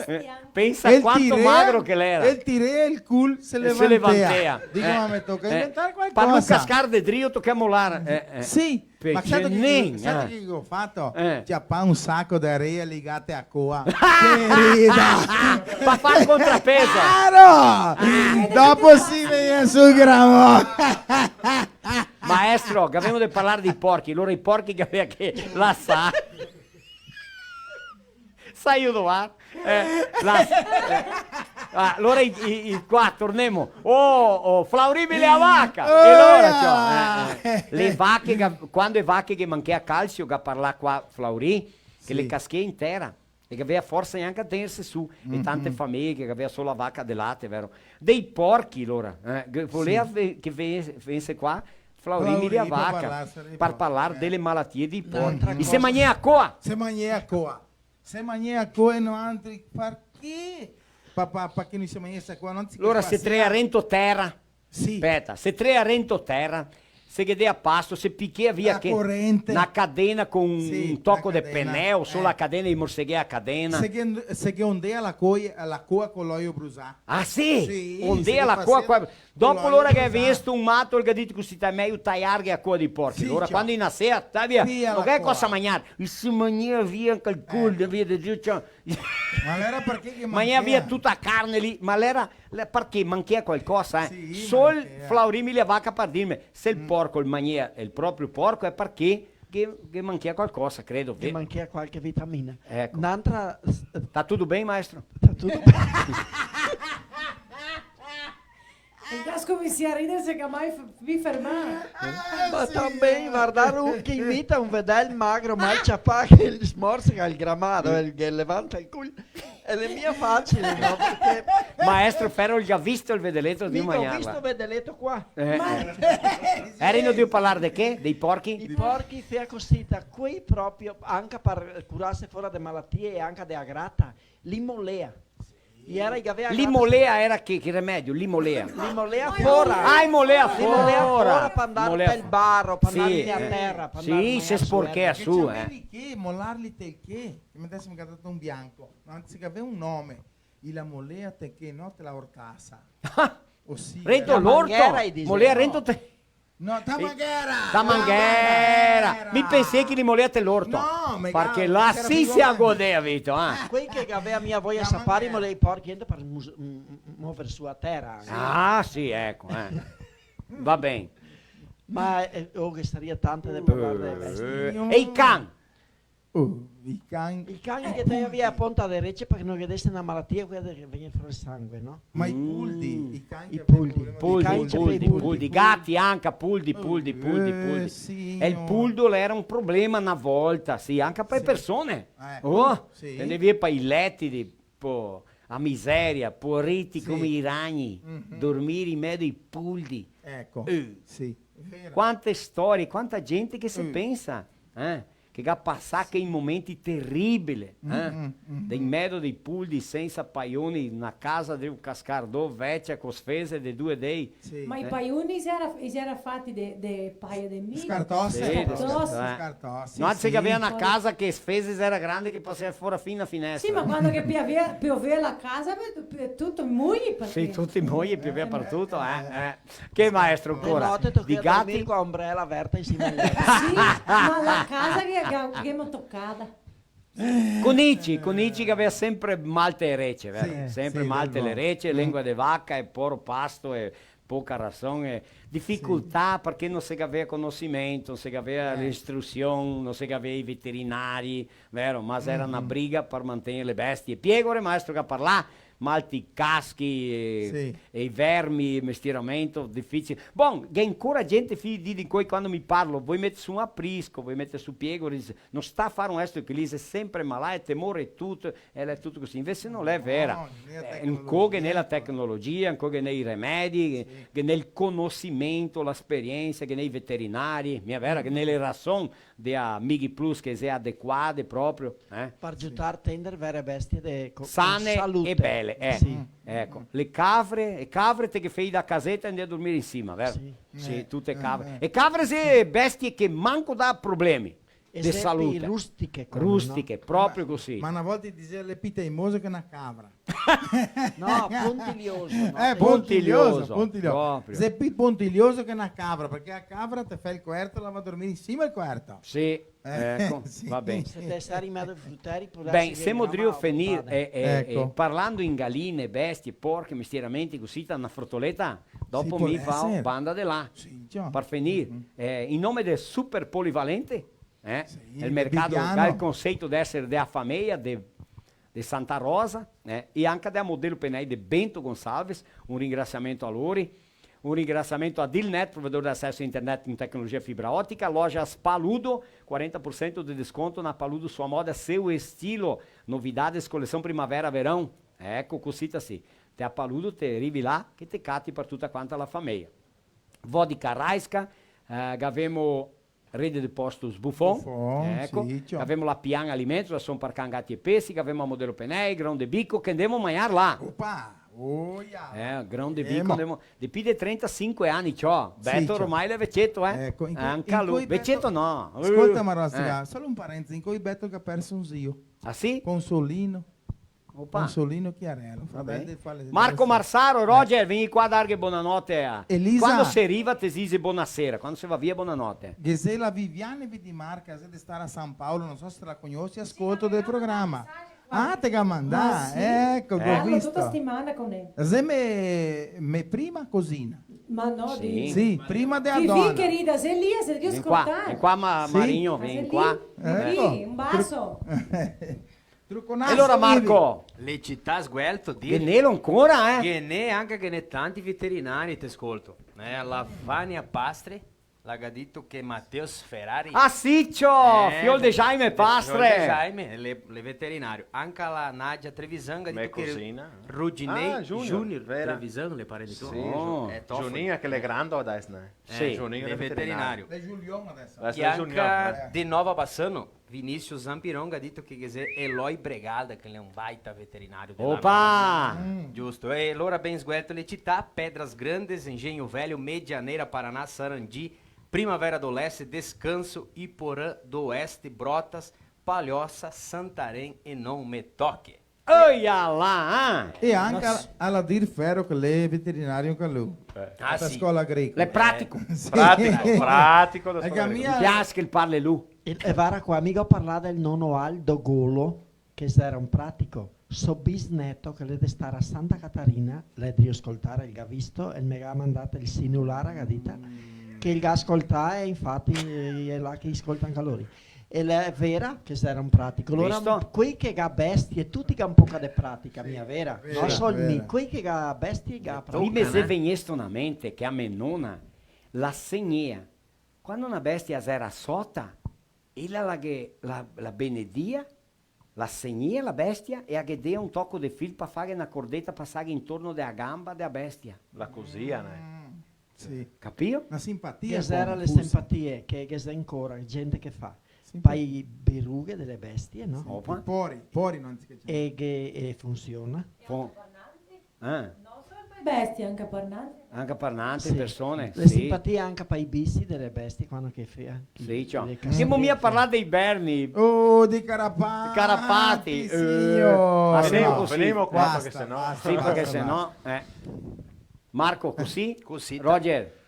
Pensa a quanto magro che l'era. El tiré il cul se Se levantea. levantea. Dico, ma mi tocca inventare Per non qualcosa. cascare de drio tocchiamo l'ara. Sì, ma Piccinini, sai che ho fatto? C'è un sacco di aria legate a coa. Che rida! Per fare il contrappeso. Claro! Dopo si viene sul gramon. Maestro, che avevamo di parlare di porchi. Allora i porchi che aveva che la sa. Sai io dove? Allora qua torniamo. Flauribile a vacca. E allora le vacche, quando le vacche che manca calcio, che parla qua Flauri, che le casche in terra. E che aveva forza neanche a tenersi su. E tante famiglie che aveva solo la vacca de latte, vero? Dei porchi, allora. Voleva che venisse qua. Flauribile a vacca. Per parlare delle malattie di porchi. E se mangia a coa. Se mangia a coa. Se mangia a coa e non altri. Perché? Papà, perché non si mangia a coa? Non si Allora se tre a rento terra. Aspetta, se tre a rento terra. Se che a pasto, se picchia via La che corrente. una cadena con un tocco di cadena, penneo, solo la cadena di morseghe a cadena. Se che ondea la coa con l'olio brusato. Ah sì? se Ondea che la coa faceva qua. con Dopo l'olio l'ora che hai brusato. visto un matto, il gadito così è meglio tagliare a coa di porchi. Sì, Allora ciò. quando nasceva, stai via, Via non la è coa. cosa mangiare. Si mangia via anche il culo, via di giù. Ma era perché che Mangia via tutta la carne lì, ma l'era perché manca qualcosa, Sol Flaurimile a vacca per dirmi, se il porco il mangia è il proprio porco è perché che manca qualcosa, credo. Che manca qualche vitamina. Ecco. Un'altra... Sta tutto bene, maestro? Sta tutto bene. Il casco mi si a ridere se che mai vi fermare. Ma também guardare un che imita un vedel magro mal ciapato che gli smorza il gramato che levanta il culo e le mie facile, no? Perché Maestro Ferro, già visto il vedeletto di mica ho mangiarla? visto vedeletto qua. Erano di parlare di che? Dei porchi? I porchi fea cosita, qui proprio anche per curarsi fuori da malattie e anche da grata, l'imolea. L'imolea era che rimedio? L'imolea. L'imolea fuora. Ah, imolea L'imolea fuora. fuora per andare per il barro, per andare a terra. per andare Sì, a se mangiare sporchea Perché su, c'avevi che mollarli te che mi adesso mi ha dato un bianco, ma anzi che aveva un nome, la molea te che no te la ortassa. Ossia, Rento la l'orto. manghera, dice. Molea No. rento te. No, tamanghera! Tamanghera! Mi pensai che li moliate l'orto. No, ma perché cavolo, là c'era sì più si buono. aggodea, Vito. Qui che aveva mia voglia sapere, ma i porchi per muovere su a terra. Ah, sì, ecco. Va bene. Ma che staria tante da parlare delle bestie. E i can? I cani. Il cane che te via a ponta derecha perché non vedesse una malattia quella che viene fuori il sangue, no? Ma i puldi, i cani I puldi. Puldi, gatti anche, puldi. Sì, E il puldo era un problema una volta, sì, anche per persone. Sì. Tenevi via per i letti di a miseria, poriti come i ragni, dormire in mezzo ai puldi. Ecco, sì. Quante storie, quanta gente che si pensa, che ha passato in momenti terribili, dei mezzo dei puldi senza paioni, una casa di un cascardò vecchia con spese di 2 dei. Ma i paioni si era fatti de paia de mille. Scartosse. No, anzi che aveva una casa che spese era grande che passava fuori fino a finestra. Sì, ma quando che pioveva la casa, tutto mugli. Sì, tutti mogli pioveva per tutto, Che maestro ancora? Notte tocca Di dormire gatti? con ombrella aperta insieme al letto. Sì, ma la casa che abbiamo toccata. Conici che aveva sempre malte e rece, vero? Sì, Sempre sì, malte vero. le rece, lingua di vacca e poro pasto e poca ragione, difficoltà perché non si aveva conoscimento, non si aveva l'istruzione, non si aveva i veterinari, vero? Ma era una briga per mantenere le bestie. Piegore, maestro che parla, malti caschi e i vermi, mestieramento difficile. Bon, che ancora gente figli di cui quando mi parlo, vuoi mettere su un apprisco, vuoi mettere su piegore, non sta a fare un estro che lì è sempre malato, temore e tutto, ed è tutto così. Invece non è vera. Un coge nella tecnologia, un coge nei rimedi, che nel conoscimento, l'esperienza, che nei veterinari, mi è vera, che nelle ragioni di amici plus che sia adeguate proprio. Per giuntare tender vere bestie Sane con salute. e belle. belle, Sì. ecco. Le capre te che fai da casetta e andiamo a dormire insieme, vero? Sì. Sì, tutte capre. E capre sono bestie che manco da problemi di Esempi salute. rustiche. come, Rustiche, proprio così. Ma una volta diceva le piteimose che una cabra. No, puntiglioso. No? Puntiglioso. proprio. Se è più puntiglioso che una cabra, perché la cabra ti fa il quarto e la va a dormire insieme al quarto. Sì, ecco, sì. va bene. Se te stai rimedio frutteri, può Beh, darsi siamo che drio mamma finire o padre. Ecco. parlando in galline, bestie, porche, mestieramenti, così, una frottoletta, dopo Sì, mi può fa un essere. banda di là, già. per finire. In nome del super polivalente, il mercato Viviano. ha il concetto di essere della famiglia, di Santa Rosa, e anche del modello penale di Bento Gonçalves, un ringraziamento a loro. Un ringraziamento a Dilnet, provedor di accesso a internet com tecnologia fibra ótica, lojas Paludo, 40% de desconto na Paludo, sua moda, seu estilo, novidades, coleção primavera-verão. Ecco, cosita sì. Te a Paludo, te arrivi là, che te catti per tutta quanta la famiglia. Vodka Raisca, avemo rede de postos Buffon, ecco, sì, ciò. avemo la Pian Alimentos, la son per cangati e pesci, avemo a modello Penei, grão de bico, che andiamo a mangiare là. Opa! Oh, yeah. Grão de bico, andiamo, di più di 35 anni, ciò. Sì, Beto ciò. ormai le vecetto, Ecco, anche in a lui. cui Beto- Vecetto no. Ascolta Marostica, solo un parentesi, in cui Beto che ha perso un zio. Ah sì? Consolino. Opa. Consolino Chiarello. Vabbè. fratello di Falle- Marco Marsaro, Roger, vieni qua a dargli buonanotte. Elisa. Quando si arriva ti dice buonasera, quando si va via buonanotte. Gisela Viviane Vidimarca, se di stare a San Paolo, non so se la conosci, ascolto del programma. Ah, te che mandà, sì? ecco, l'ho Parlo visto. tutta settimana con lei. Se me prima cosina. Ma no, Sì. di... Sì, prima della Vivi, donna. querida, sei lì, sei di Vieni qua, ascoltare. vieni qua Sì? Marino, Ma sei vieni lì? qua. Vivi, un bacio. Trucconasso, E allora Marco, Le città sguelto che di nero ancora, che ne anche che ne tanti veterinari ti ascolto. La Vania Pastre, l'ha detto che Matteo Ferrari. Ah Siccio, Fiol de Jaime Pastre. Fiol de Jaime, le veterinario. Anche la Nadia Trevisan ha Me detto che cosina. Ruginei Junior, Junior vera. Trevisan, le pare di tu. Sì, Oh. Juninho, aquele grande adesso, né? Sì, Juninho le è veterinario. Le Giulione adesso. Adesso E è Juninho. anche di Nova Bassano, Vinicius Zampironga ha detto che Eloy Bregalda, che è un baita veterinario. della Opa! Giusto, e allora ben sguelto le città, Pedras Grandes, Engenho Velho, Medianeira, Paraná, Sarandi, Primavera do Leste, Descanso, Iporã do Oeste, Brotas, Palhoça, Santarém e non me toque. Olha lá, E anche alla dir ferro che lei è veterinario con lui. Ah, La sì. scuola agricola. è pratico. Sì. Pratico da Perché a scuola Mi mia- piace che parli lui. E vara qua, mica parlare del nonno Aldo Golo, che era un pratico. So bisnetto che le de stare a Santa Catarina, le di ascoltare il gavisto e mi ha mandato il sinulare a gadita, che il ga ascolta e infatti è là che ascolta anche loro. E lei è vera che era un pratico. Allora, Visto? quei che ga bestie, tutti che un po' di pratica, mia vera. Vera, Non solo vera. me, quei che ga bestie ga pratica. Mi se venisse na mente che a me nonna la segnia. Quando una bestia era sota, ella la benedia, la segnia la bestia e agghedea un tocco di fil per fare una cordetta passare intorno della gamba della bestia. La cosia, né? Sì. Capito? Una simpatia. Che era le confusa. simpatie che c'è ancora, gente che fa. Simpatia. Poi berughe delle bestie, no? Opa. Pori non si capisce. E che funziona. Bestie anche parnate. Anche parlanti, Sì. persone. Le sì. simpatie anche per i bisti delle bestie quando che fa. Sì, ciao. le Siamo mica a parlare dei berni. Oh, di Carapati. Carapati. signore. Veniamo così. Veniamo qua Basta, perché sennò... basta. Sì, perché Basta, sennò... Marco, così? Così. Roger.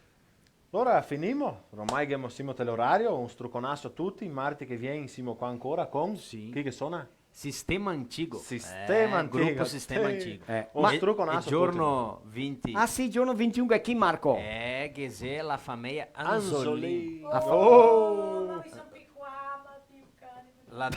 Allora finimo, ormai abbiamo simo l'orario, un strucconasso a tutti, Marti che viene insieme qua ancora con Sì. chi che suona? Sistema Antigo. Sistema Antigo, Gruppo Sistema sì. Antigo. Un Ma- strucconasso Il giorno 20 Ah sì, giorno 21 è chi Marco? che c'è la famiglia Anzolini. Anzolini. Oh! La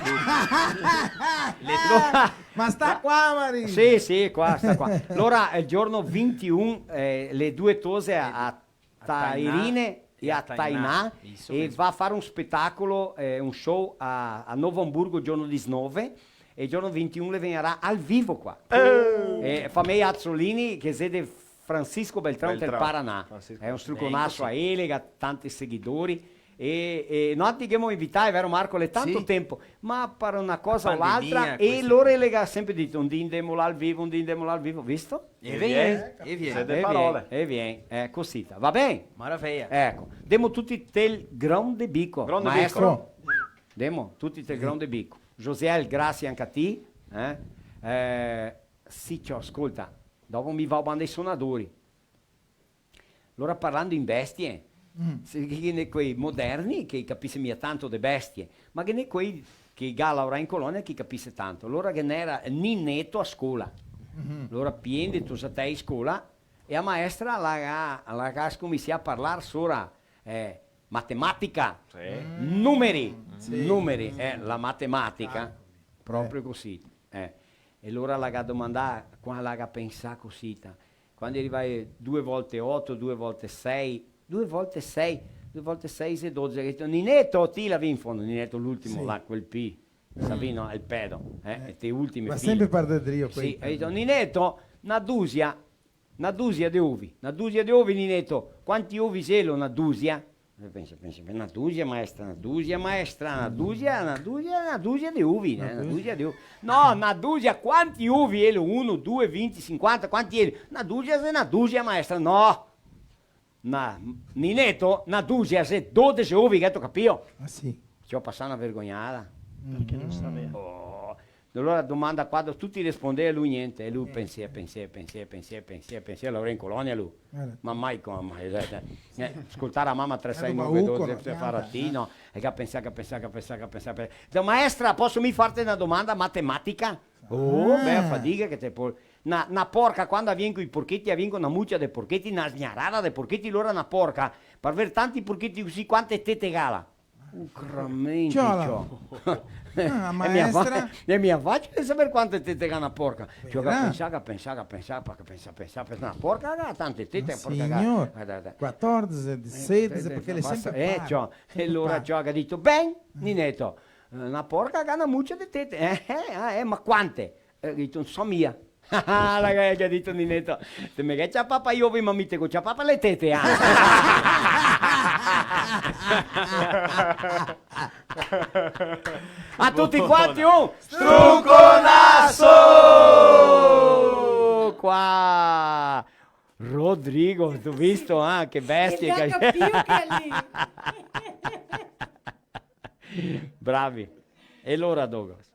Ma sta qua, Mari. Sì, sì, qua, sta qua. Allora, il giorno 21, le due tose a Tairine e a Tainà Isso e mesmo. va a fare un spettacolo, un show a Novo Hamburgo il giorno 19 e il giorno 21 le verrà al vivo qua. Famiglia Azzolini che siede Francisco Beltrão del Beltrão. Paraná. Francisco. È un strucconasso a ele, ha tanti seguidori e noi ti abbiamo invitato, vero Marco, è tanto Sì. tempo, ma per una cosa o Pandemia, l'altra, e questi- loro le ha sempre detto, un dì andiamo là al vivo, visto? E viene, e viene. Siete parole. E viene, così, va bene? Maraviglia. Ecco, diamo tutti il grande bico, Grande maestro. Diamo tutti il grande bico. Josiel, grazie anche a te. Sì, ascolta, dopo mi va a banda i suonatori. Allora parlando in bestie, che ne quei moderni che capiscono tanto di bestie, ma che ne quei che gala ora in colonia che capisce tanto. Allora che ne era Ninetto a scuola. Allora piende tu a te in scuola e a maestra la comincia a parlare sopra matematica, numeri, la matematica, proprio così. E allora la ha domandato, qua la ha pensato così, quando arrivai 2 volte 8, 2 volte 6, 2 volte 6, 2 volte 6 e 12, ha detto Ninetto, ti la vi in fondo, Ninetto l'ultimo, Sì. là, quel P, Savino, il pedo, e te ultimi Ma figli. sempre per Dio. Sì, ha detto Ninetto, una dusia di uvi, Ninetto, quanti uvi c'è una dusia? Pensa, una dusia maestra, una dusia di uvi, una dusia di uvi. No, una dusia, quanti uvi è? 1, 2, 20, 50, quanti è? Una dusia maestra, no. Ninetto, una dusia, se 12 uvi, che tu capito? Ah sì. Ci ho passato una vergognata. Perché non sapeva. Oh. Allora domanda quando tutti rispondevano lui niente, e lui pensia, lavora in colonia lui. Ma mai come, ascoltare a mamma 3, 6, 9, 12, faratino, e che pensare. Maestra, posso mi farti una domanda matematica? Oh, beh, fatica che te può... Una porca, quando viene con i porchetti, viene con una muccia dei porchetti, una sgnarata dei porchetti, allora una porca, per avere tanti porchetti così, quante tette gala? Ucramenti, Ah, maestra. E mia faccia di sapere quante tette ha una porca. Cioè, pensare, una porca ha tante tette, porca Signor, 14, 16, perché le sempre pare. E allora ciò ha detto, ben, Ninetto, una porca ha una muccia di tette, ma quante? Ha detto, non so mia. Ah, la che ha detto Ninetto, se mi c'ha papà io vi mamite con c'ha papà le tette a tutti quanti un struconasso qua Rodrigo, tu visto che bestia che bravi. E allora Douglas,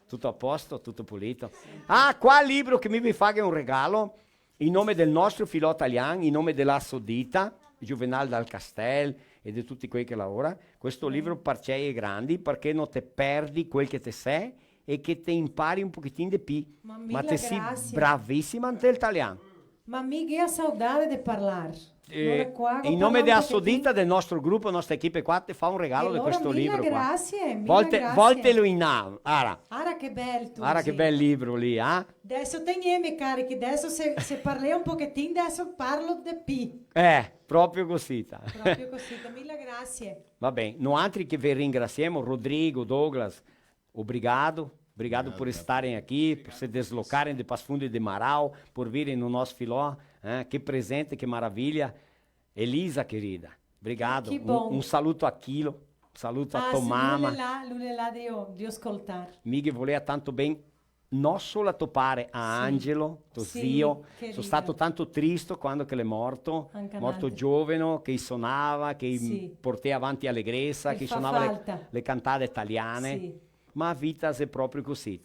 tutto a posto, tutto pulito. Ah, qua il libro che mi vi fa un regalo in nome del nostro filo italiano, in nome della Sodita, Juvenal dal Castel e di tutti quelli che lavorano. Questo libro per te è grande perché non ti perdi quel che te sei e che ti impari un pochettino di più. Ma te sei bravissima in italiano. Ma mica saudade di parlare. In nome della Sodita, del nostro gruppo, della nostra equipe qua, ti fa un regalo di questo libro qua. Voltelo in now. Ara che bello tu. Che bel libro lì, Adesso teniamo carichi, adesso se parli un pochettino, adesso parlo di P. Proprio così. Proprio così, mille grazie. Va bene, noi altri che vi ringraziamo, Rodrigo, Douglas, obrigado por estarem aqui, por se deslocarem de Passo Fundo e de Marau, por virem no nosso filó. Que presente, que maravilha. Elisa, querida, obrigado. Um saluto a Kilo, um saluto a Tomama. Lui là di ascoltare. Mi voleva tanto bene, non solo a topare a Angelo, tuo zio. Sono stato tanto triste quando che è morto giovane, che suonava, che portava avanti allegrezza, che suonava le cantate italiane. Sì. Ma a vita è proprio così.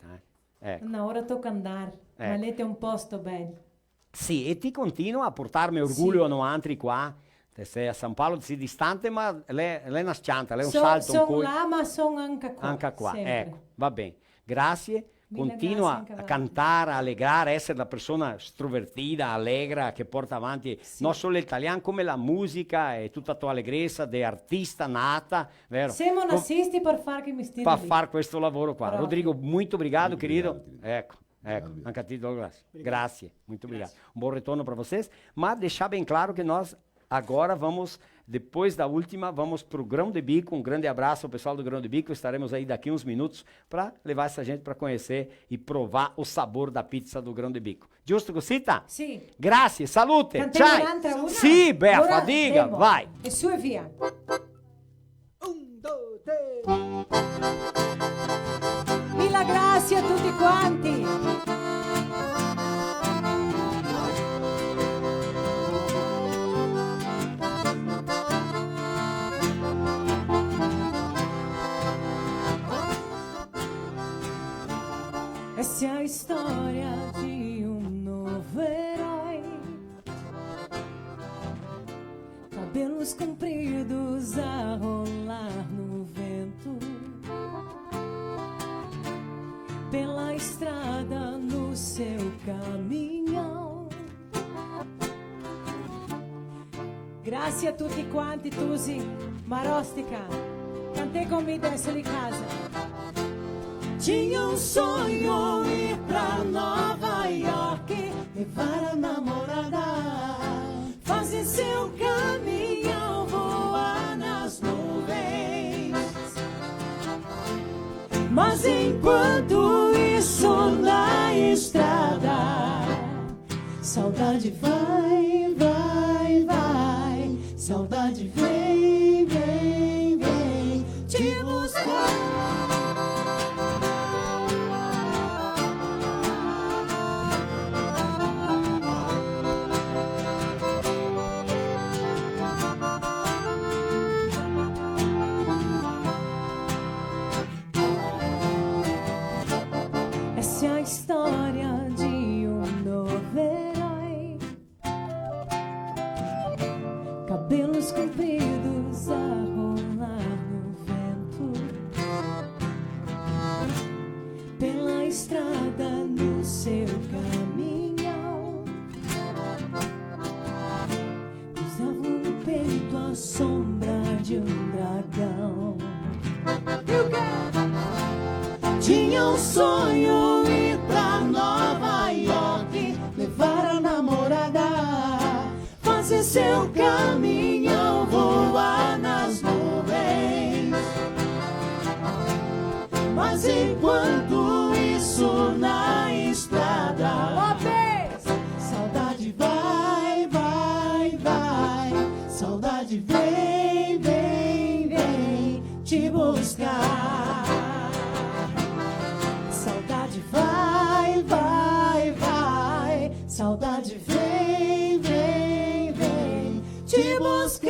No, ora tocca andare, ma lei è un posto bello. Sì, e ti continua a portarmi orgoglio a noi altri qua. Sei a San Paolo, sei distante, ma lei è una scianta, lei è un salto. Sono là, ma sono anche qua. Anche qua, sempre. ecco, va bene. Grazie. Continua grazie a cantare, a allegrare, essere la persona estrovertita, allegra, che porta avanti non solo l'italiano, come la musica e tutta la tua allegrezza di artista nata, vero? Siamo nazisti per fare che mi per fare questo lavoro qua. Proprio. Rodrigo, muito obrigado, querido. Ecco, anche a ti, Douglas. Grazie, muito obrigado. Um bom retorno para vocês. Mas deixar bem claro que nós agora vamos, depois da última, vamos para o Grão de Bico. Um grande abraço ao pessoal do Grão de Bico. Estaremos aí daqui uns minutos para levar essa gente para conhecer e provar o sabor da pizza do Grão de Bico. Giusto così? Sì. Grazie, salute. Cantiamo un'altra, una? Sì, Bea, Allora, fadiga, Demo. vai. E su e via. Mille grazie a tutti quanti. Essa é a história de novo herói. Cabelos compridos a rolar no vento, pela estrada no seu caminhão. Grazie a tutti quanti, Tusi, Marostica. Cantei comigo adesso di casa. Tinha sonho ir pra Nova York, levar a namorada, fazer seu caminhão, voar nas nuvens. Mas enquanto isso na estrada, saudade vai, vai, vai, saudade vem, vem, vem te buscar. Essa é a história de novo herói. Cabelos compridos a rolar no vento, pela estrada no seu caminhão. Usava no peito a sombra de dragão. Tinha sonho ir pra Nova York, levar a namorada, fazer seu caminhão, voar nas nuvens. Mas enquanto isso na estrada, saudade vai, vai, vai, saudade vem, vem, vem te buscar. Saudade vai, vai, vai, saudade vem, vem, vem te buscar.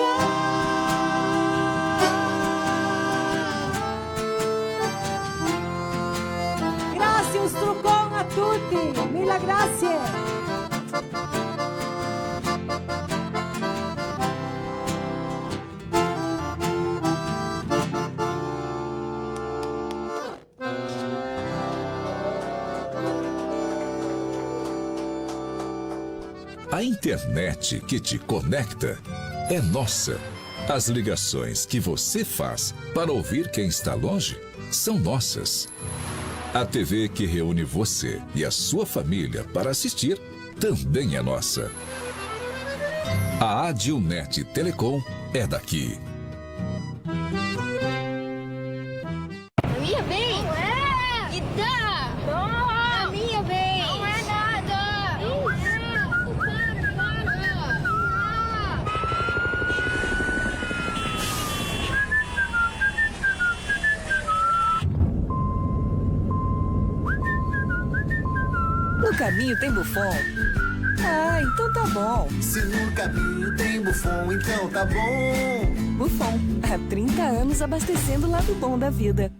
Grazie, un struccone a tutti, mille grazie. A internet que te conecta é nossa. As ligações que você faz para ouvir quem está longe são nossas. A TV que reúne você e a sua família para assistir também é nossa. A Adilnet Telecom é daqui. A minha vez? Não é! E dá! Não! A minha vez! Não é nada! No caminho tem Buffon? Ah, então tá bom. Se no caminho tem Buffon, então tá bom. Buffon, há 30 anos abastecendo o lado bom da vida.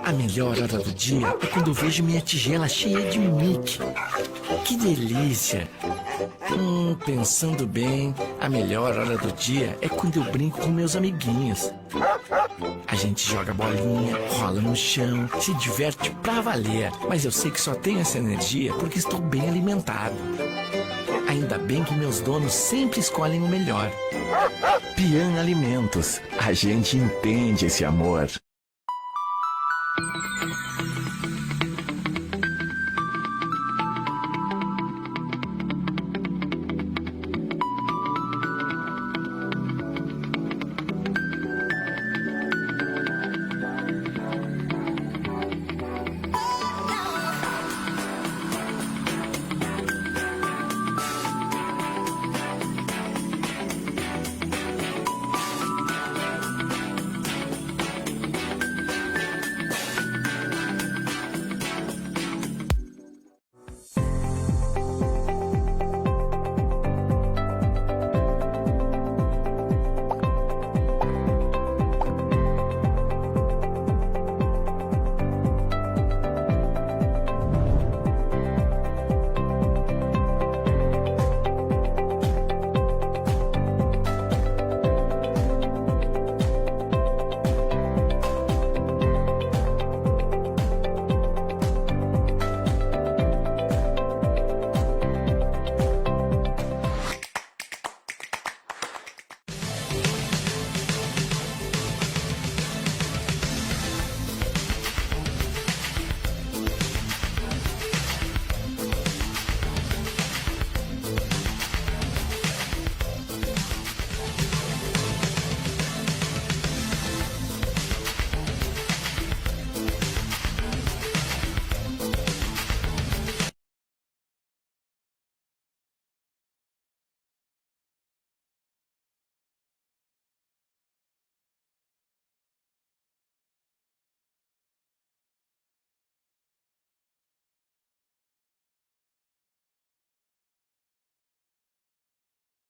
A melhor hora do dia é quando eu vejo minha tigela cheia de Mickey. Que delícia! Pensando bem, a melhor hora do dia é quando eu brinco com meus amiguinhos. A gente joga bolinha, rola no chão, se diverte pra valer. Mas eu sei que só tenho essa energia porque estou bem alimentado. Ainda bem que meus donos sempre escolhem o melhor. Pian Alimentos. A gente entende esse amor.